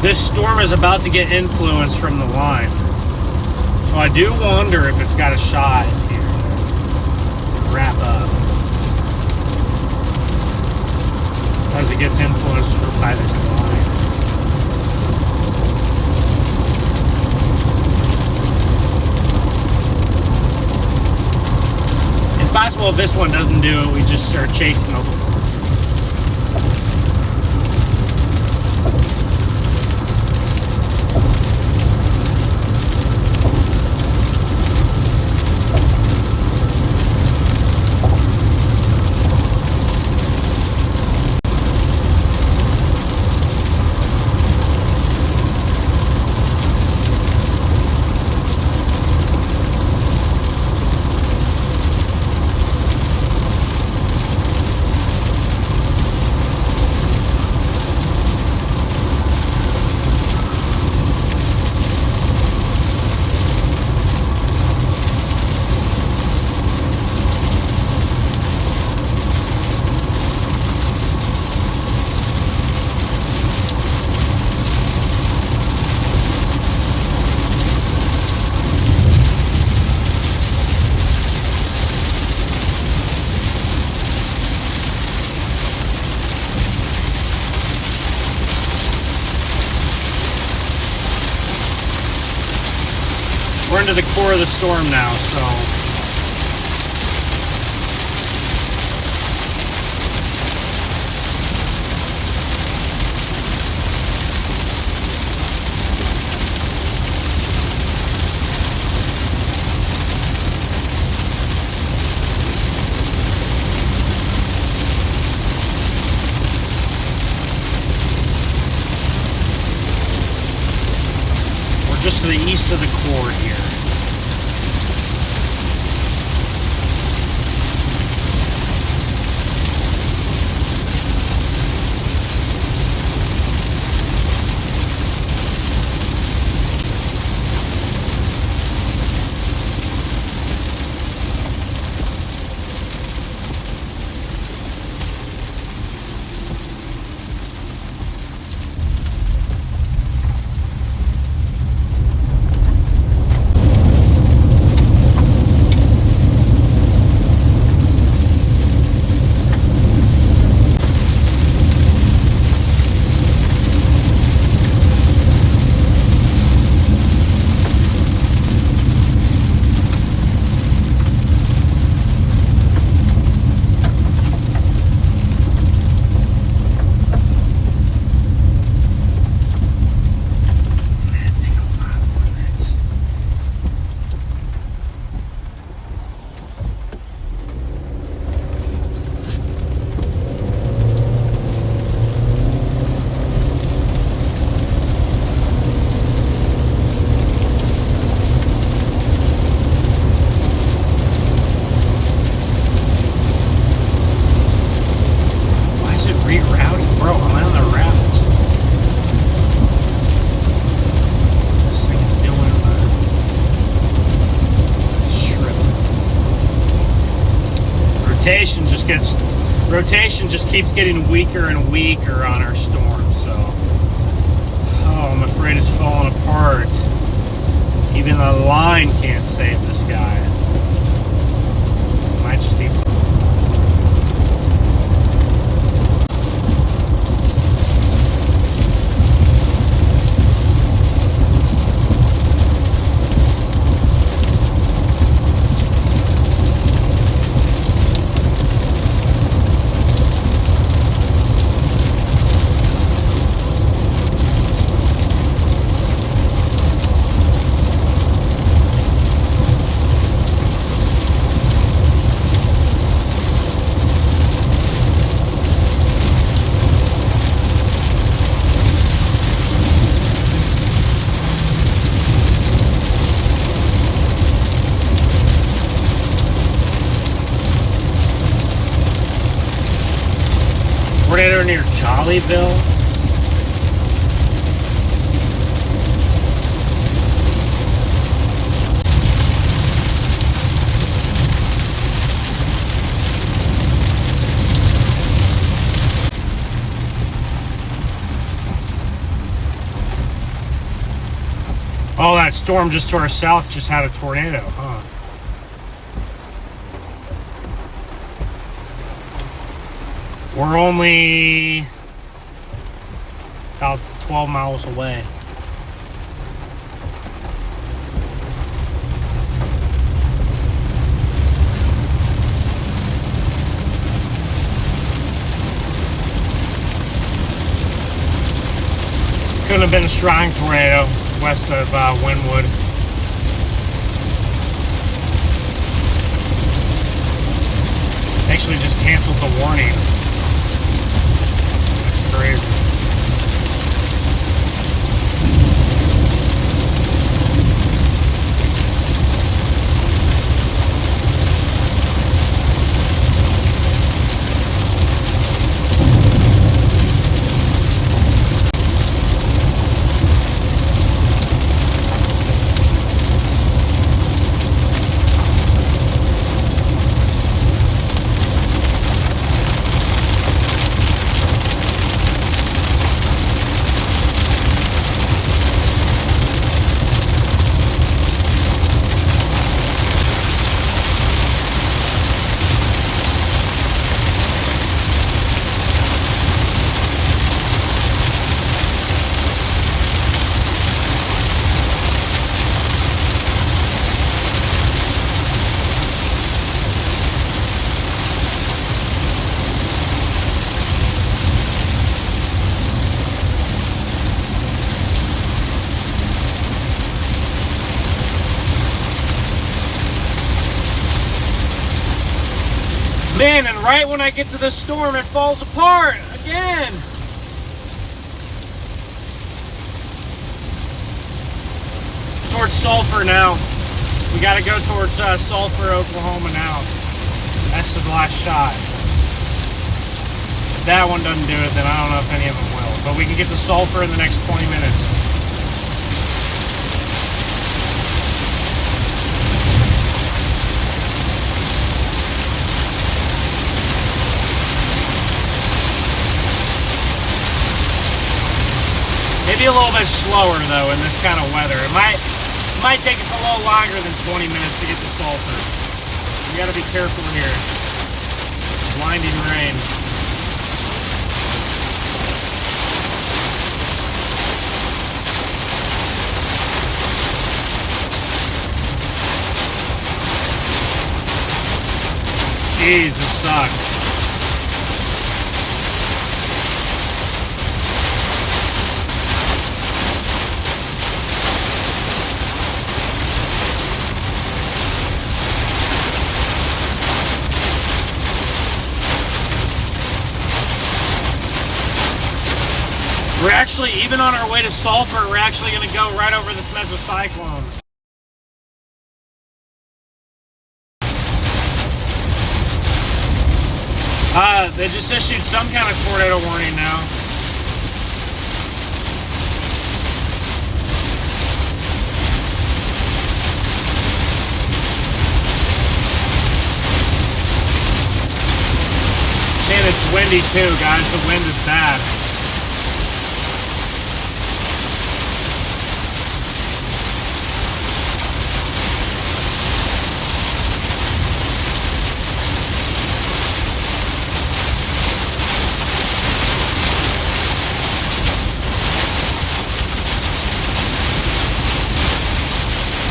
This storm is about to get influence from the line. So I do wonder if it's got a shot here to wrap up as it gets influenced by this line. It's possible if this one doesn't do it, we just start chasing them. We're into the core of the storm now, so we're just to the east of the core here. rotation just keeps getting weaker and weaker on our storm. So, oh, I'm afraid it's falling apart. Even the line can't save this guy. Might just be. Tornado near Jollyville. Oh, that storm just to our south just had a tornado, huh? We're only about 12 miles away. Couldn't have been a strong tornado west of Wynwood. Actually just canceled the warning. Crazy. Man, and right when I get to the storm, it falls apart again. Towards Sulphur now. We got to go towards Sulphur, Oklahoma now. That's the last shot. If that one doesn't do it, then I don't know if any of them will. But we can get to Sulphur in the next 20 minutes. Maybe a little bit slower though in this kind of weather. It might take us a little longer than 20 minutes to get to Sulphur. We gotta be careful here. Blinding rain. Jeez, this sucks. We're actually, even on our way to Sulphur, we're actually going to go right over this mesocyclone. They just issued some kind of tornado warning now. windy too, guys. The wind is bad.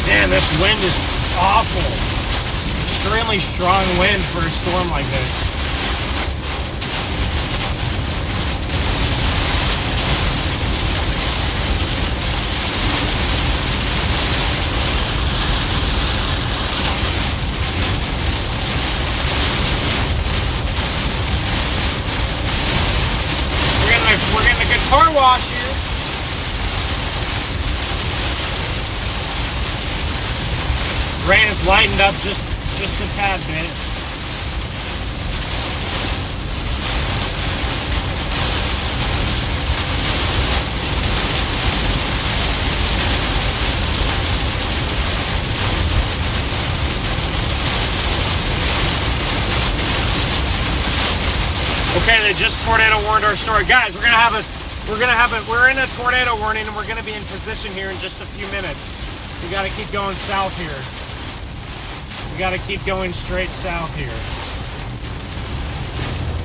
Man, this wind is awful. Extremely strong wind for a storm like this. We're getting a good car wash here. Rain has lightened up just a tad bit. Okay, they just tornado warned our store. Guys, we're in a tornado warning, and we're gonna be in position here in just a few minutes. We gotta keep going south here. We gotta keep going straight south here.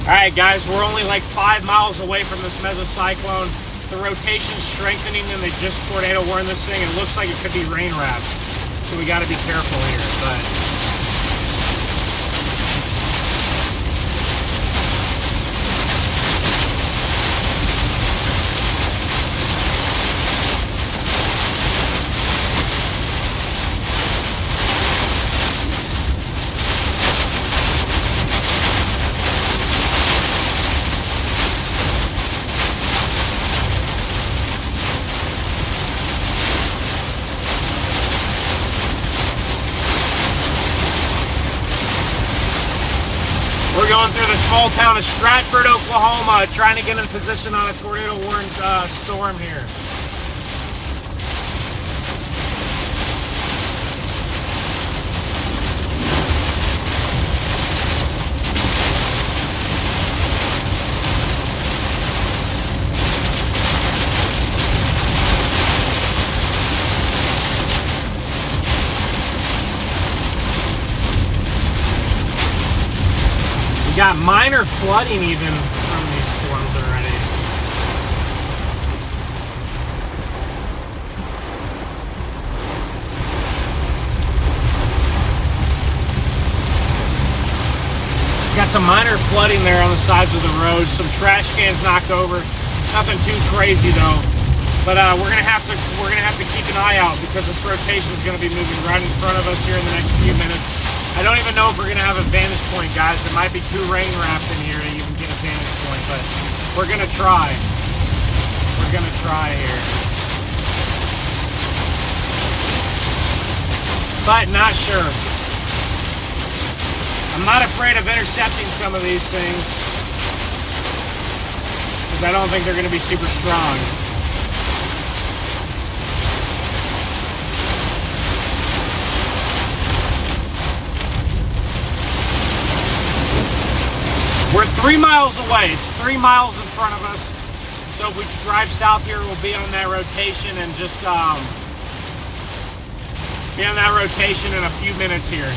All right, guys, we're only like 5 miles away from this mesocyclone. The rotation's strengthening, and they just tornado warned this thing. It looks like it could be rain wrapped, so we gotta be careful here, but. We're going through the small town of Stratford, Oklahoma, trying to get in position on a tornado warned storm here. We got minor flooding even from these storms already. Got some minor flooding there on the sides of the road. Some trash cans knocked over. Nothing too crazy though. But we're gonna have to keep an eye out because this rotation is gonna be moving right in front of us here in the next few minutes. I don't even know if we're going to have a vantage point, guys. It might be too rain wrapped in here to even get a vantage point, but we're going to try. We're going to try here. But not sure. I'm not afraid of intercepting some of these things because I don't think they're going to be super strong. We're 3 miles away. It's 3 miles in front of us. So if we drive south here, we'll be on that rotation and just be on that rotation in a few minutes here.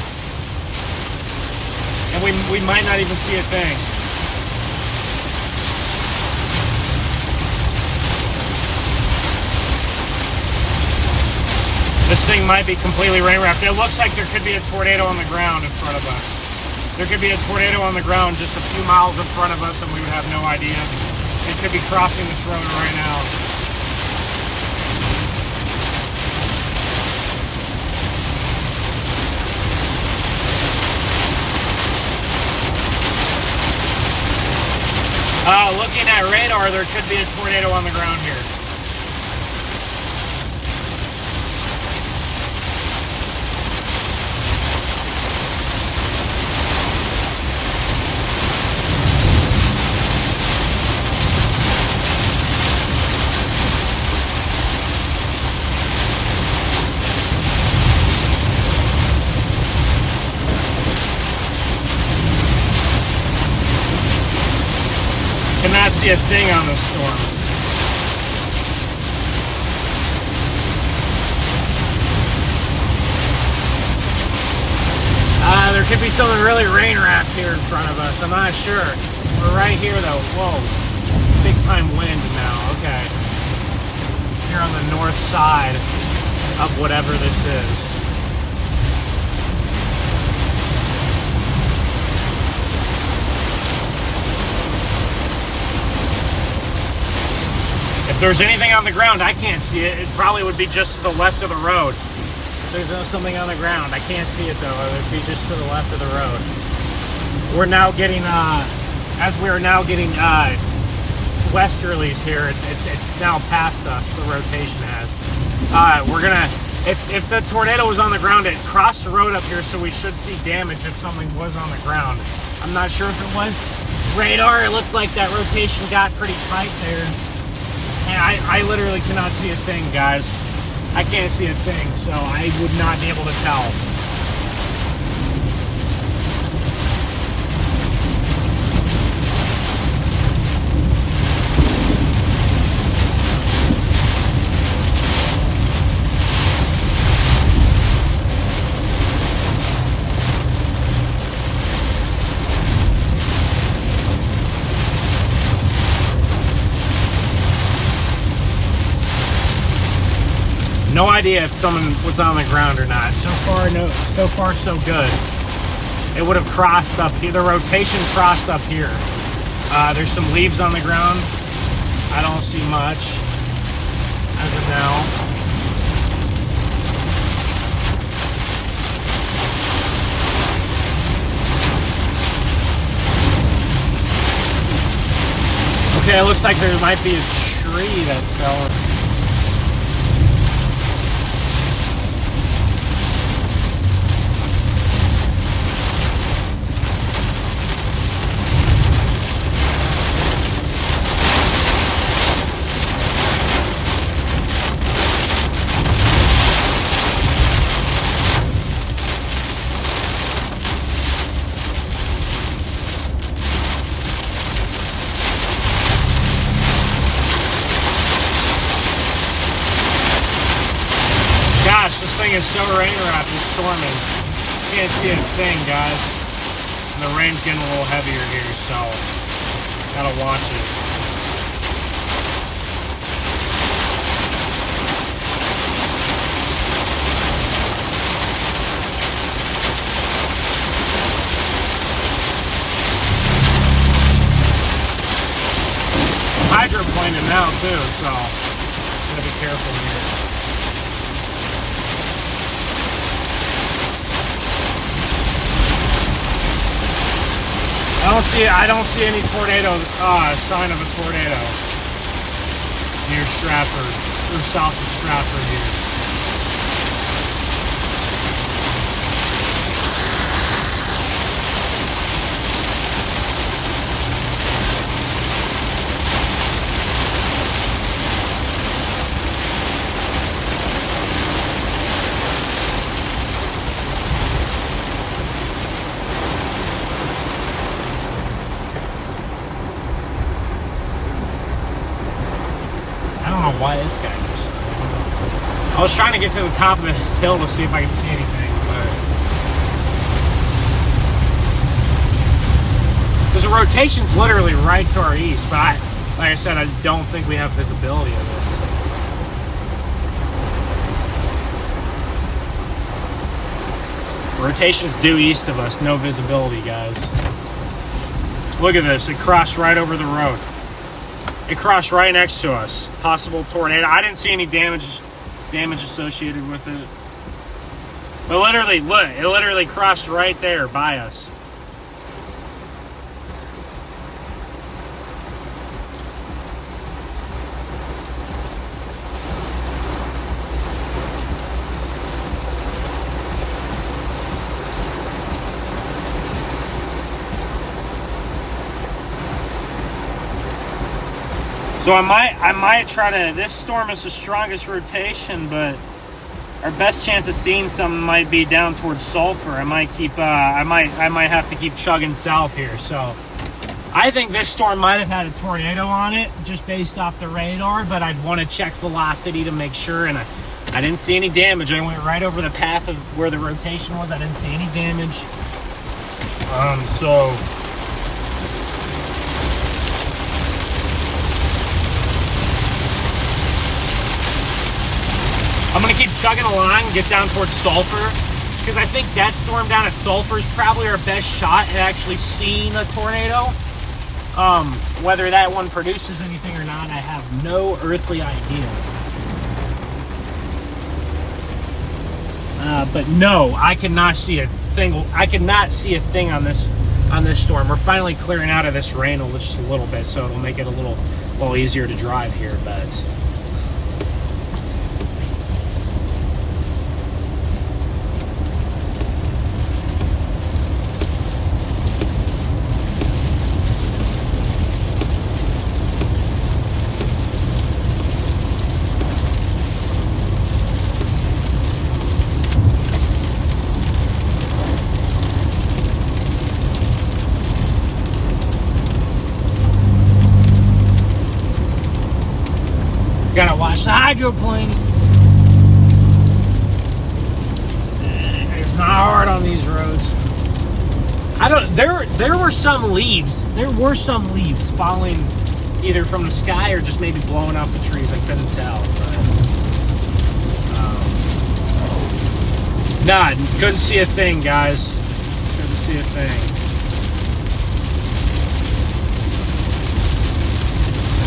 And we might not even see a thing. This thing might be completely rain wrapped. It looks like there could be a tornado on the ground in front of us. There could be a tornado on the ground just a few miles in front of us and we would have no idea. It could be crossing this road right now. Looking at radar, there could be a tornado on the ground here. Cannot see a thing on the storm. There could be something really rain-wrapped here in front of us. I'm not sure. We're right here, though. Whoa. Big time wind now. Okay. Here on the north side of whatever this is. If there's anything on the ground, I can't see it. It probably would be just to the left of the road. There's something on the ground. I can't see it though. It would be just to the left of the road. We're now getting, as we are now getting westerlies here, it's now past us. The rotation has. We're gonna, if the tornado was on the ground, it crossed the road up here, so we should see damage if something was on the ground. I'm not sure if it was radar. It looked like that rotation got pretty tight there. And I literally cannot see a thing, guys. I can't see a thing, so I would not be able to tell. No idea if someone was on the ground or not. So far, no. So far, so good. It would have crossed up here. The rotation crossed up here. There's some leaves on the ground. I don't see much as of now. Okay, it looks like there might be a tree that fell. This thing is so rain-wrapped, it's storming. Can't see a thing, guys. And the rain's getting a little heavier here, so gotta watch it. I'm hydroplaning now too, so gotta be careful here. I don't see any tornado, sign of a tornado near Stratford, or south of Stratford here. Why this guy just... I was trying to get to the top of this hill to see if I could see anything, but... Because the rotation's literally right to our east, but like I said, I don't think we have visibility of this. Rotation's due east of us, no visibility, guys. Look at this, it crossed right over the road. It crossed right next to us. Possible tornado. I didn't see any damage associated with it. But literally, look, it literally crossed right there by us. So I might try to, this storm is the strongest rotation, but our best chance of seeing something might be down towards Sulphur. I might keep, I might have to keep chugging south here. So I think this storm might have had a tornado on it just based off the radar, but I'd want to check velocity to make sure, and I didn't see any damage. I went right over the path of where the rotation was. I didn't see any damage. So I'm going to keep chugging along, get down towards Sulphur, because I think that storm down at Sulphur is probably our best shot at actually seeing a tornado. Whether that one produces anything or not, I have no earthly idea. But no, I cannot see a thing. I cannot see a thing on this storm. We're finally clearing out of this rain just a little bit, so it'll make it a little easier to drive here. But gotta watch the hydroplane. It's not hard on these roads. There were some leaves. There were some leaves falling either from the sky or just maybe blowing off the trees. I couldn't tell. But, nah, couldn't see a thing, guys. Couldn't see a thing.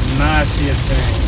Could not see a thing.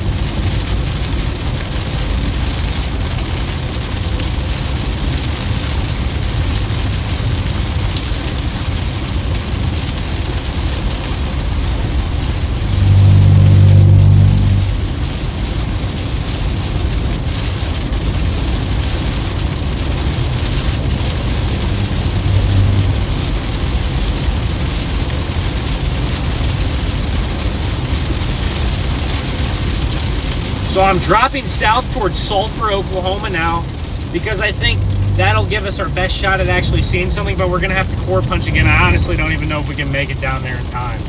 So I'm dropping south towards Sulphur, Oklahoma now, because I think that'll give us our best shot at actually seeing something, but we're going to have to core punch again. I honestly don't even know if we can make it down there in time.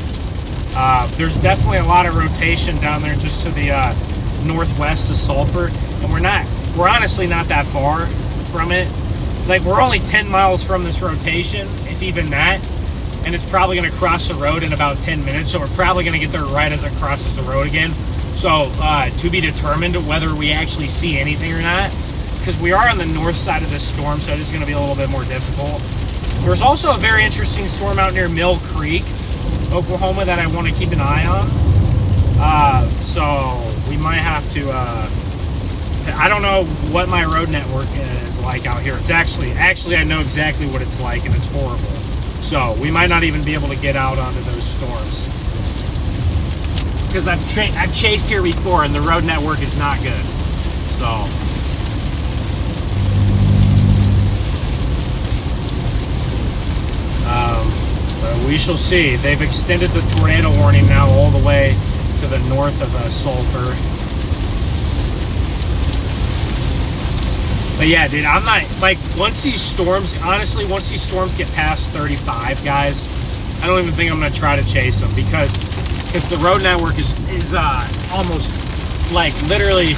There's definitely a lot of rotation down there just to the northwest of Sulphur, and we're honestly not that far from it. Like, we're only 10 miles from this rotation, if even that, and it's probably going to cross the road in about 10 minutes, so we're probably going to get there right as it crosses the road again. So, to be determined whether we actually see anything or not, because we are on the north side of this storm, so it's going to be a little bit more difficult. There's also a very interesting storm out near Mill Creek, Oklahoma, that I want to keep an eye on. So, we might have to, I don't know what my road network is like out here. It's actually I know exactly what it's like, and it's horrible. So, we might not even be able to get out onto those storms. Because I've chased here before, and the road network is not good. So, but we shall see. They've extended the tornado warning now all the way to the north of Sulphur. But yeah, dude, I'm not, like, once these storms get past 35, guys, I don't even think I'm going to try to chase them, because the road network is almost, like, literally,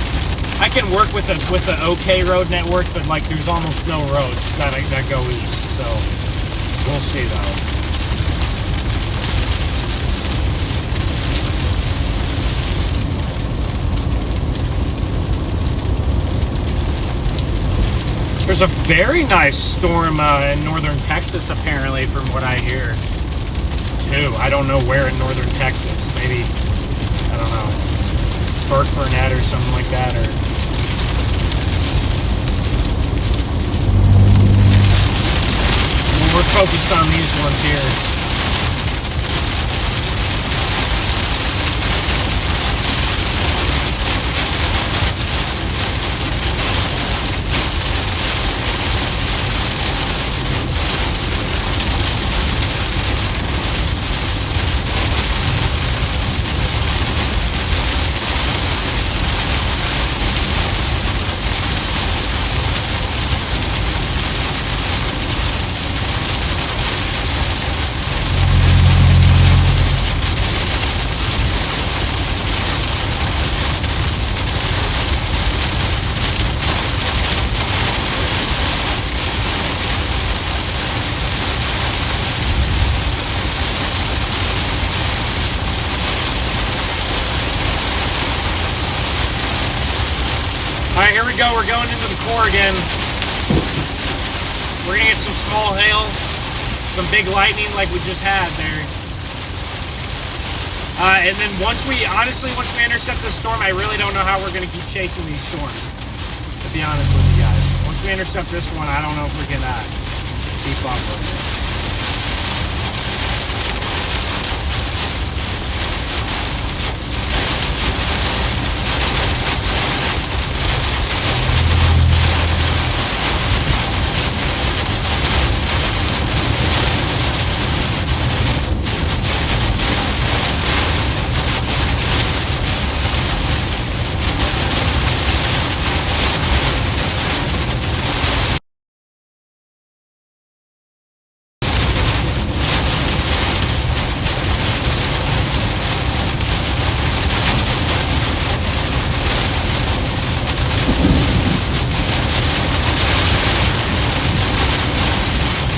I can work with the OK road network, but, like, there's almost no roads that go east, so we'll see, though. There's a very nice storm in northern Texas, apparently, from what I hear. I don't know where in northern Texas. Maybe, I don't know, Burnett or something like that. Or we're focused on these ones here. right, here we go. We're going into the core again. We're gonna get some small hail, some big lightning like we just had there. And then once we intercept this storm, I really don't know how we're gonna keep chasing these storms, to be honest with you guys. Once we intercept this one, I don't know if we can keep up with it.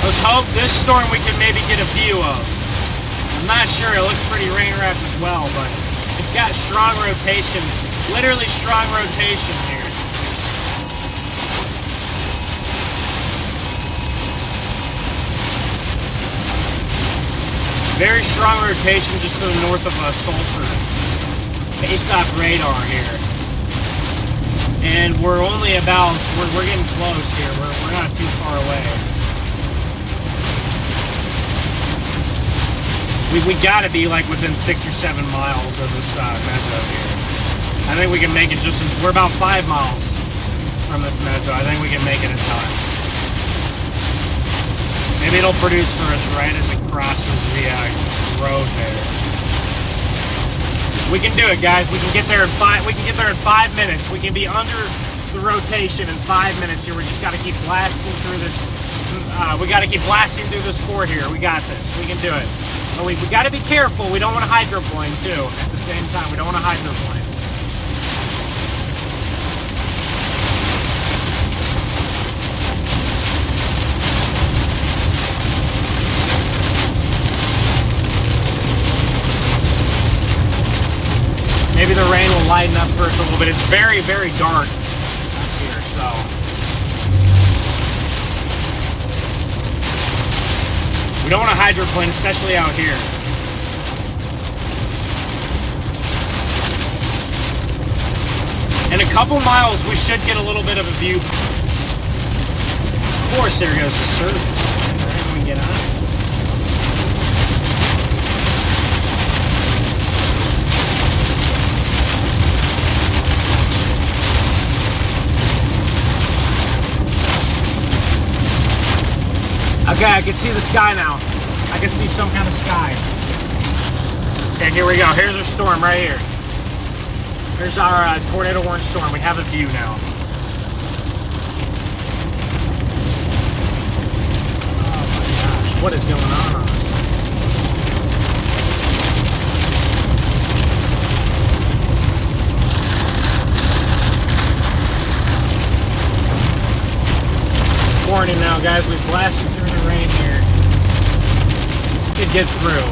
Let's hope this storm we can maybe get a view of. I'm not sure, it looks pretty rain wrapped as well, but it's got strong rotation, literally strong rotation here. Very strong rotation just to the north of Sulphur, based off radar here. And we're only about, we're getting close here, we're not too far away. We gotta be like within 6 or 7 miles of this mezzo here. I think we can make it we're about 5 miles from this mezzo. I think we can make it in time. Maybe it'll produce for us right as it crosses the road there. We can do it, guys. We can get there in 5 minutes. We can be under the rotation in 5 minutes here. We just gotta keep blasting through this. We gotta keep blasting through this core here. We got this. We can do it. But we got to be careful. We don't want to hydroplane too. At the same time, we don't want to hydroplane. Maybe the rain will lighten up for us a little bit. It's very, very dark up here, so. We don't want to hydroplane, especially out here. In a couple miles, we should get a little bit of a view. Of course, there goes the surface. All right, we get on. Okay, I can see the sky now. I can see some kind of sky. Okay, here we go. Here's our storm right here. Here's our tornado warning storm. We have a view now. Oh my gosh, what is going on this thing? Warning now, guys. We've blasted through the rain here. Could get through.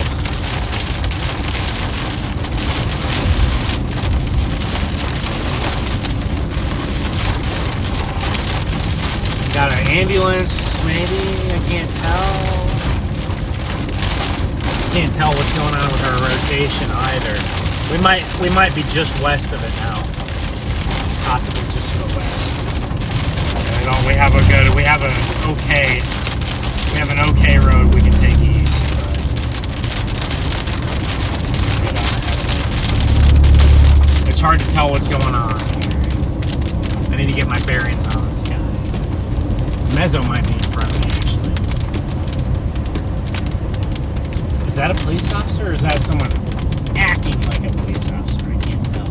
Got an ambulance, maybe. I can't tell. Can't tell what's going on with our rotation either. We might be just west of it now. Possibly just to the west. We have an okay road we can take east. But it's hard to tell what's going on here. I need to get my bearings on this guy. Mezzo might be in front of me, actually. Is that a police officer or is that someone acting like a police officer? I can't tell.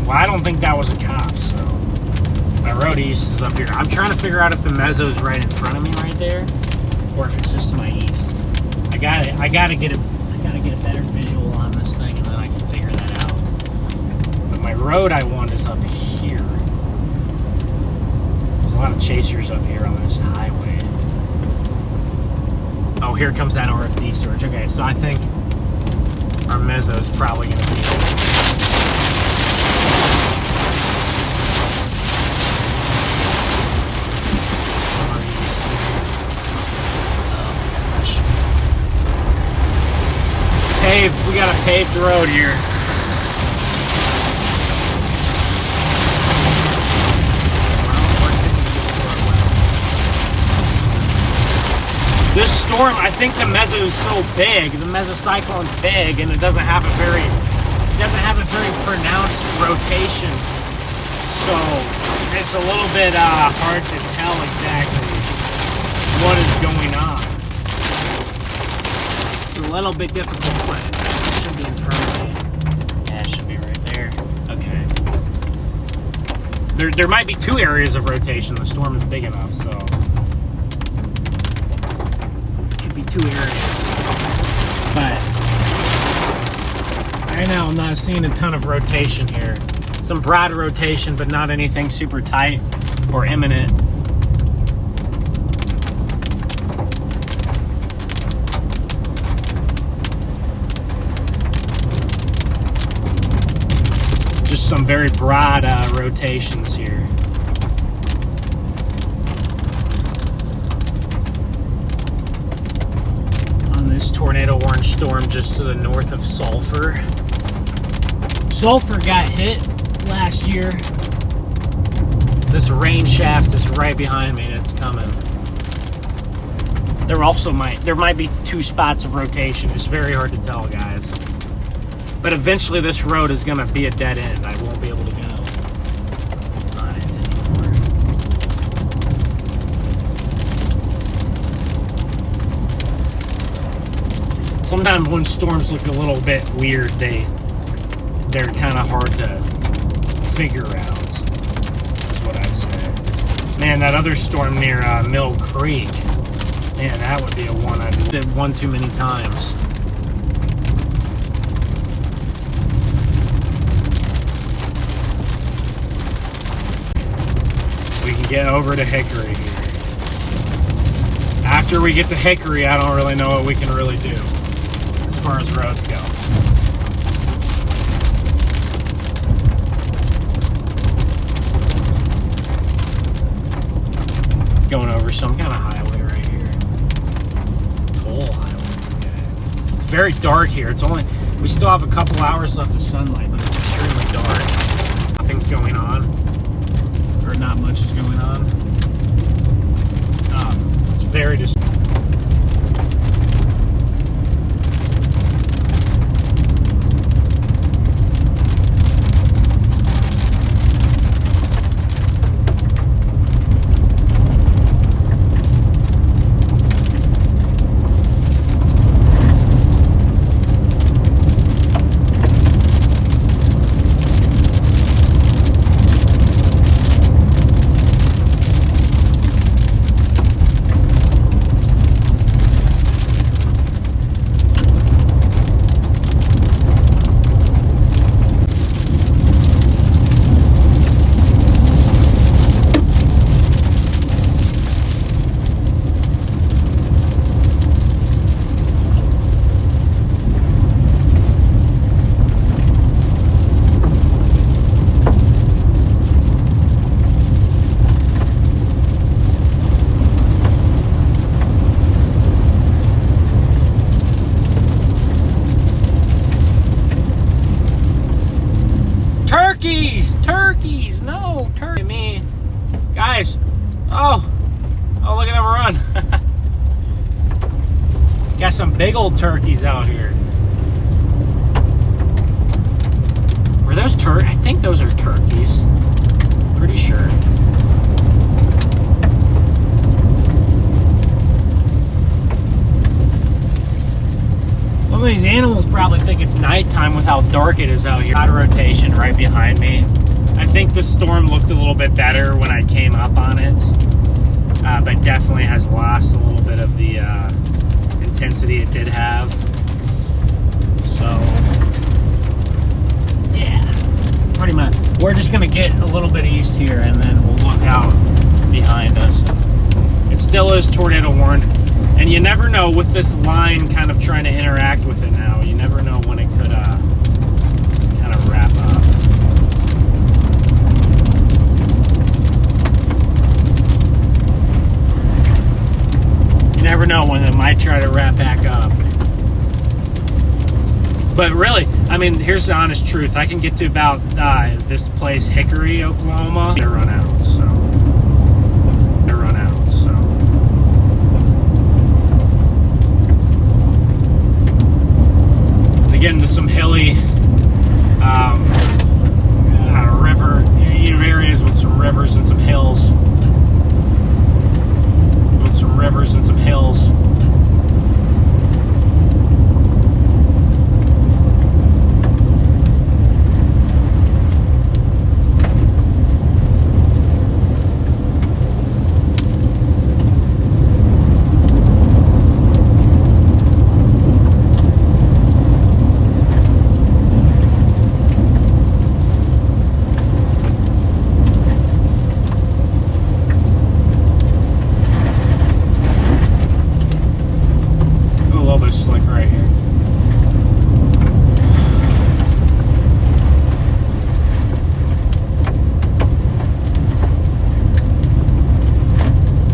Well, I don't think that was a cop, so my road east is up here. I'm trying to figure out if the mezzo is right in front of me right there, or if it's just to my east. I gotta get a better visual on this thing, and then I can figure that out. But my road I want is up here. There's a lot of chasers up here on this highway. Oh, here comes that RFD storage. Okay, so I think our mezzo is probably going to be. We got a paved road here. This storm, I think the mezzo is so big, the mesocyclone's big, and it doesn't have a very pronounced rotation. So it's a little bit hard to tell exactly what is going on. It's a little bit difficult, but it should be in front of me. Yeah, it should be right there. Okay. There might be two areas of rotation. The storm is big enough, so it could be two areas. But right now, I'm not seeing a ton of rotation here. Some broad rotation, but not anything super tight or imminent. Just some very broad rotations here. On this tornado warning storm just to the north of Sulphur. Sulphur got hit last year. This rain shaft is right behind me and it's coming. There might be two spots of rotation. It's very hard to tell, guys. But eventually this road is going to be a dead end. I won't be able to go on it anymore. Sometimes when storms look a little bit weird, they're kind of hard to figure out, is what I'd say. Man, that other storm near Mill Creek, man, that would be a one I did one too many times. We can get over to Hickory here. After we get to Hickory, I don't really know what we can really do as far as roads go. Going over some kind of highway right here. Toll highway. Okay. It's very dark here. We still have a couple hours left of sunlight, but it's extremely dark. Nothing's going on. Or not much is going on. It's very distracting. Turkeys! No, turkey me. Guys, oh, look at them run. Got some big old turkeys out here. Were those I think those are turkeys. Pretty sure. Some of these animals probably think it's nighttime with how dark it is out here. Out of rotation right behind me. I think the storm looked a little bit better when I came up on it, but definitely has lost a little bit of the intensity it did have. So, yeah, pretty much. We're just gonna get a little bit east here, and then we'll look out behind us. It still is tornado warned. And you never know with this line kind of trying to interact with it now. You never know when it could one that might try to wrap back up. But really, I mean, here's the honest truth. I can get to about this place, Hickory, Oklahoma. They run out, so. They run out, so. They get into some hilly river, areas with some rivers and some hills. With some rivers and some hills. Slick right here.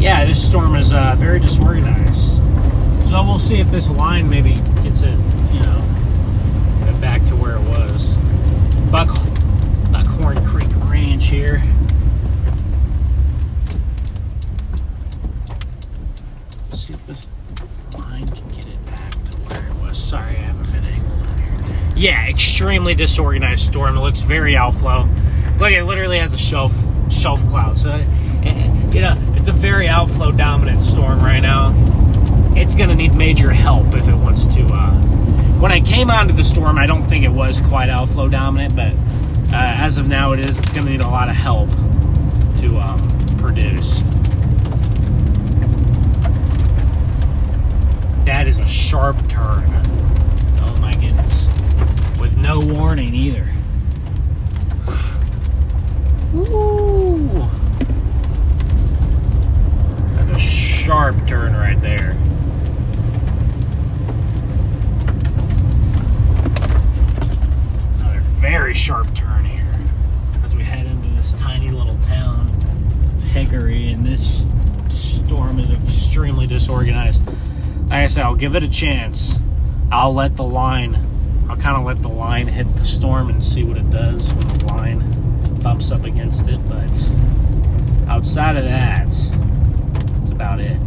Yeah, this storm is very disorganized. So we'll see if this line maybe gets it, you know, get it back to where it was. Buckhorn Creek Ranch here. Let's see if this line can get it back to where it was. Sorry, I haven't been angled on here. Yeah, extremely disorganized storm. It looks very outflow. Look, it literally has a shelf cloud. So, you know, it's a very outflow dominant storm right now. It's going to need major help if it wants to. When I came onto the storm, I don't think it was quite outflow dominant, but as of now it is. It's going to need a lot of help to produce. That is a sharp turn. Oh my goodness. With no warning either. Woo! That's a sharp turn right there. Another very sharp turn here as we head into this tiny little town of Hickory, and this storm is extremely disorganized. Like I said, I'll give it a chance. I'll kind of let the line hit the storm and see what it does when the line bumps up against it. But outside of that, that's about it.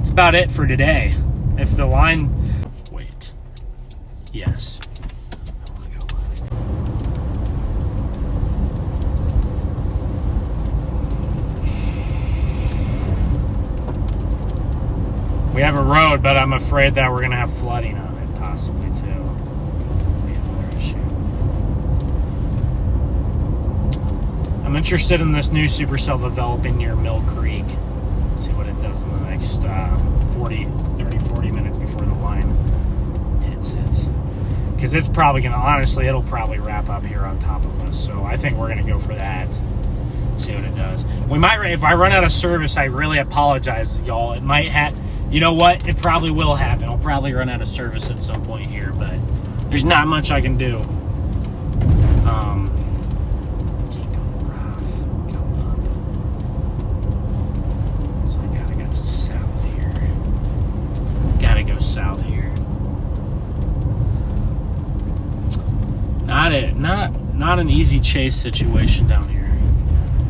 It's about it for today. If the line... Wait. Yes. We have a road, but I'm afraid that we're going to have flooding on it, possibly, too. Be another issue. I'm interested in this new supercell developing near Mill Creek. See what it does in the next 40 minutes before the line hits it. Because it's probably going to, honestly, it'll probably wrap up here on top of us. So I think we're going to go for that. See what it does. We might, if I run out of service, I really apologize, y'all. It might have... You know what? It probably will happen. I'll probably run out of service at some point here, but there's not much I can do. Can't go rough. Go up. So I gotta go south here. Gotta go south here. Not an easy chase situation down here.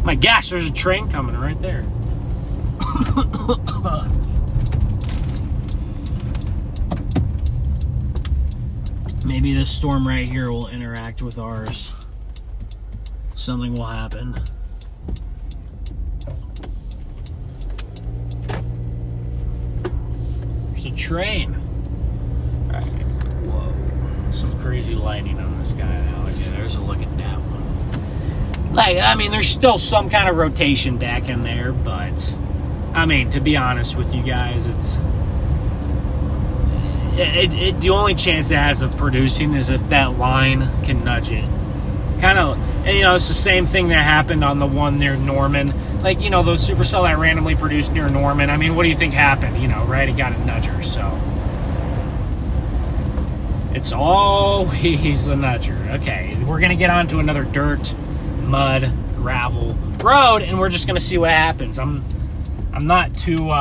My gosh, there's a train coming right there. Maybe this storm right here will interact with ours. Something will happen. There's a train. All right. Whoa. Some crazy lighting on this guy now. Okay, there's a look at that one. Like, I mean, there's still some kind of rotation back in there, but I mean, to be honest with you guys, it's the only chance it has of producing is if that line can nudge it. Kind of, and you know, it's the same thing that happened on the one near Norman. Like, you know, those supercell that randomly produced near Norman. I mean, what do you think happened? You know, right? It got a nudger, so. It's always the nudger. Okay, we're going to get onto another dirt, mud, gravel road, and we're just going to see what happens. I'm not too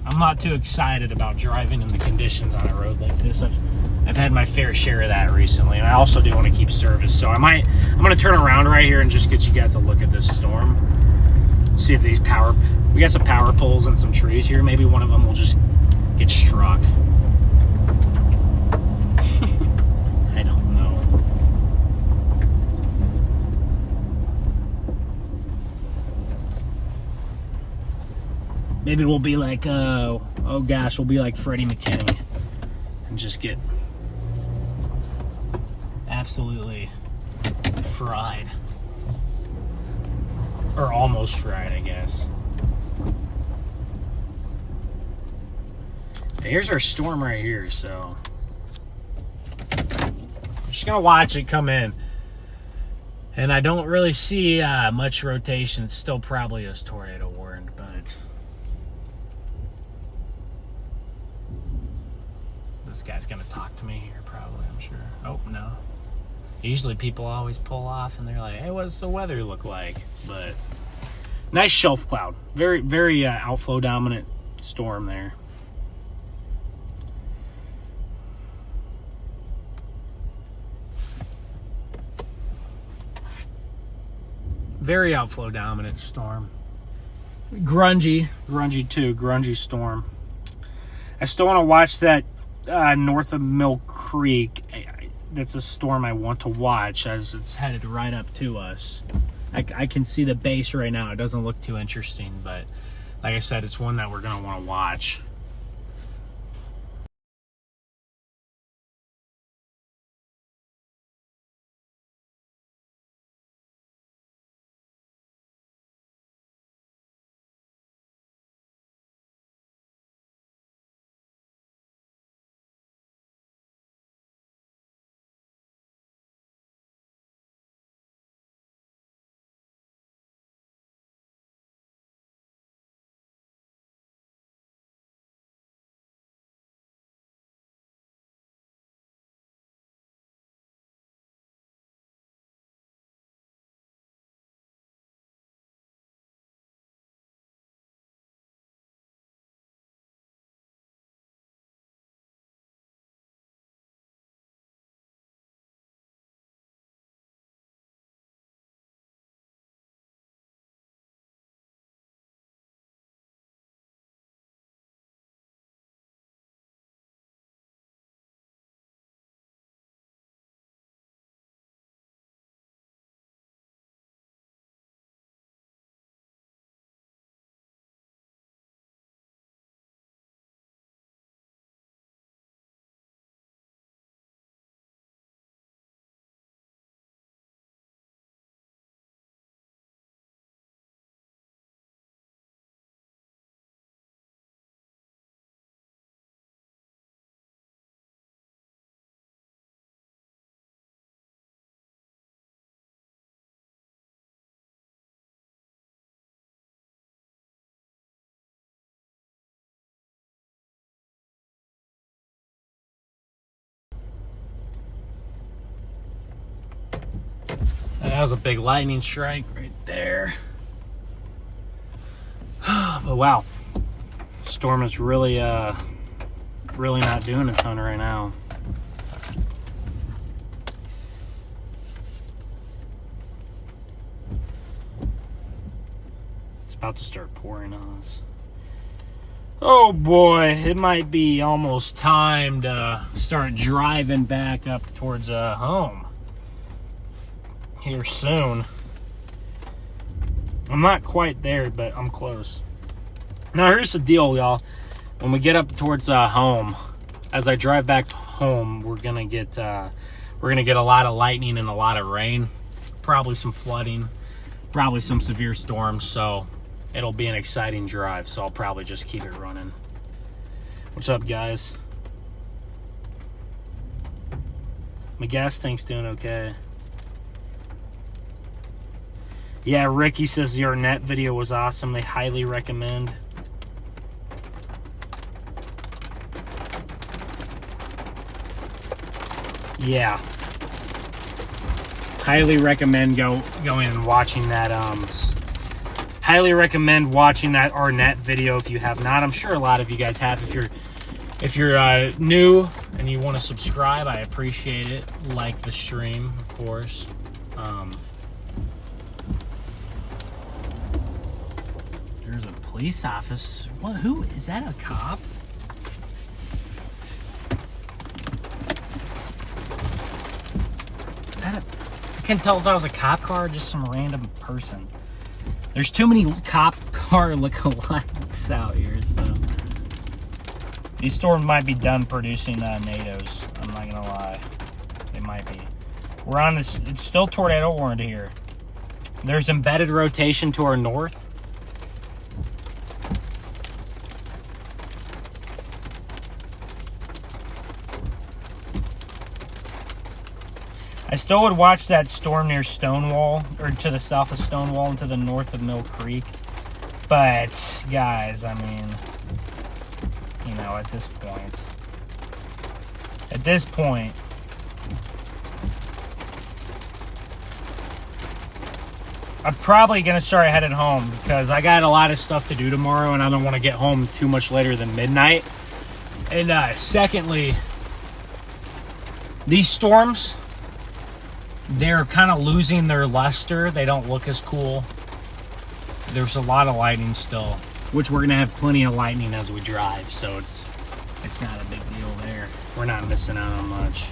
I'm not too excited about driving in the conditions on a road like this. I've had my fair share of that recently, and I also do want to keep service. So I'm going to turn around right here and just get you guys a look at this storm. See if we got some power poles and some trees here. Maybe one of them will just get struck. I don't know. Maybe we'll be like, oh gosh, we'll be like Freddie McKinney and just get absolutely fried. Or almost fried, I guess. Here's our storm right here, so I'm just gonna watch it come in. And I don't really see much rotation. It's still probably is tornado warned, but this guy's gonna talk to me here probably, I'm sure. Oh, no. Usually people always pull off and they're like, hey, what's the weather look like? But nice shelf cloud. Very, very outflow dominant storm there. Very outflow dominant storm. Grungy too, grungy storm. I still want to watch that north of Mill Creek. That's a storm I want to watch as it's headed right up to us. I can see the base right now. It doesn't look too interesting, but like I said, it's one that we're going to want to watch. That was a big lightning strike right there. But wow, storm is really not doing a ton right now. It's about to start pouring on us. Oh boy, it might be almost time to start driving back up towards home here soon. I'm not quite there, but I'm close. Now here's the deal, y'all. When we get up towards home, as I drive back home, we're gonna get a lot of lightning and a lot of rain, probably some flooding, probably some severe storms. So it'll be an exciting drive. So I'll probably just keep it running. What's up, guys? My gas tank's doing okay. Yeah, Ricky says your net video was awesome. They highly recommend. Yeah. Highly recommend going and watching that highly recommend watching that Arnett video if you have not. I'm sure a lot of you guys have. If you're new and you want to subscribe, I appreciate it. Like the stream, of course. There's a police office. What? Who is that? A cop? Is that a? I can't tell if that was a cop car or just some random person. There's too many cop car lookalikes out here, so. These storms might be done producing NATOs. I'm not gonna lie. They might be. We're on this, it's still tornado warned here. There's embedded rotation to our north. I still would watch that storm near Stonewall, or to the south of Stonewall and to the north of Mill Creek. But, guys, I mean, you know, at this point, I'm probably going to start heading home because I got a lot of stuff to do tomorrow and I don't want to get home too much later than midnight. And secondly, these storms, they're kind of losing their luster. They don't look as cool. There's a lot of lightning still, which we're going to have plenty of lightning as we drive, so it's not a big deal there. We're not missing out on much.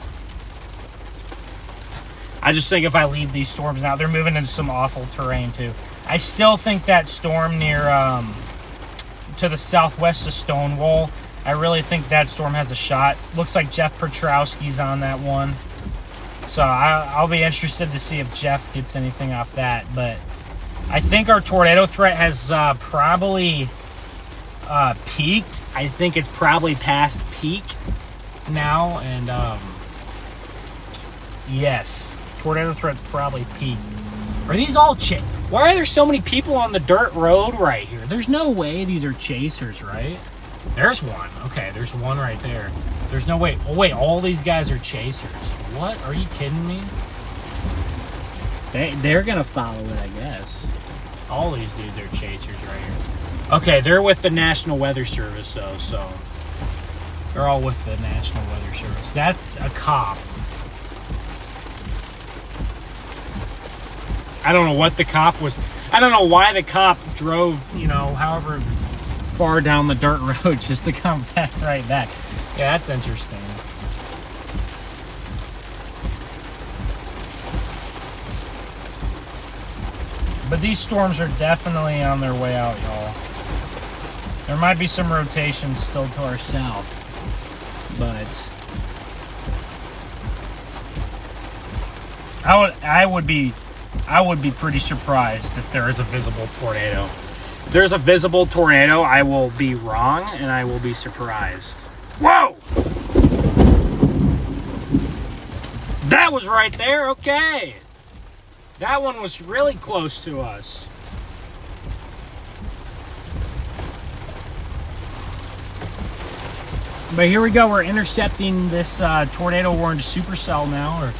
I just think if I leave these storms now, they're moving into some awful terrain too. I still think that storm near to the southwest of Stonewall, I really think that storm has a shot. Looks like Jeff Petrowski's on that one. So I'll be interested to see if Jeff gets anything off that. But I think our tornado threat has probably peaked. I think it's probably past peak now. And yes, tornado threat's probably peaked. Are these all why are there so many people on the dirt road right here? There's no way these are chasers, right? There's one. Okay, there's one right there. There's no way. Oh, wait, all these guys are chasers. What? Are you kidding me? They're going to follow it, I guess. All these dudes are chasers right here. Okay, they're with the National Weather Service, though, so. They're all with the National Weather Service. That's a cop. I don't know what the cop was. I don't know why the cop drove, you know, however far down the dirt road just to come back right back. Yeah, that's interesting. But these storms are definitely on their way out, y'all. There might be some rotation still to our south, but I would be pretty surprised if there is a visible tornado. If there's a visible tornado, I will be wrong and I will be surprised. Whoa! That was right there, okay. That one was really close to us. But here we go, we're intercepting this tornado warned supercell now, or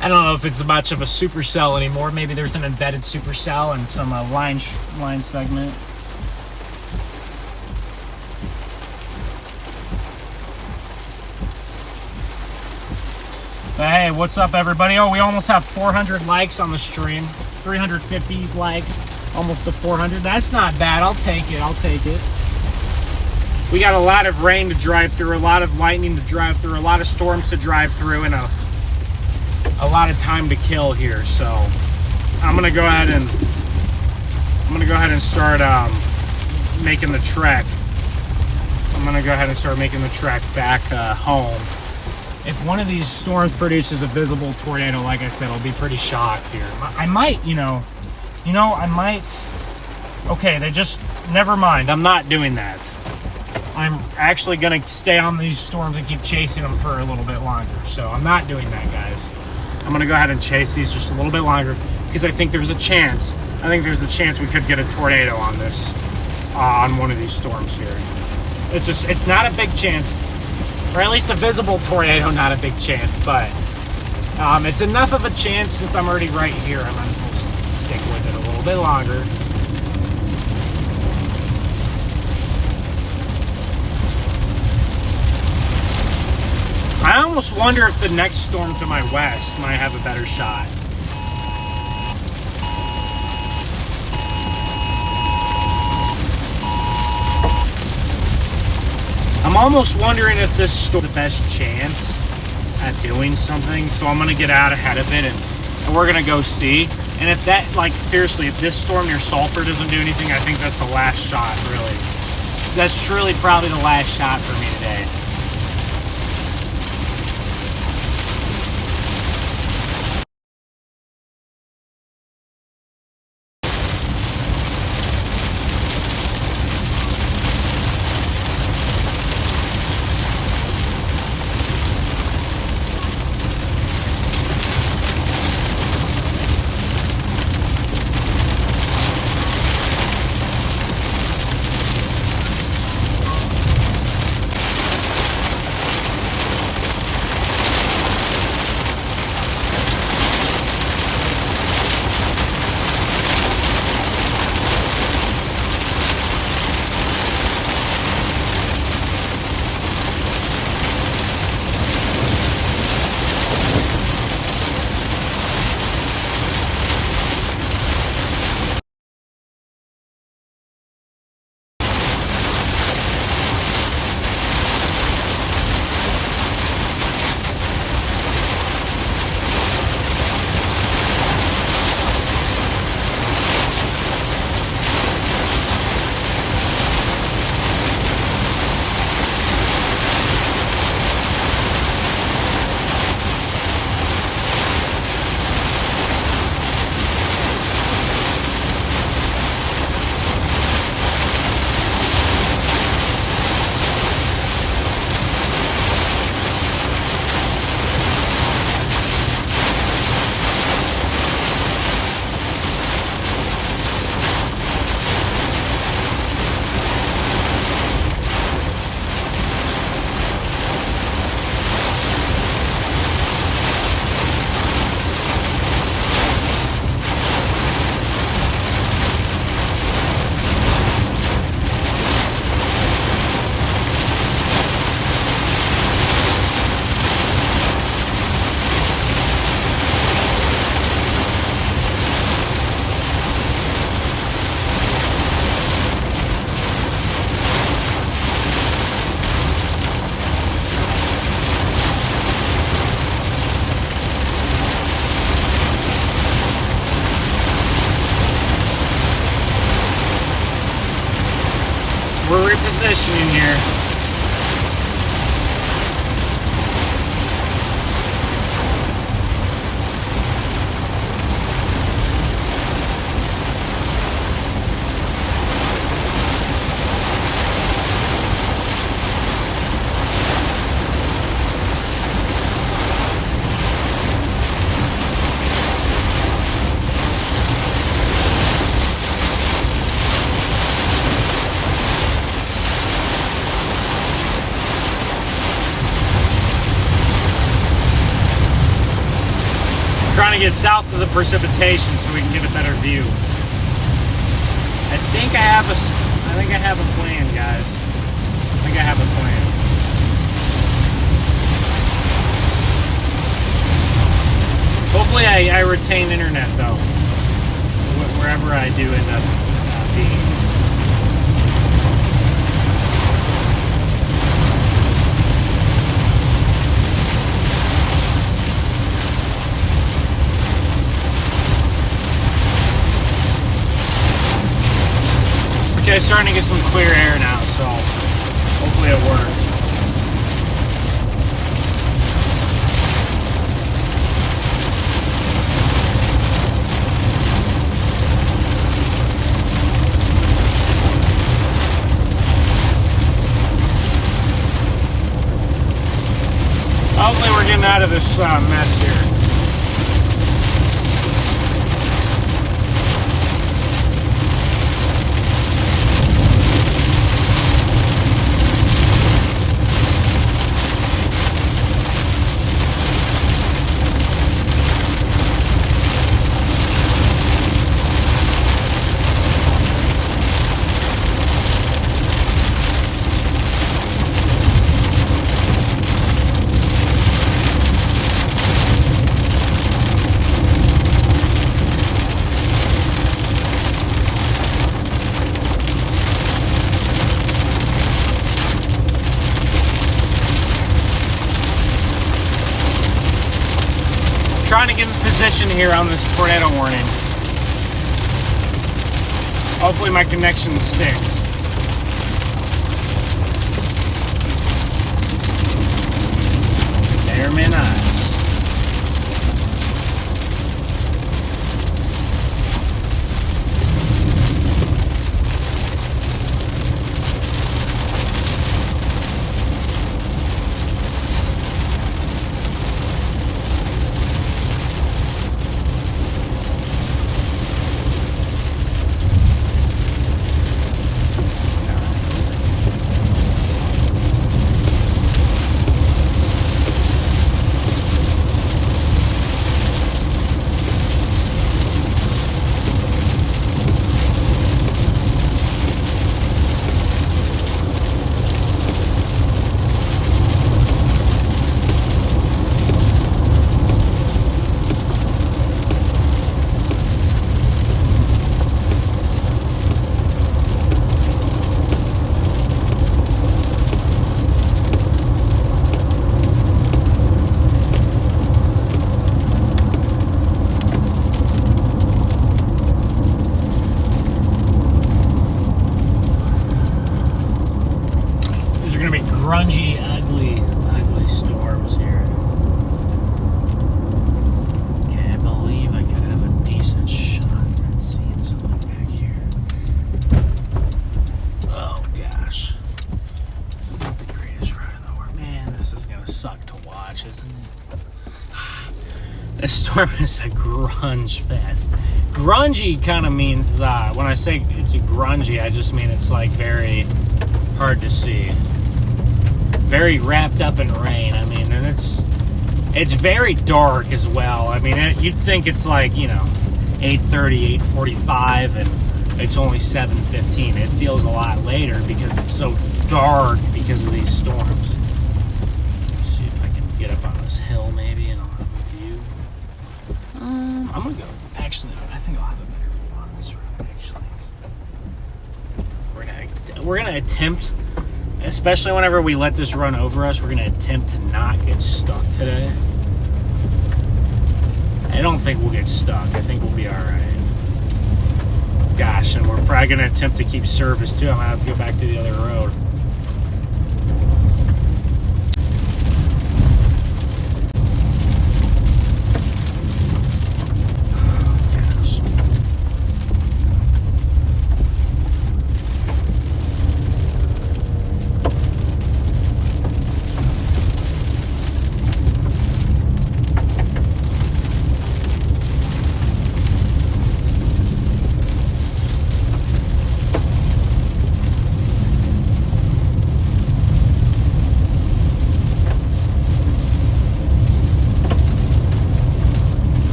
I don't know if it's much of a supercell anymore. Maybe there's an embedded supercell and some line segment. But hey, what's up, everybody? Oh, we almost have 400 likes on the stream. 350 likes, almost to 400. That's not bad. I'll take it. I'll take it. We got a lot of rain to drive through, a lot of lightning to drive through, a lot of storms to drive through, and a lot of time to kill here. So I'm gonna go ahead and start making the trek. I'm gonna go ahead and start making the trek back home. If one of these storms produces a visible tornado, like I said, I'll be pretty shocked here. I might, okay, never mind. I'm not doing that. I'm actually going to stay on these storms and keep chasing them for a little bit longer. So I'm not doing that, guys. I'm going to go ahead and chase these just a little bit longer because I think there's a chance. I think there's a chance we could get a tornado on this, on one of these storms here. It's not a big chance. Or at least a visible tornado, not a big chance, but it's enough of a chance since I'm already right here. I might as well stick with it a little bit longer. almost wonder if the next storm to my west might have a better shot. I'm almost wondering if this storm is the best chance at doing something, so I'm gonna get out ahead of it and we're gonna go see. And if that, like, seriously, if this storm near Sulphur doesn't do anything, I think that's the last shot, really. That's truly probably the last shot for me today. We're repositioning here. Trying to get south of the precipitation so we can get a better view. I think I have a plan, guys. I think I have a plan. Hopefully I retain internet though, wherever I do end up being. Okay, starting to get some clear air now, so hopefully it works. Hopefully we're getting out of this mess here. taking position here on this tornado warning. Hopefully my connection sticks. May or may not. Grungy, ugly storms here. Okay, I believe I could have a decent shot at seeing something back here. Oh gosh. Not the greatest ride in the world. Man, this is gonna suck to watch, isn't it? This storm is a grunge fest. Grungy kind of means, when I say it's a grungy, I just mean it's like very hard to see. Very wrapped up in rain. I mean, and it's very dark as well. I mean, you'd think it's like, you know, 8:30, 8:45, and it's only 7:15. It feels a lot later because it's so dark because of these storms. Let's see if I can get up on this hill maybe and I'll have a view. I'm gonna go. Actually, I think I'll have a better view on this road. Actually, we're gonna attempt. Especially whenever we let this run over us, we're going to attempt to not get stuck today. I don't think we'll get stuck. I think we'll be alright. Gosh, and we're probably going to attempt to keep service too. I'm going to have to go back to the other road.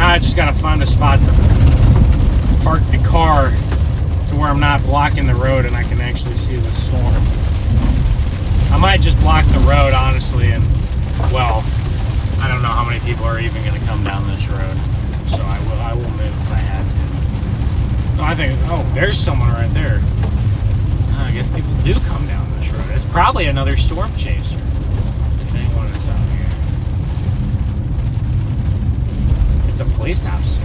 I just gotta find a spot to park the car to where I'm not blocking the road and I can actually see the storm. I might just block the road, honestly, and, well, I don't know how many people are even gonna come down this road, so I will move if I had to. No, I think, oh, there's someone right there. I guess people do come down this road. It's probably another storm chaser, if anyone is out here. A police officer.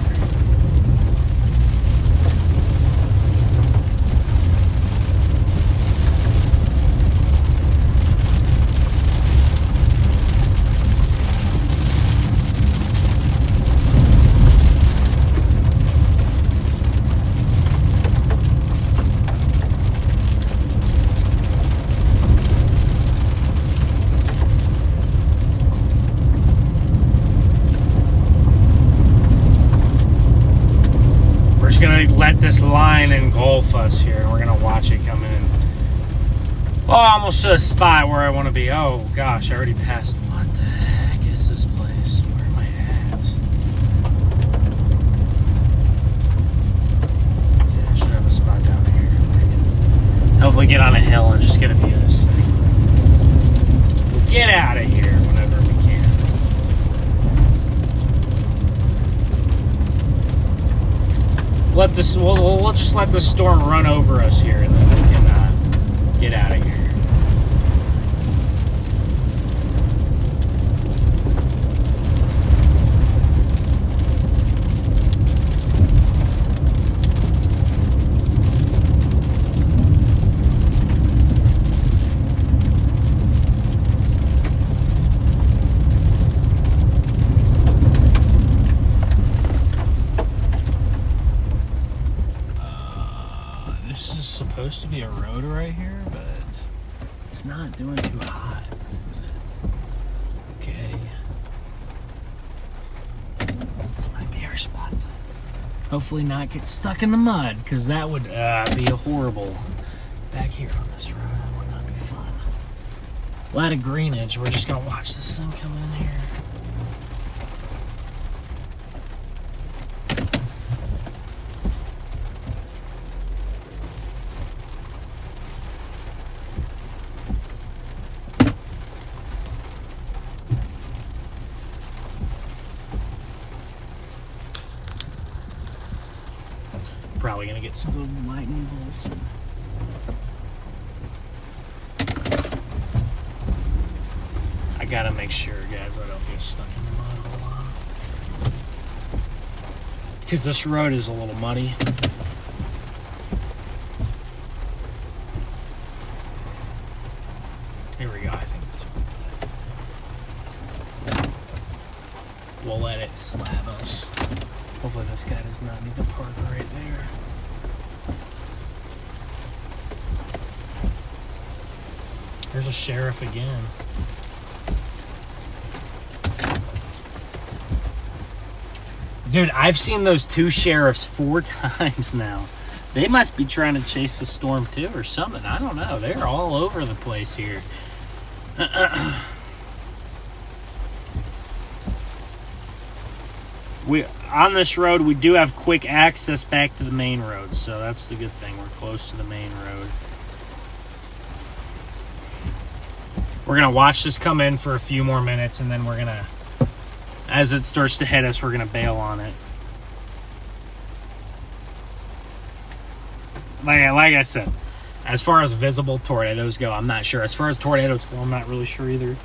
Let this line engulf us here, and we're gonna watch it come in. Oh, almost to a spot where I want to be. Oh gosh, I already passed. What the heck is this place? Where am I at? Okay, I should have a spot down here. I can hopefully get on a hill and just get a view of this thing. We'll get out of here whenever we can. let this. We'll just let the storm run over us here, and then we can get out of here. Supposed to be a road right here, but it's not doing too hot. Okay. This might be our spot to hopefully not get stuck in the mud, because that would be a horrible back here on this road. That would not be fun. A lot of greenage. We're just gonna watch this thing come in here. Probably gonna get some good lightning bolts. I gotta make sure, guys, I don't get stuck in the mud a lot, because this road is a little muddy. Here we go. I think this will be good. We'll let it slab us. Hopefully this guy does not need to park right there. There's a sheriff again. Dude, I've seen those two sheriffs 4 times now. They must be trying to chase the storm too or something. I don't know. They're all over the place here. On this road, we do have quick access back to the main road, so that's the good thing. We're close to the main road. We're going to watch this come in for a few more minutes, and then we're going to, as it starts to hit us, we're going to bail on it. Like I said, as far as visible tornadoes go, I'm not sure. As far as tornadoes go, I'm not really sure either.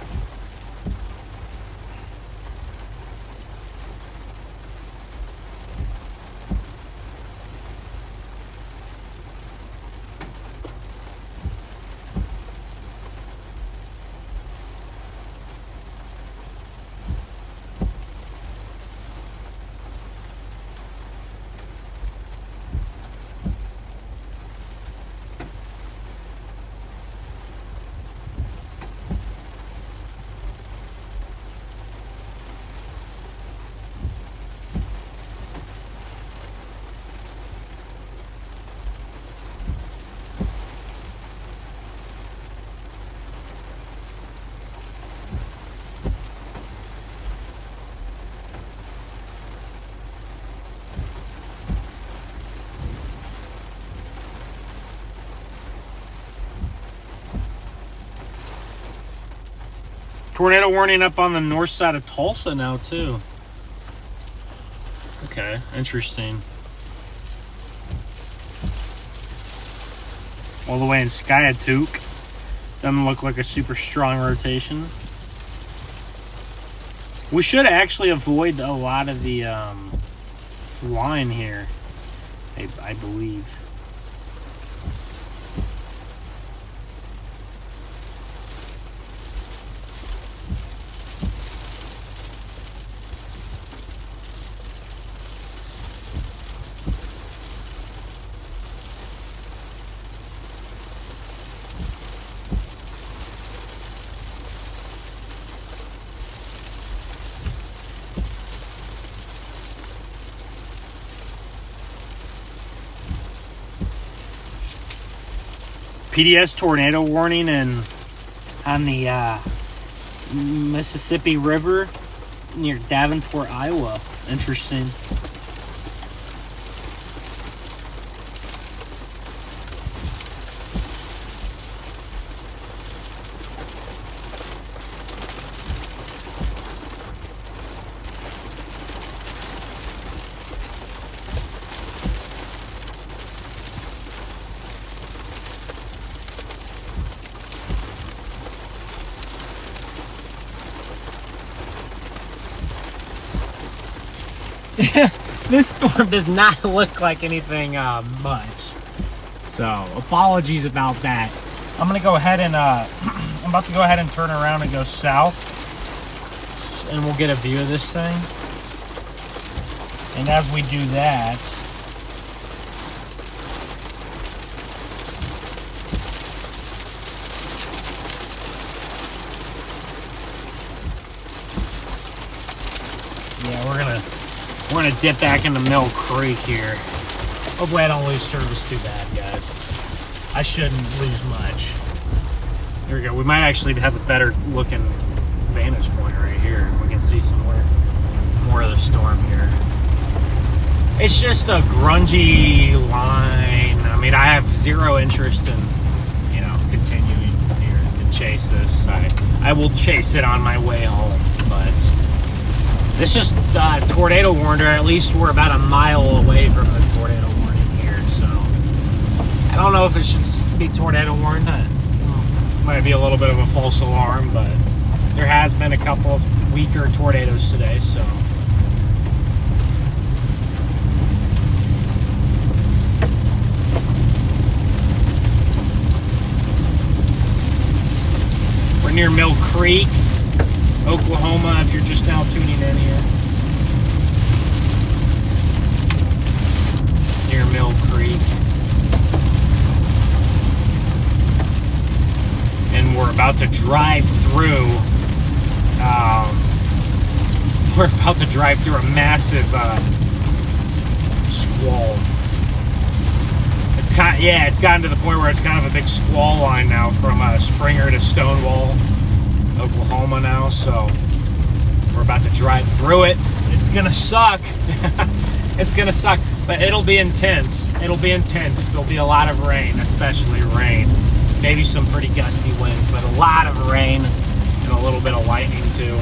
Tornado warning up on the north side of Tulsa now, too. Okay, interesting. All the way in Skiatook. Doesn't look like a super strong rotation. We should actually avoid a lot of the line here, I believe. PDS tornado warning and on the Mississippi River near Davenport, Iowa. Interesting. this storm does not look like anything much. So apologies about that. I'm gonna go ahead and I'm about to go ahead and turn around and go south, and we'll get a view of this thing. And as we do that, yeah, we're gonna dip back into Mill Creek here. Hopefully I don't lose service too bad, guys. I shouldn't lose much. There we go. We might actually have a better looking vantage point right here. We can see some more of the storm here. It's just a grungy line. I mean, I have zero interest in, you know, continuing here to chase this. I will chase it on my way home, but this just tornado warned, or at least we're about a mile away from the tornado warning here. So I don't know if it should be tornado warned. Might be a little bit of a false alarm, but there has been a couple of weaker tornadoes today, so. We're near Mill Creek, Oklahoma, if you're just now tuning in here. Near Mill Creek. And we're about to drive through, a massive squall. It's gotten to the point where it's kind of a big squall line now from Springer to Stonewall, Oklahoma now. So we're about to drive through it. It's gonna suck. It's gonna suck, but it'll be intense. It'll be intense. There'll be a lot of rain, especially rain. Maybe some pretty gusty winds, but a lot of rain and a little bit of lightning too.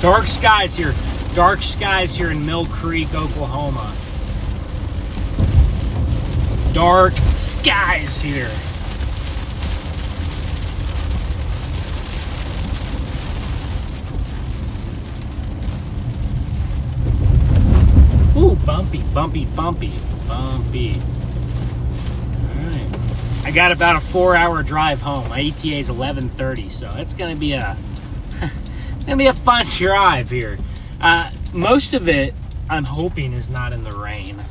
Dark skies here. Dark skies here in Mill Creek, Oklahoma. Dark skies here. Ooh, bumpy, bumpy, bumpy, bumpy. Alright. I got about a 4-hour drive home. My ETA is 11:30, so it's gonna be a it's gonna be a fun drive here. Most of it, I'm hoping, is not in the rain.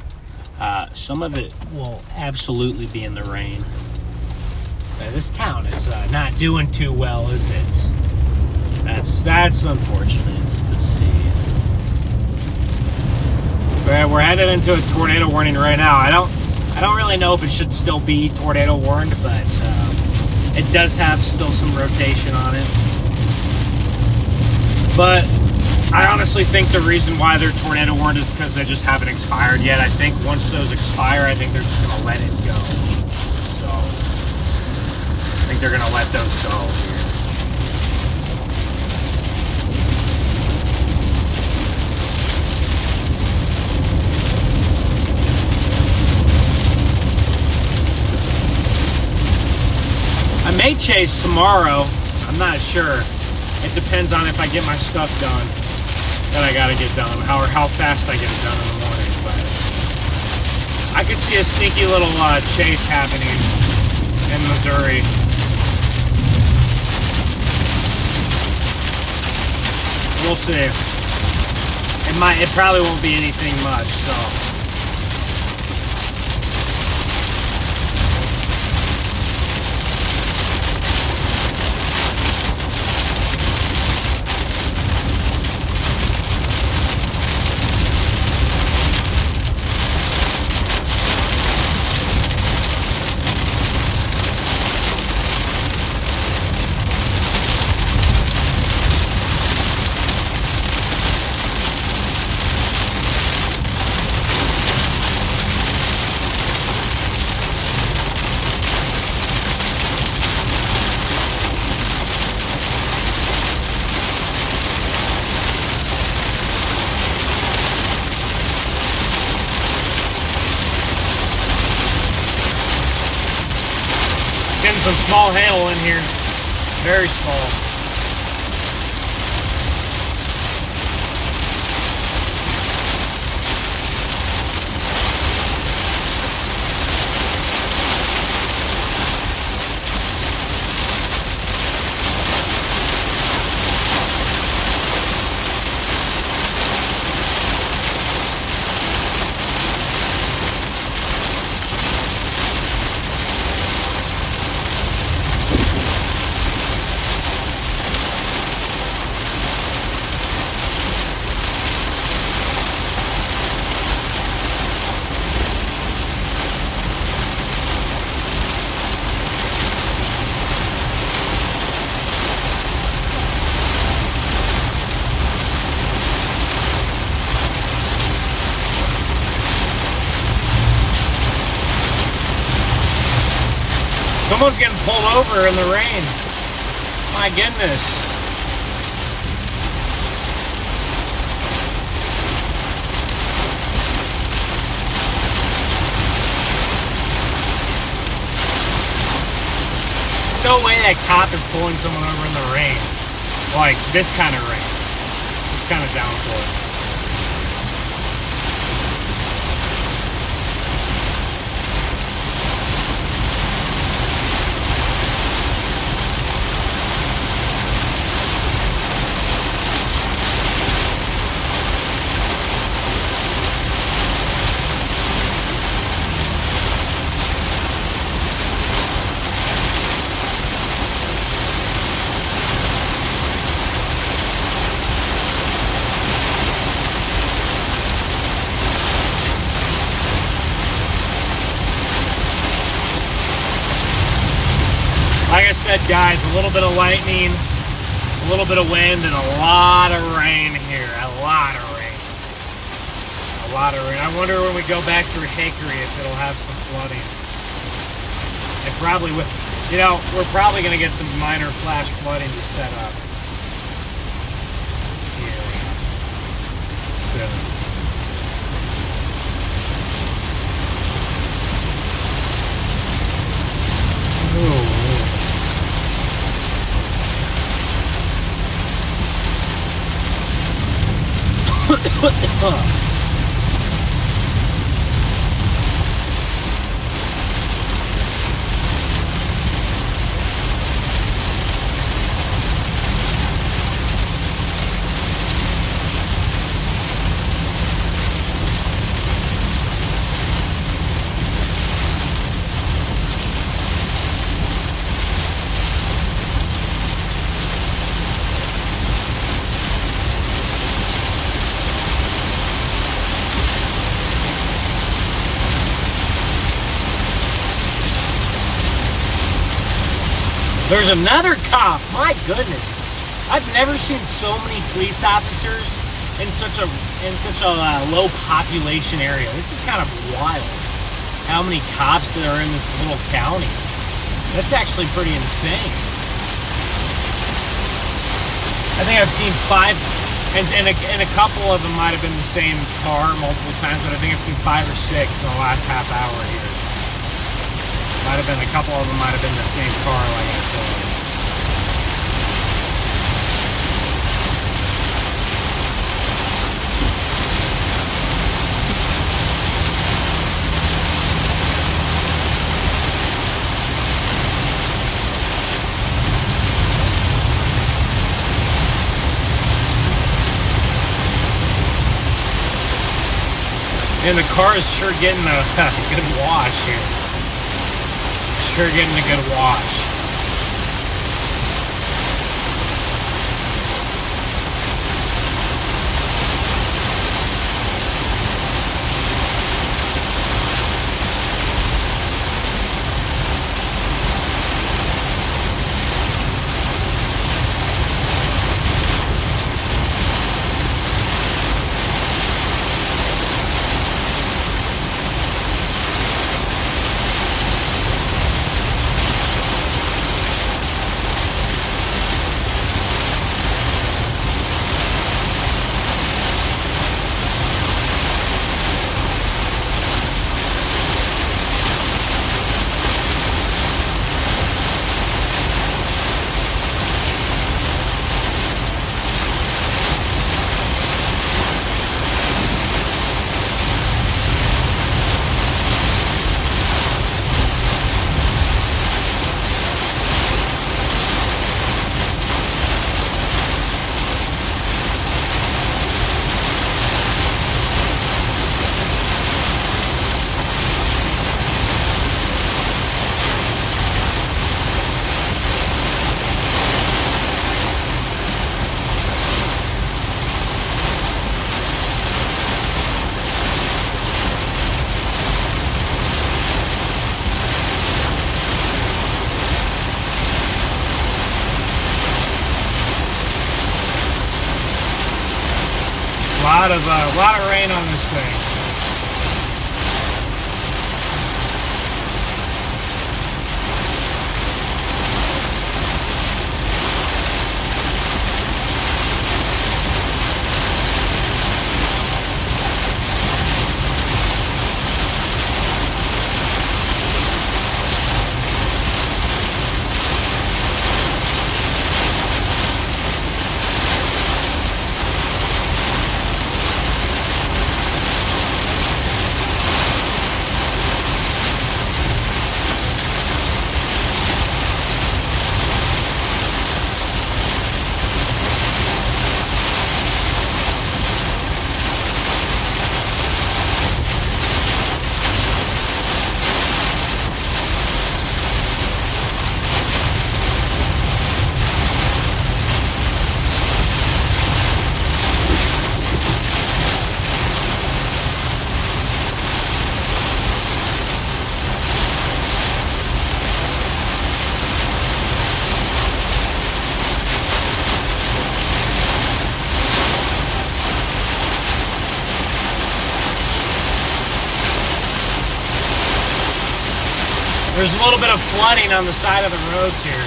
Some of it will absolutely be in the rain. This town is not doing too well, is it? That's unfortunate to see. But we're headed into a tornado warning right now. I don't really know if it should still be tornado warned, but it does have still some rotation on it. But I honestly think the reason why they're tornado warned is because they just haven't expired yet. I think once those expire, I think they're just going to let it go. So, I think they're going to let those go here. I may chase tomorrow. I'm not sure. It depends on if I get my stuff done that I gotta get done, or how fast I get it done in the morning. But I could see a sneaky little chase happening in Missouri. We'll see. It probably won't be anything much, so. Getting some small hail in here, very small. Someone's getting pulled over in the rain. My goodness. No way that cop is pulling someone over in the rain. Like this kind of rain. This kind of downpour. Like I said, guys, a little bit of lightning, a little bit of wind, and a lot of rain here. A lot of rain. A lot of rain. I wonder when we go back through Hickory if it'll have some flooding. It probably will. You know, we're probably going to get some minor flash flooding to set up. Here. So. Oh. There's another cop. My goodness. I've never seen so many police officers in such a low population area. This is kind of wild. How many cops that are in this little county? That's actually pretty insane. I think I've seen 5, and a couple of them might have been the same car multiple times, but I think I've seen 5 or 6 in the last half hour here. Might have been a couple of them might have been the same car, like I said. And the car is sure getting a good wash here. Sure getting a good wash. A lot of rain on this thing. There's a little bit of flooding on the side of the roads here.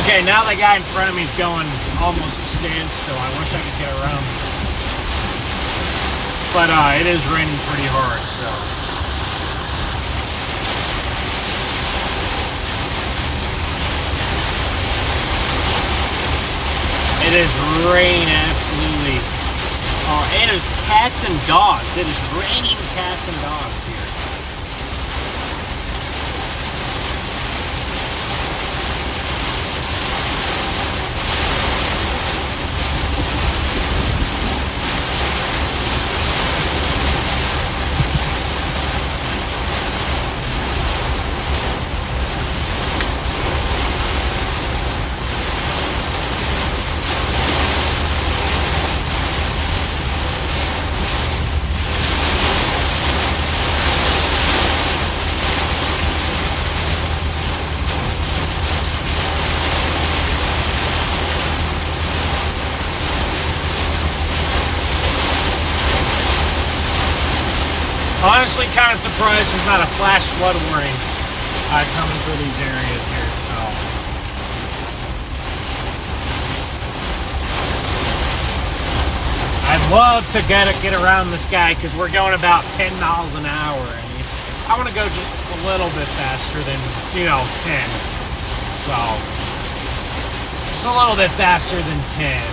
Okay, now the guy in front of me is going almost a standstill. I wish I could get around. But it is raining pretty hard, so. It is rain, absolutely. Oh, it is cats and dogs. It is raining cats and dogs here. honestly kind of surprised there's not a flash flood warning coming through these areas here. So I'd love to get around this guy because we're going about 10 miles an hour. And I want to go just a little bit faster than, 10. So just a little bit faster than 10.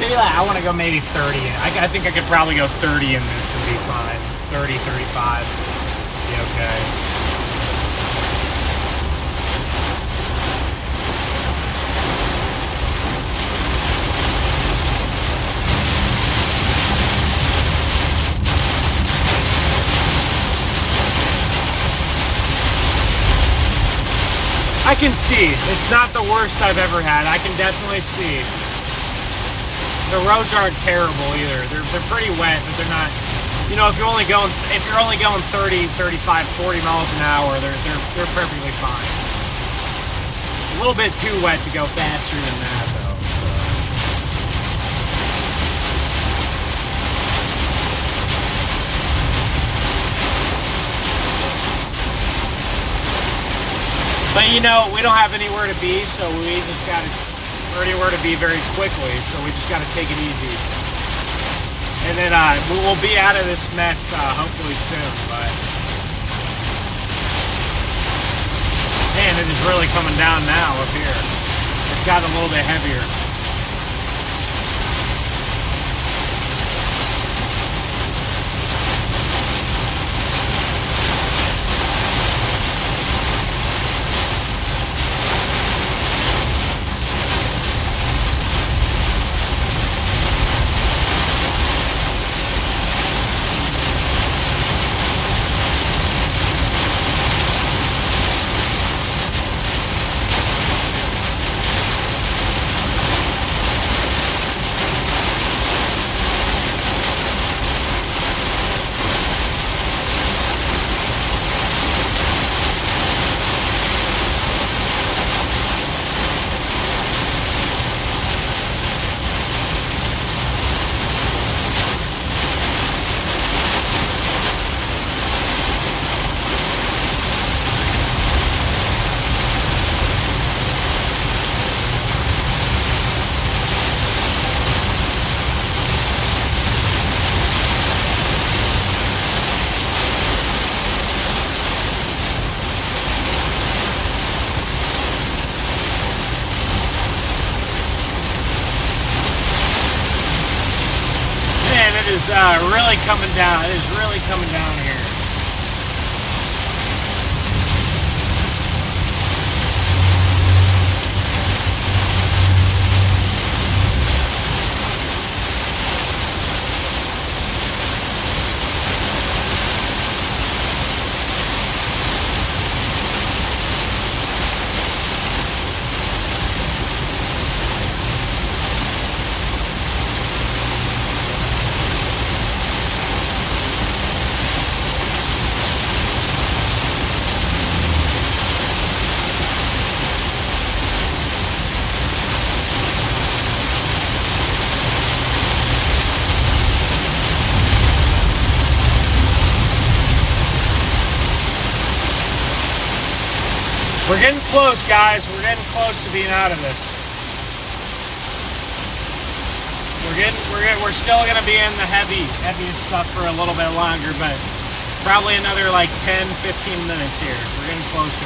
Maybe like, I want to go maybe 30. I think I could probably go 30 in this and be fine. 30, 35, be okay. I can see. It's not the worst I've ever had. I can definitely see. The roads aren't terrible either. They're pretty wet, but they're not. If you're only going 30, 35, 40 miles an hour, they're perfectly fine. A little bit too wet to go faster than that, though. But we don't have anywhere to be, so we just got to. We're anywhere to be very quickly, so we just got to take it easy. And then we'll be out of this mess hopefully soon. But man, it is really coming down now up here. It's gotten a little bit heavier. Is really coming down. It is really coming down here. We're getting close, guys. We're getting close to being out of this. We're still gonna be in the heaviest stuff for a little bit longer, but probably another like 10, 15 minutes here. We're getting closer.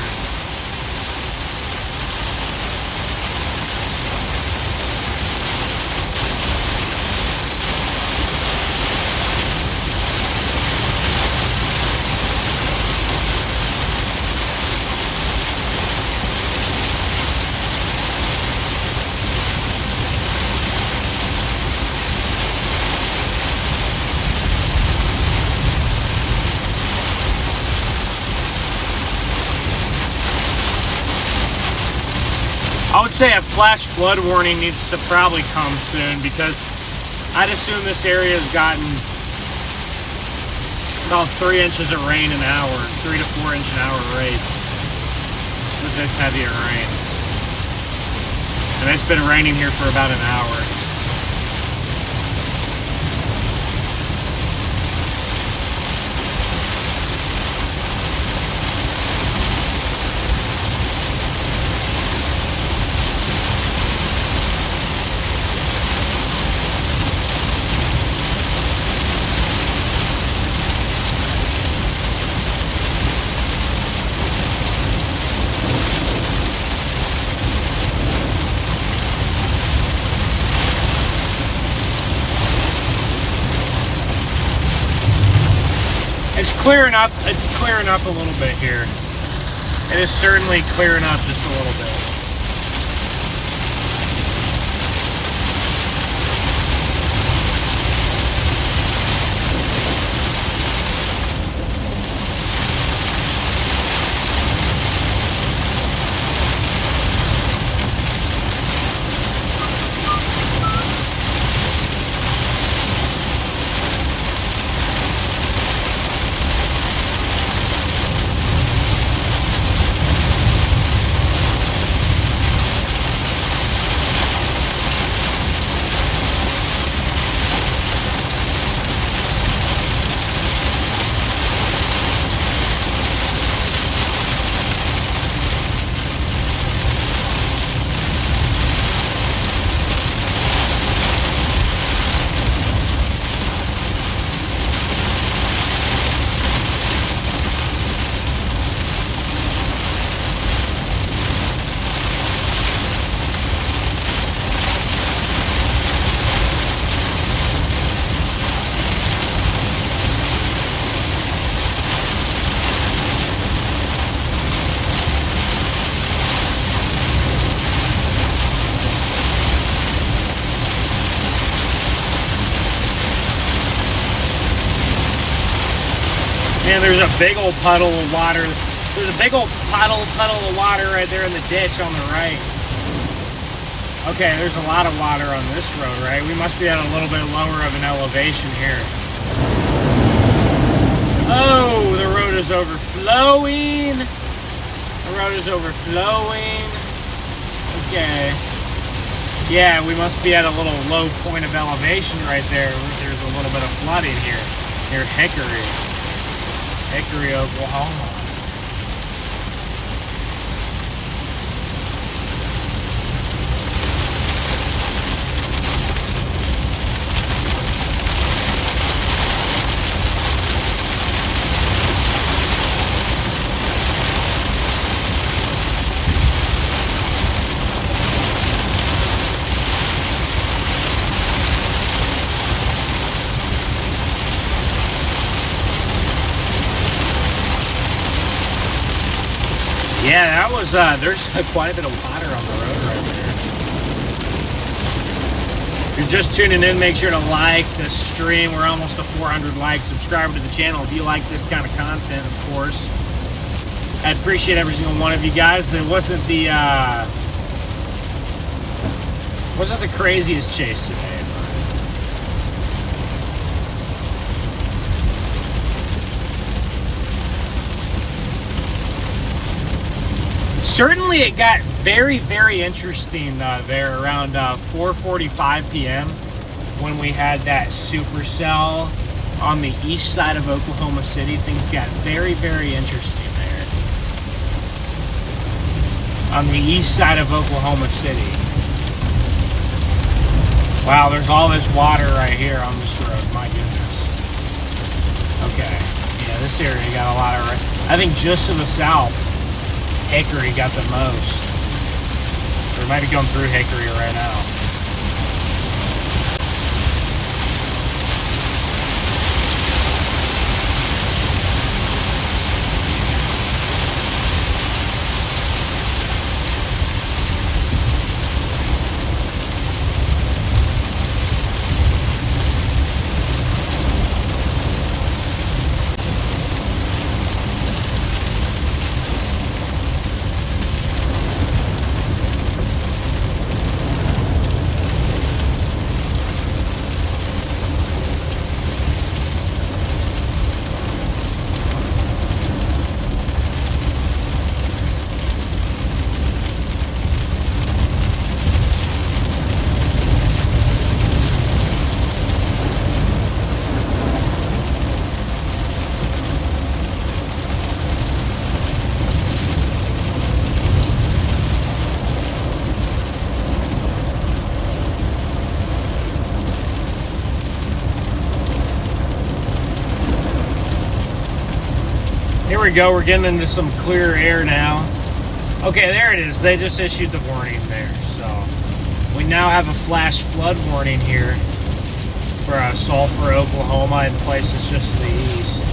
I would say a flash flood warning needs to probably come soon, because I'd assume this area has gotten about 3 inches of rain an hour, 3 to 4 inch an hour rates with this heavier rain. And it's been raining here for about an hour. It's clearing up. It's clearing up a little bit here. It is certainly clearing up just a little bit. Man, there's a big old puddle of water. There's a big old puddle of water right there in the ditch on the right. Okay, there's a lot of water on this road, right? We must be at a little bit lower of an elevation here. Oh, the road is overflowing. The road is overflowing. Okay. Yeah, we must be at a little low point of elevation right there. There's a little bit of flooding here near Hickory, Oklahoma. Yeah, that was, there's quite a bit of water on the road right there. If you're just tuning in, make sure to like the stream. We're almost to 400 likes. Subscribe to the channel if you like this kind of content, of course. I'd appreciate every single one of you guys. It wasn't the craziest chase today. Certainly it got very, very interesting there around 4:45 p.m. when we had that supercell on the east side of Oklahoma City. Things got very, very interesting there. On the east side of Oklahoma City. Wow, there's all this water right here on this road. My goodness. Okay. Yeah, this area got a lot of... I think just to the south, Hickory got the most. We might be going through Hickory right now. Here we go, we're getting into some clear air now. Okay, there it is. They just issued the warning there. So we now have a flash flood warning here for Sulphur, Oklahoma, and places just to the east.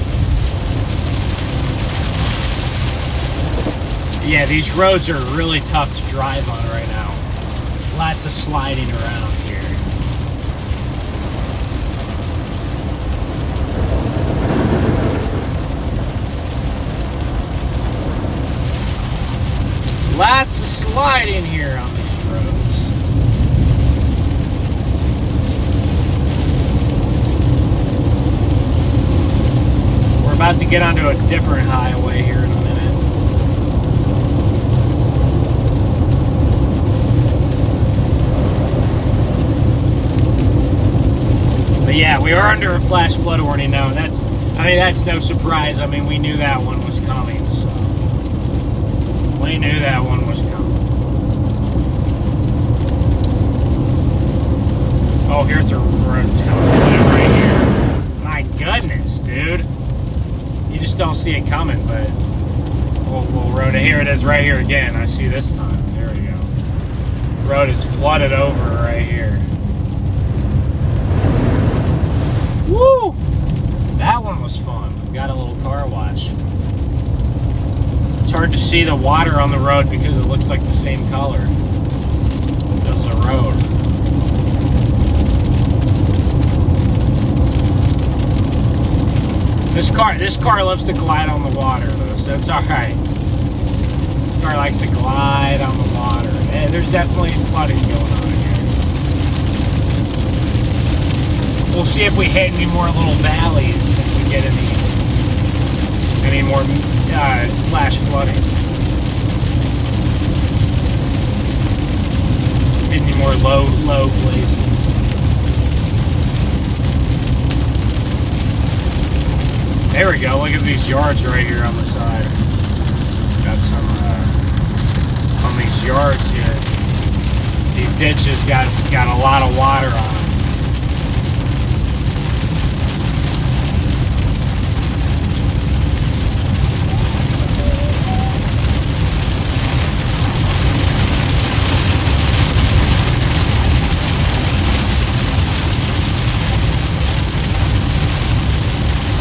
Yeah, these roads are really tough to drive on right now. Lots of sliding around here. Lots of sliding here on these roads. We're about to get onto a different highway here in a minute. But yeah, we are under a flash flood warning now. That's no surprise. I mean, we knew that one was coming, so we knew that one was coming. Oh, here's a road coming right here. My goodness, dude. You just don't see it coming, but we'll road it. Here it is right here again. I see this time. There we go. Road is flooded over right here. Woo! That one was fun. Got a little car wash. It's hard to see the water on the road because it looks like the same color as the road. This car loves to glide on the water though, so it's alright. This car likes to glide on the water. And there's definitely flooding going on here. We'll see if we hit any more little valleys, if we get any more flash flooding. Any more low places. There we go. Look at these yards right here on the side. Got some on these yards here. These ditches got a lot of water on them.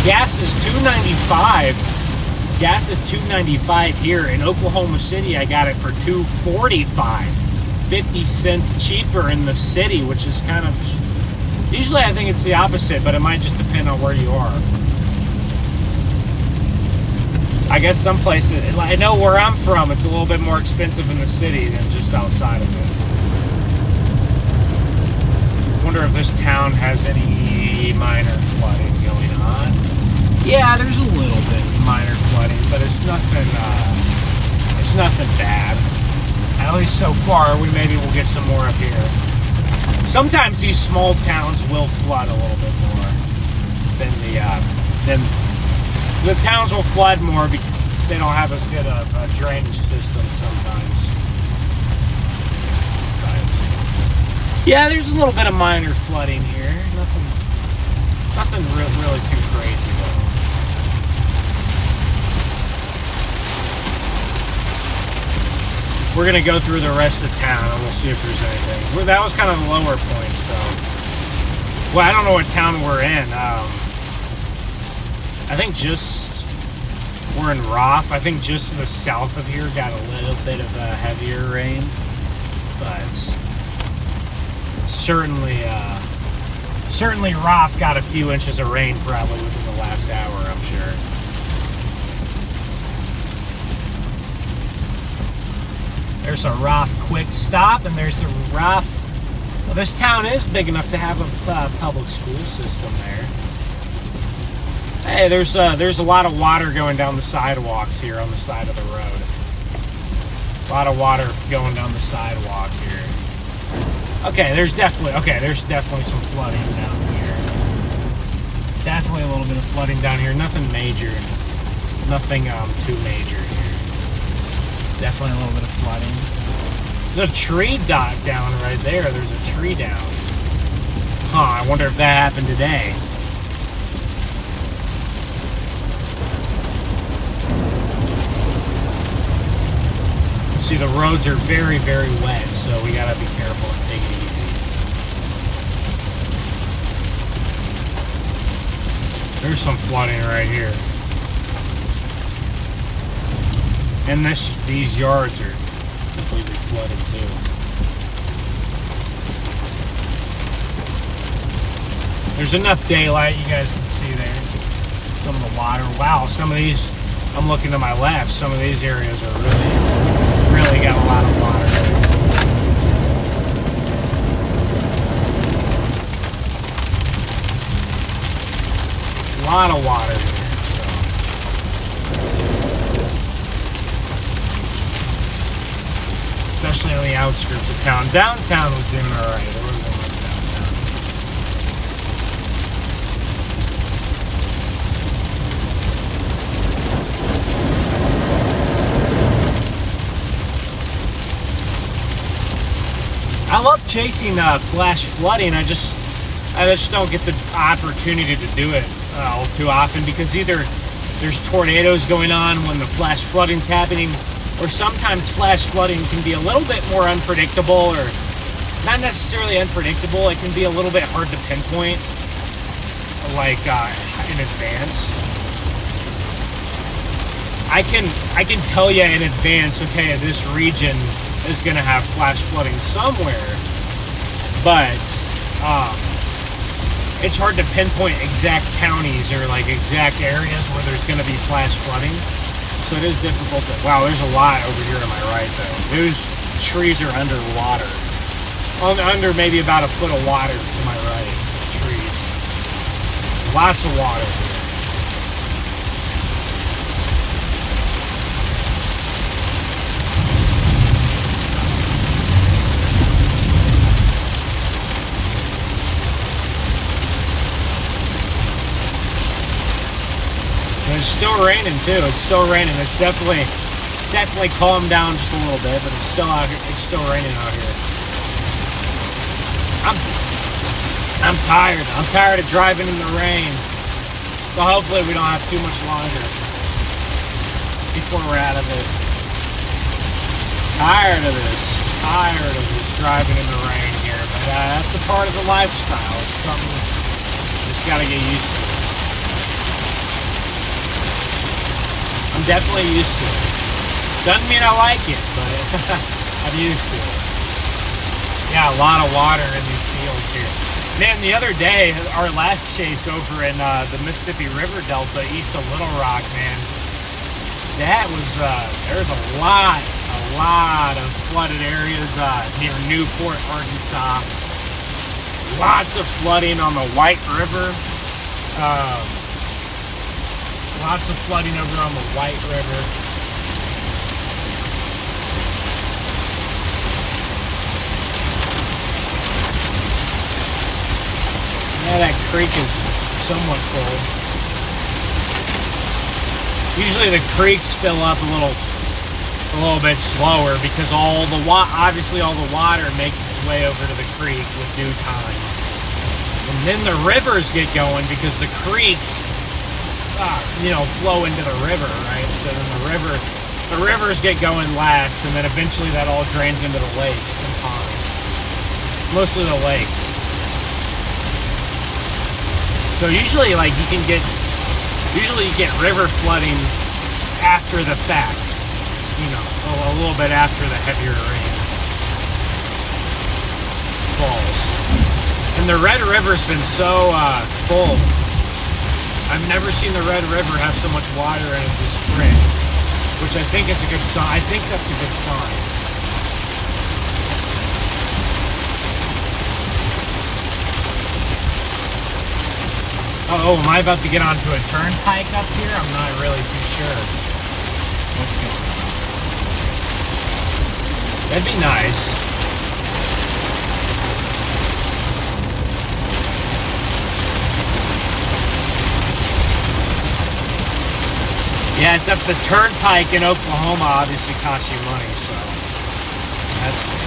Gas is $2.95. Gas is $2.95 here in Oklahoma City. I got it for $2.45, 50 cents cheaper in the city, which is kind of. Usually, I think it's the opposite, but it might just depend on where you are. I guess some places. I know where I'm from. It's a little bit more expensive in the city than just outside of it. Wonder if this town has any minor flooding going on. Yeah, there's a little bit of minor flooding, but it's nothing bad. At least so far. Maybe we'll get some more up here. Sometimes these small towns will flood a little bit more than the towns will flood more because they don't have as good of a drainage system sometimes. But yeah, there's a little bit of minor flooding here. Nothing really too crazy though. We're gonna go through the rest of town and we'll see if there's anything. Well, that was kind of the lower point, so. Well, I don't know what town we're in. I think we're in Roth. I think just to the south of here got a little bit of a heavier rain, but certainly Roth got a few inches of rain probably within the last hour, I'm sure. There's a Roth quick stop, and there's the Roth. Well, this town is big enough to have a public school system there. Hey, there's a lot of water going down the sidewalks here on the side of the road. A lot of water going down the sidewalk here. Okay, there's definitely some flooding down here. Definitely a little bit of flooding down here. Nothing major. Nothing too major here. Definitely a little bit of flooding. There's a tree dot down right there. There's a tree down. Huh, I wonder if that happened today. See, the roads are very, very wet, so we gotta be careful and take it easy. There's some flooding right here. And these yards are completely flooded too. There's enough daylight, you guys can see there. Some of the water. Wow, some of these, I'm looking to my left, some of these areas are really got a lot of water. A lot of water there. Especially on the outskirts of town. Downtown was doing alright. There wasn't much downtown. I love chasing flash flooding. I just don't get the opportunity to do it all too often, because either there's tornadoes going on when the flash flooding's happening, or sometimes flash flooding can be a little bit more unpredictable, or not necessarily unpredictable. It can be a little bit hard to pinpoint, like in advance. I can tell you in advance, okay, this region is going to have flash flooding somewhere, but it's hard to pinpoint exact counties or like exact areas where there's going to be flash flooding. So it is difficult to, wow, there's a lot over here to my right though. Those trees are underwater. Under maybe about a foot of water to my right. Trees. Lots of water. It's still raining too. It's still raining. It's definitely calmed down just a little bit, but it's still out here. It's still raining out here. I'm tired. I'm tired of driving in the rain. So hopefully we don't have too much longer before we're out of it. Tired of this. Tired of this driving in the rain here. But that's a part of the lifestyle. It's something you just gotta get used to. I'm definitely used to it. Doesn't mean I like it, but I'm used to it. Yeah, a lot of water in these fields here. Man, the other day, our last chase over in the Mississippi River Delta, east of Little Rock, man, that was, there's a lot of flooded areas near Newport, Arkansas. Lots of flooding on the White River. Lots of flooding over on the White River. Yeah, that creek is somewhat full. Usually the creeks fill up a little bit slower because obviously all the water makes its way over to the creek with due time. And then the rivers get going because the creeks flow into the river, right? So then the rivers get going last, and then eventually that all drains into the lakes and ponds. Mostly the lakes. So usually, you get river flooding after the fact. A little bit after the heavier rain falls. And the Red River's been so full. I've never seen the Red River have so much water in it this spring, which I think is a good sign. I think that's a good sign. Oh, am I about to get onto a turnpike up here? I'm not really too sure what's going on. That'd be nice. Yeah, except the turnpike in Oklahoma obviously costs you money, so that's...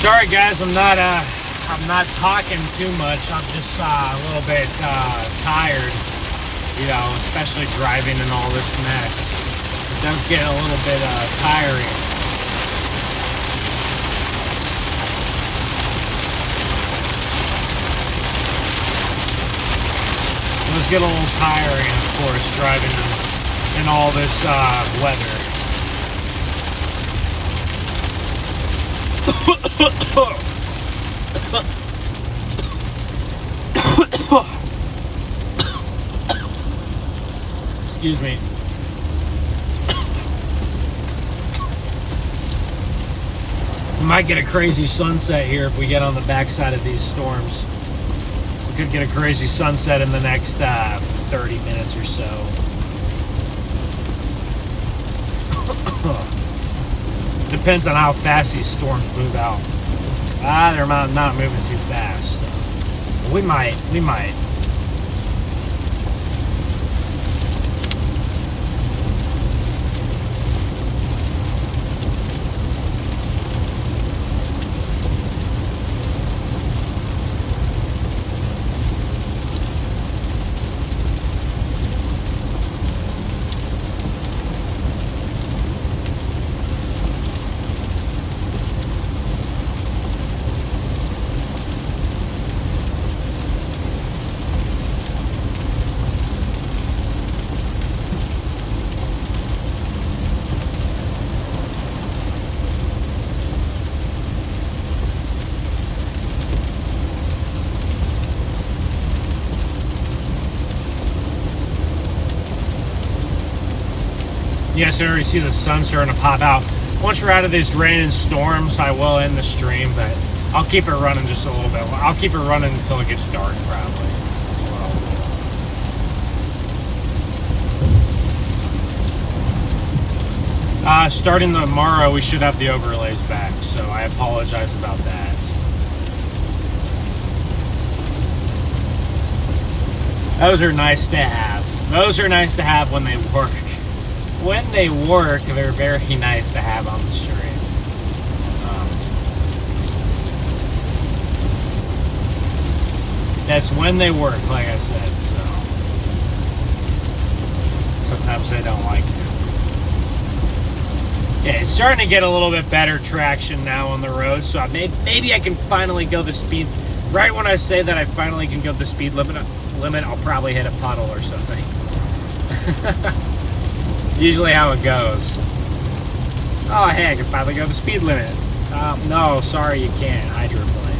Sorry guys, I'm not talking too much. I'm just a little bit tired, you know, especially driving in all this mess. It does get a little bit tiring. It does get a little tiring, of course, driving in all this weather. Excuse me. We might get a crazy sunset here if we get on the backside of these storms. We could get a crazy sunset in the next 30 minutes or so. Depends on how fast these storms move out. They're not moving too fast. We might. Yes, I already see the sun starting to pop out. Once we're out of these rain and storms, I will end the stream, but I'll keep it running just a little bit. I'll keep it running until it gets dark, probably. Starting tomorrow, we should have the overlays back, so I apologize about that. Those are nice to have. Those are nice to have when they work. When they work, they're very nice to have on the stream. That's when they work, like I said, so sometimes they don't like to. Yeah, it's starting to get a little bit better traction now on the road, so maybe I can finally go the speed. Right when I say that I finally can go the speed limit, I'll probably hit a puddle or something. Usually how it goes. Oh, hey, I can finally go the speed limit. No, sorry, you can't. Hydroplane.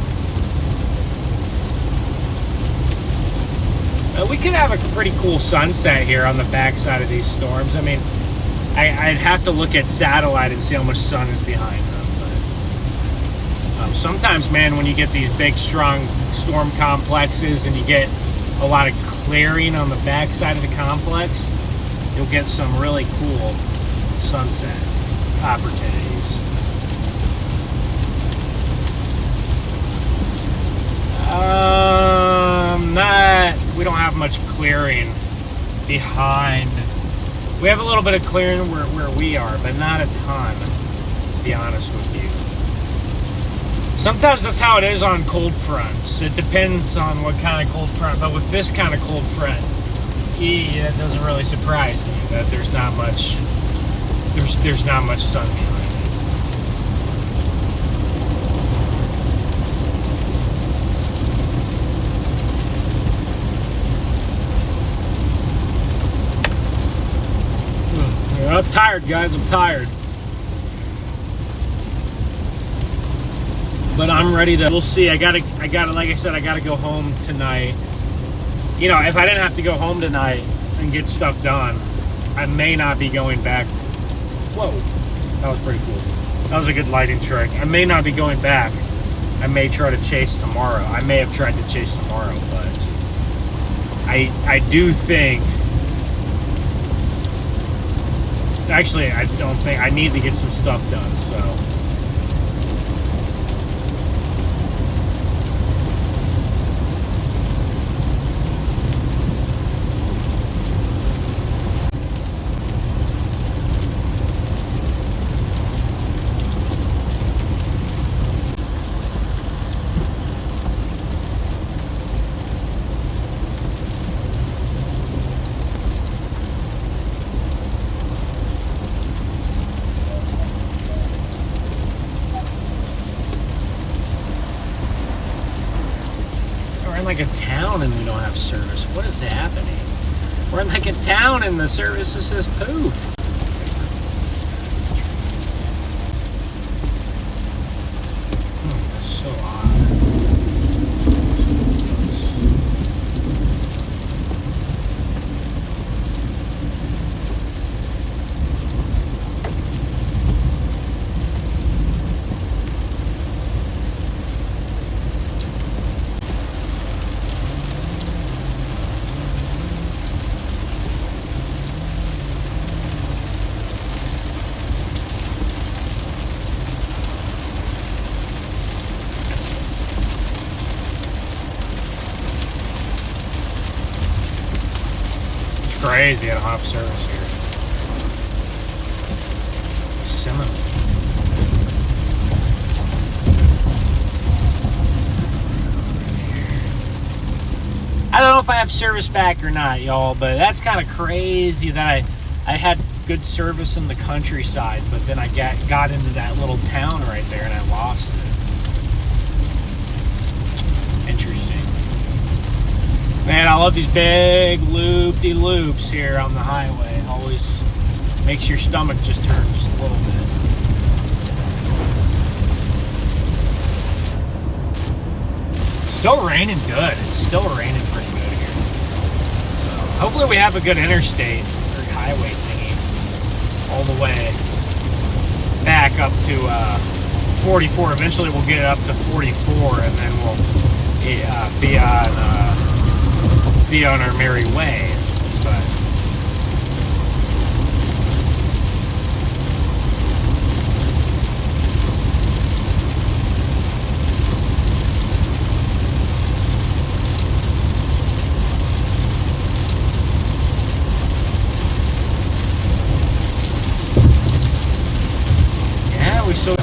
We could have a pretty cool sunset here on the backside of these storms. I mean, I'd have to look at satellite and see how much sun is behind them. But sometimes, man, when you get these big, strong storm complexes and you get a lot of clearing on the backside of the complex, you'll get some really cool sunset opportunities. We don't have much clearing behind. We have a little bit of clearing where we are, but not a ton, to be honest with you. Sometimes that's how it is on cold fronts. It depends on what kind of cold front, but with this kind of cold front, it doesn't really surprise me that there's not much sun behind it. Yeah, I'm tired, guys. I'm tired. But I'm ready to. We'll see. I gotta. Like I said, I gotta go home tonight. You know, if I didn't have to go home tonight and get stuff done, I may not be going back. Whoa, that was pretty cool. That was a good lighting trick. I may not be going back. I may try to chase tomorrow. I may have tried to chase tomorrow, but I do think. Actually, I don't think I need to get some stuff done. So. in like a town and we don't have service. What is happening? We're in like a town and the service just says poof. That's so odd. Crazy, I don't have service here. Cinnamon. I don't know if I have service back or not, y'all, but that's kind of crazy that I had good service in the countryside, but then I got into that little town right there and I lost it. Interesting. Man, I love these big loop-de-loops here on the highway. It always makes your stomach just turn just a little bit. Still raining good. It's still raining pretty good here. So hopefully we have a good interstate or highway thingy all the way back up to 44. Eventually we'll get it up to 44 and then we'll be on our merry way. But yeah, we still.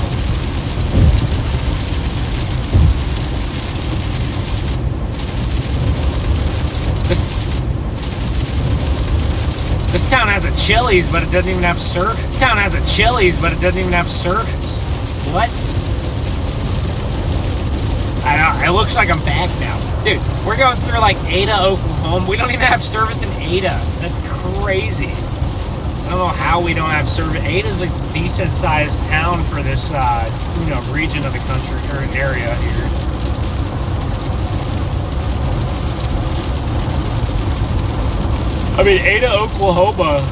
This town has a Chili's, but it doesn't even have service. This town has a Chili's, but it doesn't even have service. What? I know, it looks like I'm back now. Dude, we're going through like Ada, Oklahoma. We don't even have service in Ada. That's crazy. I don't know how we don't have service. Ada's a decent sized town for this, region of the country, or an area here. I mean, Ada, Oklahoma.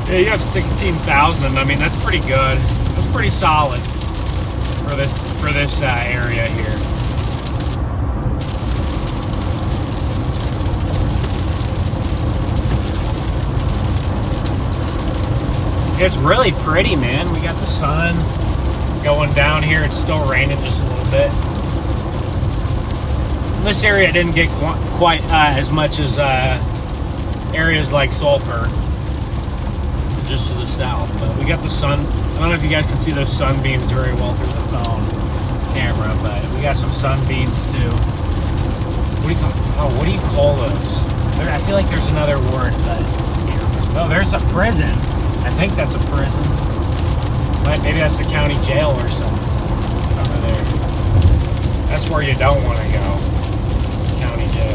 Yeah, you have 16,000. I mean, that's pretty good. That's pretty solid for this area here. It's really pretty, man. We got the sun going down here. It's still raining just a little bit. This area didn't get quite as much as areas like Sulphur, just to the south. But we got the sun. I don't know if you guys can see those sunbeams very well through the phone camera, but we got some sunbeams too. What do you call those? I feel like there's another word, but oh, there's a prison. I think that's a prison. Maybe that's the county jail or something over there. That's where you don't want to go. County jail.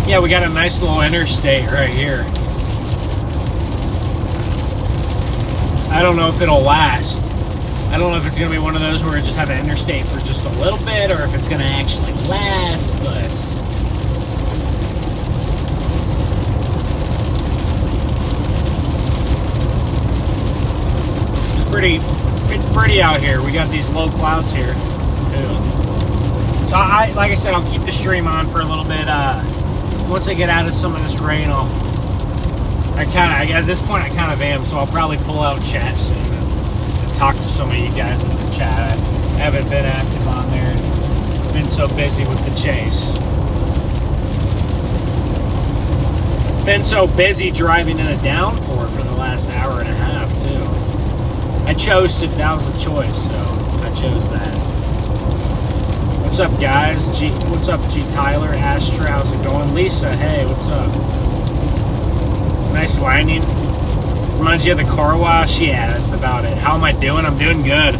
Yeah, we got a nice little interstate right here. I don't know if it'll last. I don't know if it's going to be one of those where we just have an interstate for just a little bit or if it's going to actually last, but it's pretty out here. We got these low clouds here too. So like I said, I'll keep the stream on for a little bit. Once I get out of some of this rain, I'll At this point, I kind of am, so I'll probably pull out chat soon and talk to some of you guys in the chat. I haven't been active on there. Been so busy with the chase. Been so busy driving in a downpour for the last hour and a half, too. I chose to, that was a choice, so I chose that. What's up, guys? What's up, G Tyler? Astra, how's it going? Lisa, hey, what's up? Nice landing. Reminds you of the car wash? Yeah, that's about it. How am I doing? I'm doing good.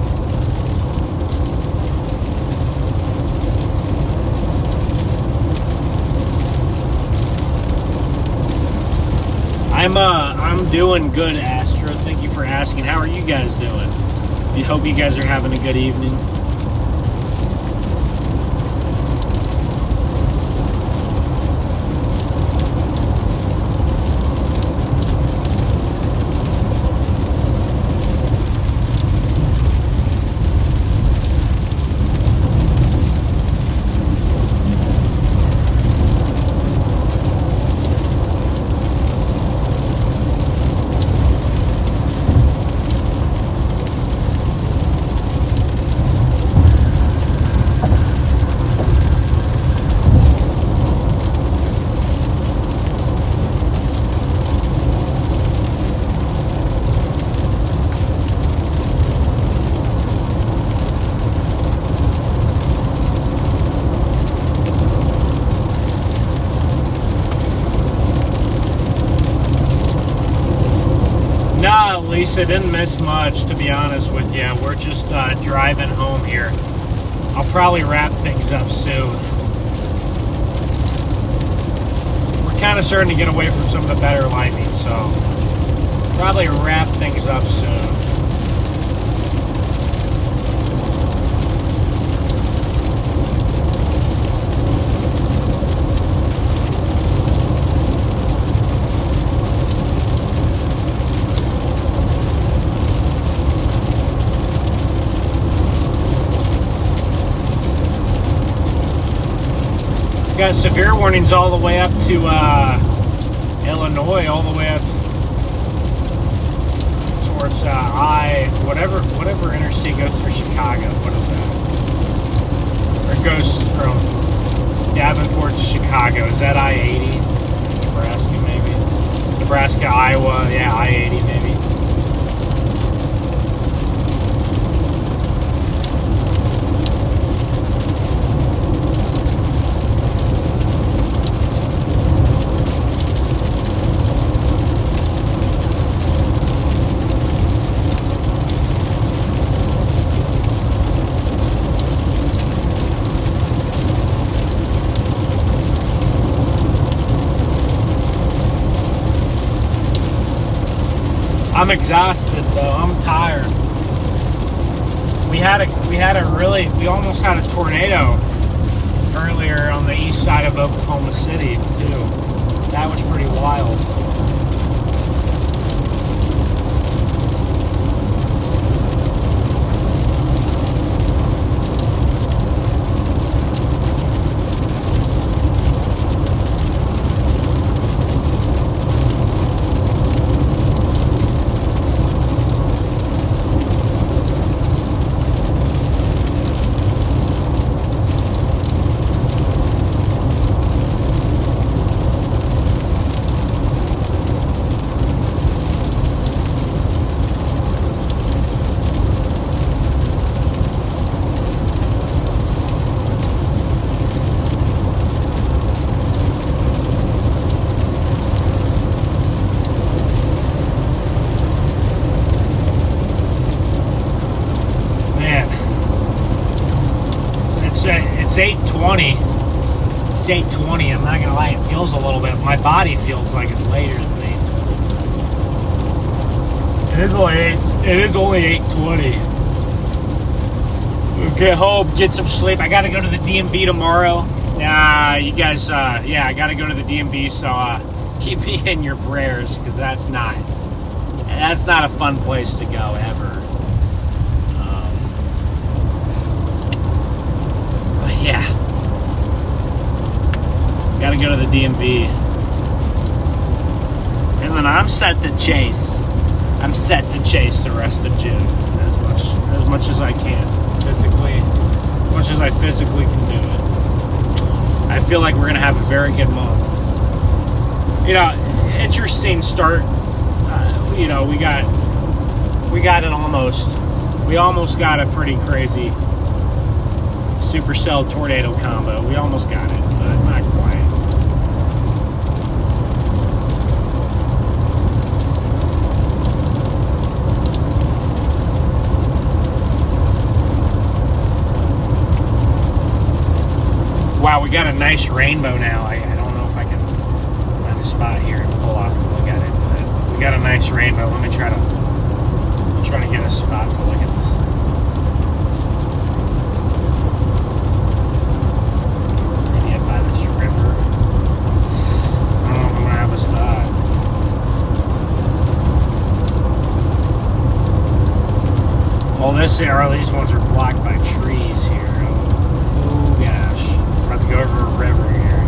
I'm doing good, Astro. Thank you for asking. How are you guys doing? I hope you guys are having a good evening. Lisa, didn't miss much, to be honest with you. We're just driving home here. I'll probably wrap things up soon. We're kind of starting to get away from some of the better lighting, so probably wrap things up soon. Got severe warnings all the way up to Illinois, all the way up towards whatever interstate goes through Chicago. What is that? Or it goes from Davenport to Chicago. Is that I-80? Nebraska, maybe. Nebraska, Iowa. Yeah, I-80, maybe. I'm exhausted though. I'm tired. We almost had a tornado earlier on the east side of Oklahoma City too. That was pretty wild. It's 8:20. It's 8:20. I'm not gonna lie, it feels a little bit. My body feels like it's later than me. It is only 8:20. Get home, get some sleep. I gotta go to the DMV tomorrow. You guys, I gotta go to the DMV. So keep me in your prayers, because that's not a fun place to go ever. Yeah, gotta go to the DMV. And then I'm set to chase. I'm set to chase the rest of June as much as I can. Physically, as much as I physically can do it. I feel like we're going to have a very good month. You know, interesting start. You know, we almost got a pretty crazy supercell tornado combo. We almost got it, but not quite. Wow, we got a nice rainbow now. I don't know if I can find a spot here and pull off and look at it, but we got a nice rainbow. Let me try to get a spot to look at this. Maybe up by this river. I don't know if I'm gonna have a spot. Well, these ones are blocked by trees here. About to go over a river here.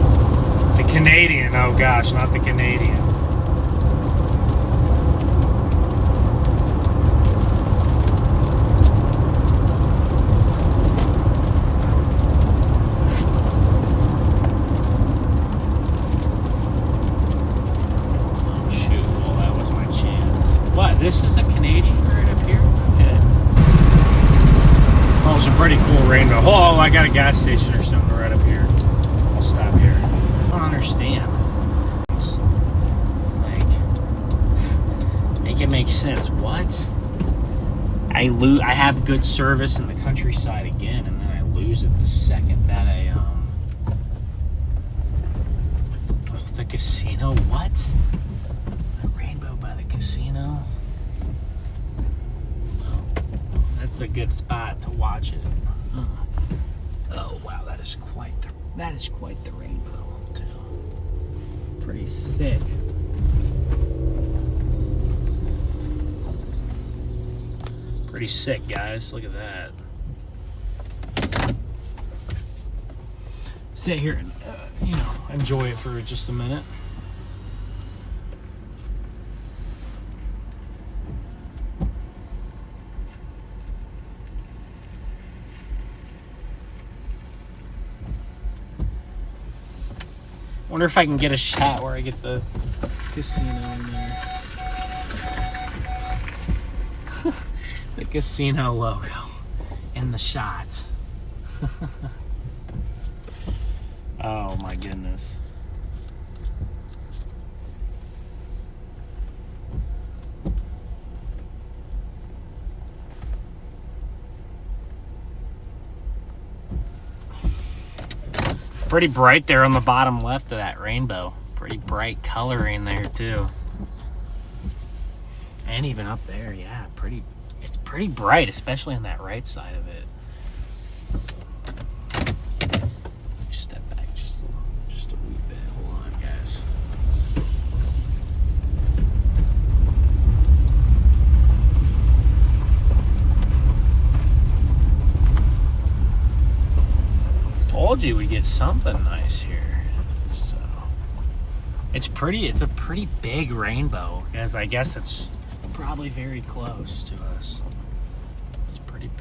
The Canadian, oh gosh, not the Canadian. Oh shoot, well that was my chance. What, this is the Canadian right up here? Okay. Oh, it's a pretty cool rainbow. Oh, I got a gas station or something right up here. I'll stop here. I don't understand. It's like, make it make sense. What? I have good service in the countryside again, and then I lose it the second that the casino. What? A rainbow by the casino. That's a good spot to watch it. Oh wow, that is quite the rainbow too. Pretty sick. Pretty sick, guys. Look at that. Sit here and enjoy it for just a minute. Wonder if I can get a shot where I get the casino in there. The casino logo in the shot. Oh my goodness. Pretty bright there on the bottom left of that rainbow. Pretty bright coloring there too. And even up there, yeah, it's pretty bright, especially on that right side of it. Step back just a wee bit. Hold on, guys. Told you we get something nice here. So it's a pretty big rainbow, because I guess it's probably very close to us. It's pretty big.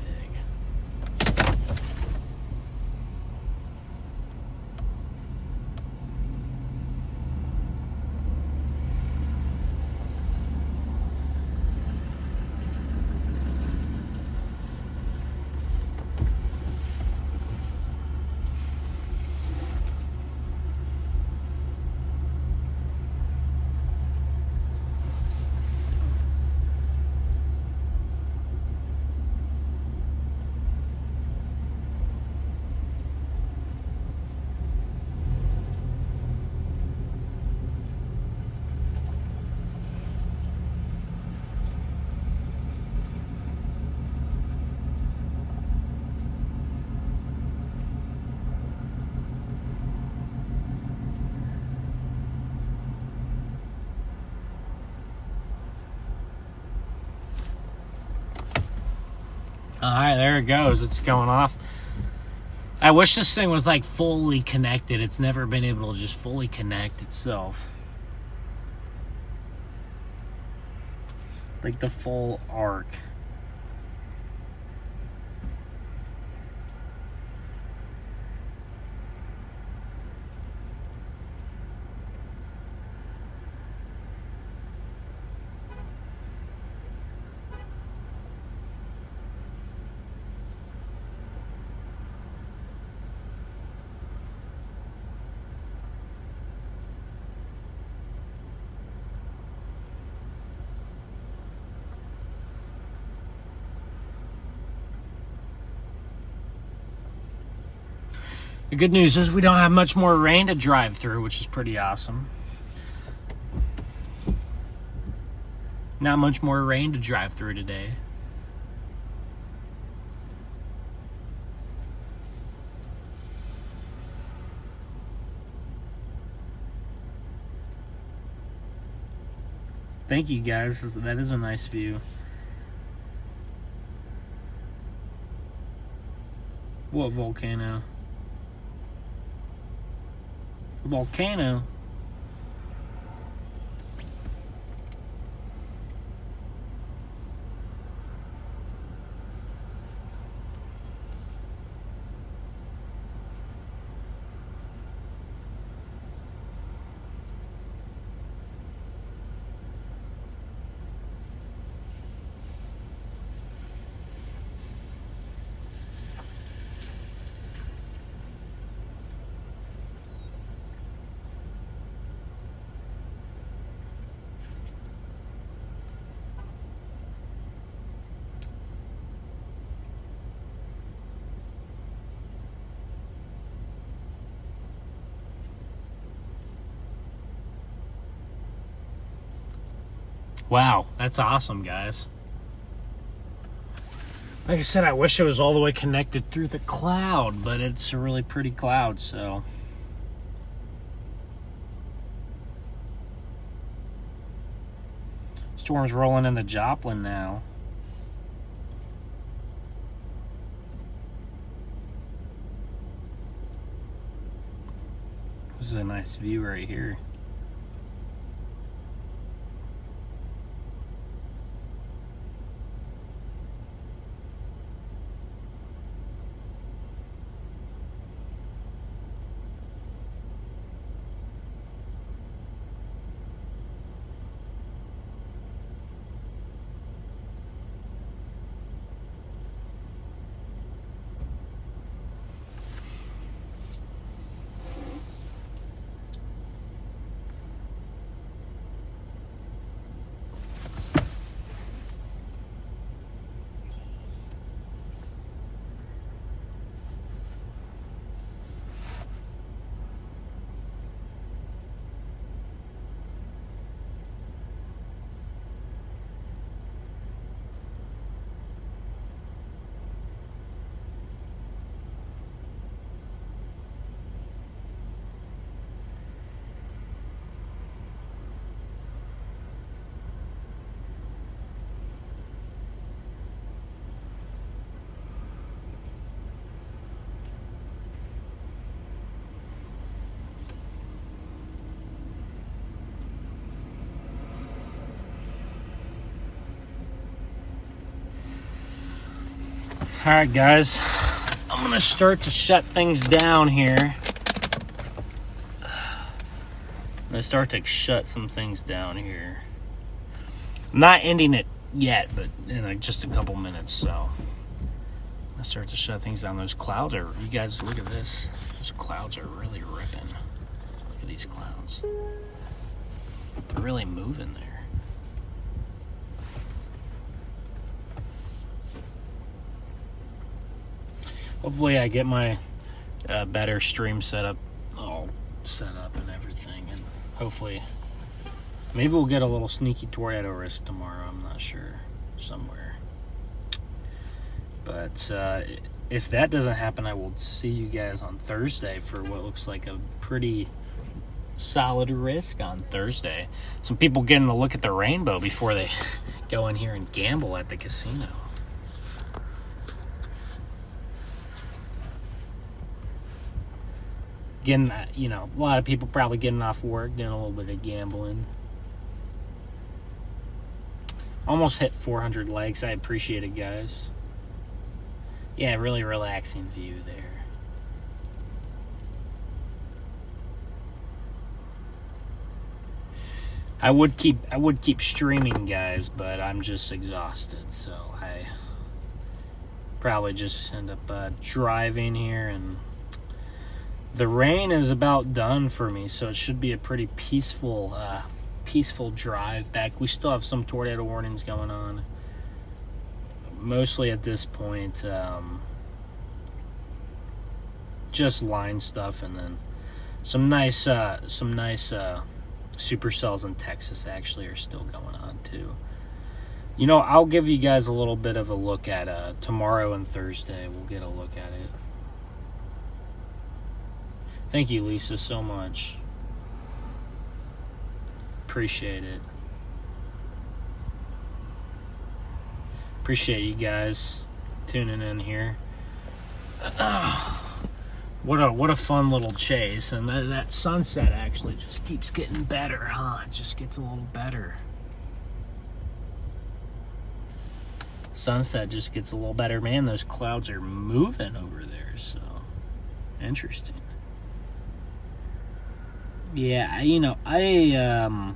All right, there it goes. It's going off. I wish this thing was like fully connected. It's never been able to just fully connect itself. like the full arc. The good news is we don't have much more rain to drive through, which is pretty awesome. Not much more rain to drive through today. Thank you guys, that is a nice view. What volcano? Volcano? Wow, that's awesome, guys. Like I said, I wish it was all the way connected through the cloud, but it's a really pretty cloud, so. Storm's rolling in the Joplin now. This is a nice view right here. Alright guys, I'm going to start to shut things down here. I'm going to start to shut some things down here. I'm not ending it yet, but in like just a couple minutes, so. I start to shut things down. Those clouds are, you guys look at this. Those clouds are really ripping. Look at these clouds. They're really moving there. Hopefully I get my better stream setup all set up and everything, and hopefully maybe we'll get a little sneaky tornado risk tomorrow. I'm not sure, somewhere. But if that doesn't happen, I will see you guys on Thursday for what looks like a pretty solid risk on Thursday. Some people getting to look at the rainbow before they go in here and gamble at the casino. Getting, you know, a lot of people probably getting off work, doing a little bit of gambling. Almost hit 400 likes. I appreciate it, guys. Yeah, really relaxing view there. I would keep streaming, guys, but I'm just exhausted, so I probably just end up driving here, and the rain is about done for me, so it should be a pretty peaceful drive back. We still have some tornado warnings going on, mostly at this point, just line stuff, and then some nice supercells in Texas actually are still going on too. You know, I'll give you guys a little bit of a look at tomorrow and Thursday. We'll get a look at it. Thank you, Lisa, so much. Appreciate it. Appreciate you guys tuning in here. What a fun little chase, and that sunset actually just keeps getting better, huh? It just gets a little better. Sunset just gets a little better. Man, those clouds are moving over there, so interesting. Yeah, you know, I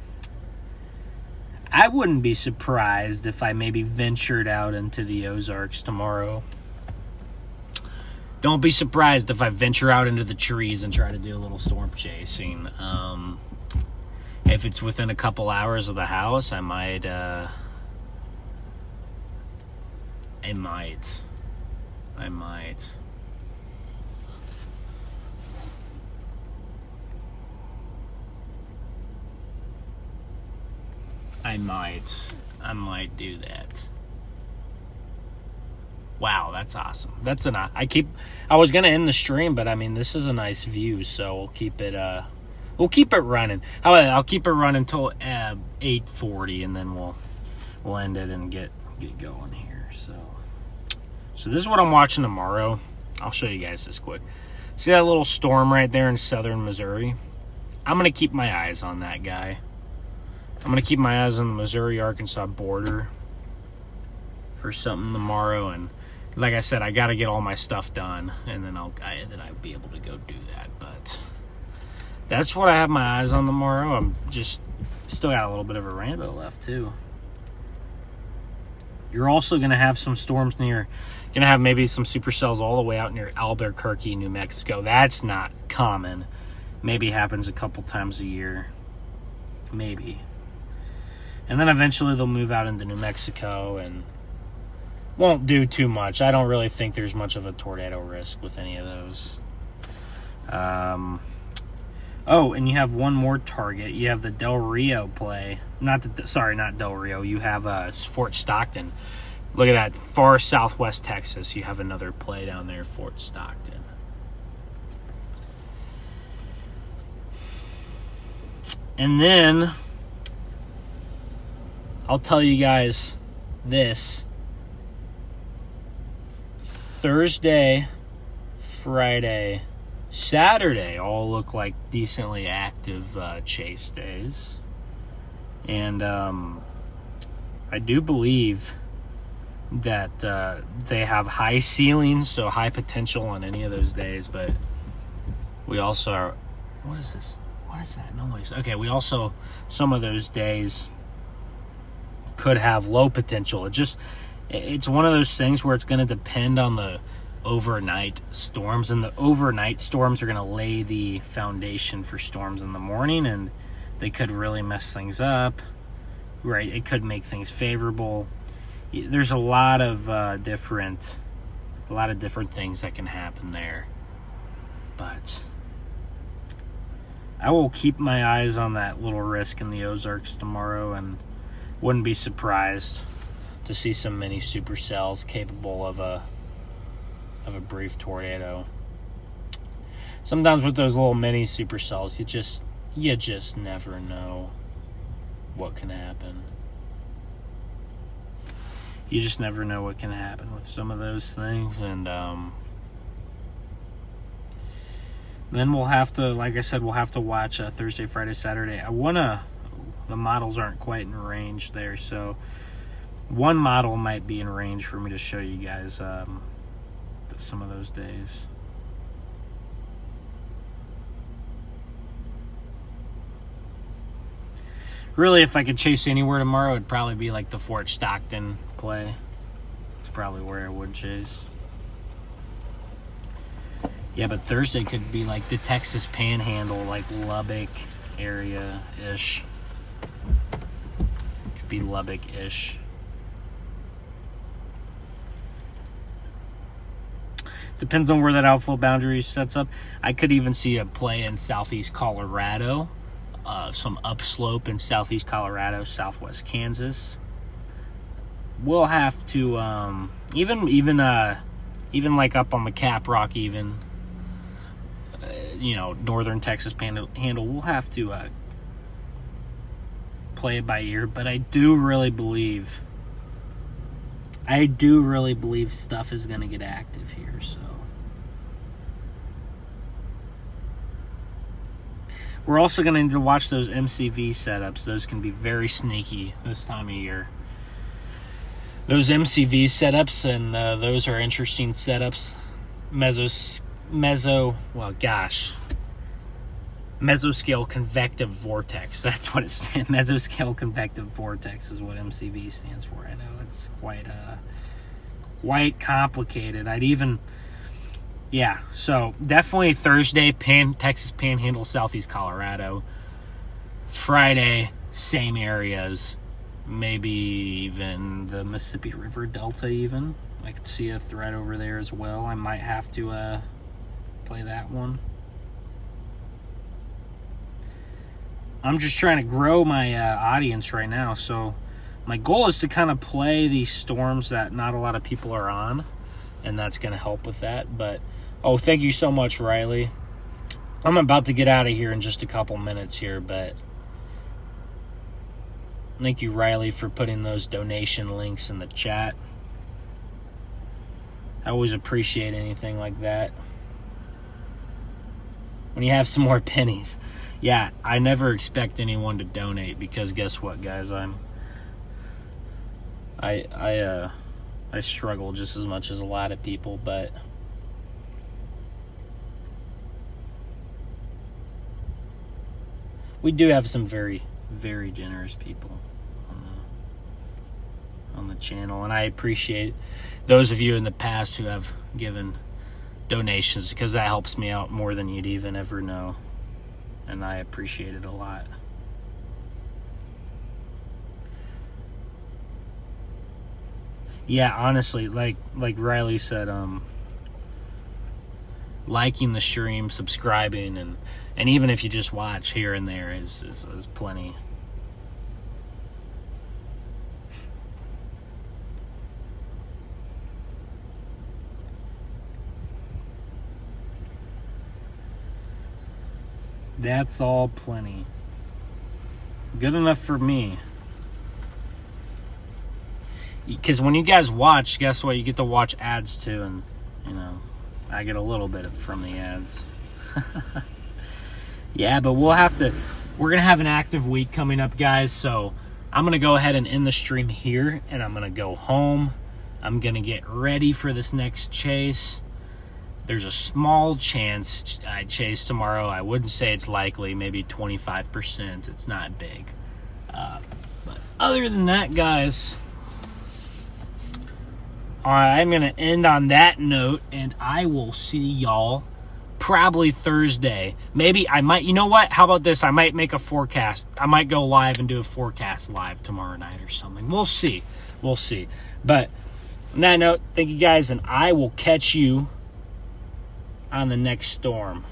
wouldn't be surprised if I maybe ventured out into the Ozarks tomorrow. Don't be surprised if I venture out into the trees and try to do a little storm chasing. If it's within a couple hours of the house, I might. I might do that. Wow, that's awesome. I was gonna end the stream, but I mean, this is a nice view, so we'll keep it running. I'll keep it running until 8:40, and then we'll end it and get going here. So this is what I'm watching tomorrow. I'll show you guys this quick. See that little storm right there in southern Missouri? I'm gonna keep my eyes on that guy. I'm gonna keep my eyes on the Missouri-Arkansas border for something tomorrow, and like I said, I got to get all my stuff done, and then I'll be able to go do that. But that's what I have my eyes on tomorrow. I'm just still got a little bit of a rainbow left too. You're also gonna have some storms near. Gonna have maybe some supercells all the way out near Albuquerque, New Mexico. That's not common. Maybe happens a couple times a year. Maybe. And then eventually they'll move out into New Mexico and won't do too much. I don't really think there's much of a tornado risk with any of those. Oh, and you have one more target. You have the Del Rio play. Not Del Rio. You have Fort Stockton. Look at that. Far southwest Texas. You have another play down there, Fort Stockton. And then I'll tell you guys this. Thursday, Friday, Saturday all look like decently active chase days. And I do believe that they have high ceilings, so high potential on any of those days. But we also are... What is this? What is that noise? Okay, we also... Some of those days could have low potential. It's one of those things where it's going to depend on the overnight storms, and the overnight storms are going to lay the foundation for storms in the morning, and they could really mess things up, right? It could make things favorable. There's a lot of different things that can happen there, but I will keep my eyes on that little risk in the Ozarks tomorrow, and wouldn't be surprised to see some mini supercells capable of a brief tornado. Sometimes with those little mini supercells, you just never know what can happen. You just never know what can happen with some of those things, and then we'll have to, like I said, we'll have to watch Thursday, Friday, Saturday. The models aren't quite in range there, so One model might be in range for me to show you guys some of those days. Really, if I could chase anywhere tomorrow, it'd probably be like the Fort Stockton play. It's probably where I would chase. Yeah, but Thursday could be like the Texas Panhandle, like Lubbock area-ish. Could be Lubbock-ish. Depends on where that outflow boundary sets up. I could even see a play in southeast Colorado. Some upslope in southeast Colorado, southwest Kansas. We'll have to even like up on the Cap Rock, even northern Texas Panhandle. We'll have to play it by ear, but I do really believe stuff is going to get active here. So we're also going to need to watch those MCV setups. Those can be very sneaky this time of year. Those MCV setups, and those are interesting setups. Mesoscale convective vortex. That's what it stands. Mesoscale convective vortex is what MCV stands for. I know it's quite complicated. So definitely Thursday, Texas Panhandle, southeast Colorado. Friday, same areas. Maybe even the Mississippi River Delta even. I could see a threat over there as well. I might have to play that one. I'm just trying to grow my audience right now. So my goal is to kind of play these storms that not a lot of people are on. And that's going to help with that. But thank you so much, Riley. I'm about to get out of here in just a couple minutes here, but thank you, Riley, for putting those donation links in the chat. I always appreciate anything like that. When you have some more pennies. Yeah, I never expect anyone to donate because guess what, guys? I struggle just as much as a lot of people, but we do have some very, very generous people on the channel, and I appreciate those of you in the past who have given donations because that helps me out more than you'd even ever know, and I appreciate it a lot. Yeah, honestly, like Riley said, liking the stream, subscribing, and even if you just watch here and there is plenty. That's all plenty. Good enough for me. Because when you guys watch, guess what? You get to watch ads too, and I get a little bit from the ads. Yeah, but we're gonna have an active week coming up, guys. So I'm gonna go ahead and end the stream here, and I'm gonna go home. I'm gonna get ready for this next chase. There's a small chance I chase tomorrow. I wouldn't say it's likely, maybe 25%. It's not big. But other than that, guys, all right, I'm going to end on that note, and I will see y'all probably Thursday. Maybe I might, you know what? How about this? I might make a forecast. I might go live and do a forecast live tomorrow night or something. We'll see. But on that note, thank you guys, and I will catch you on the next storm.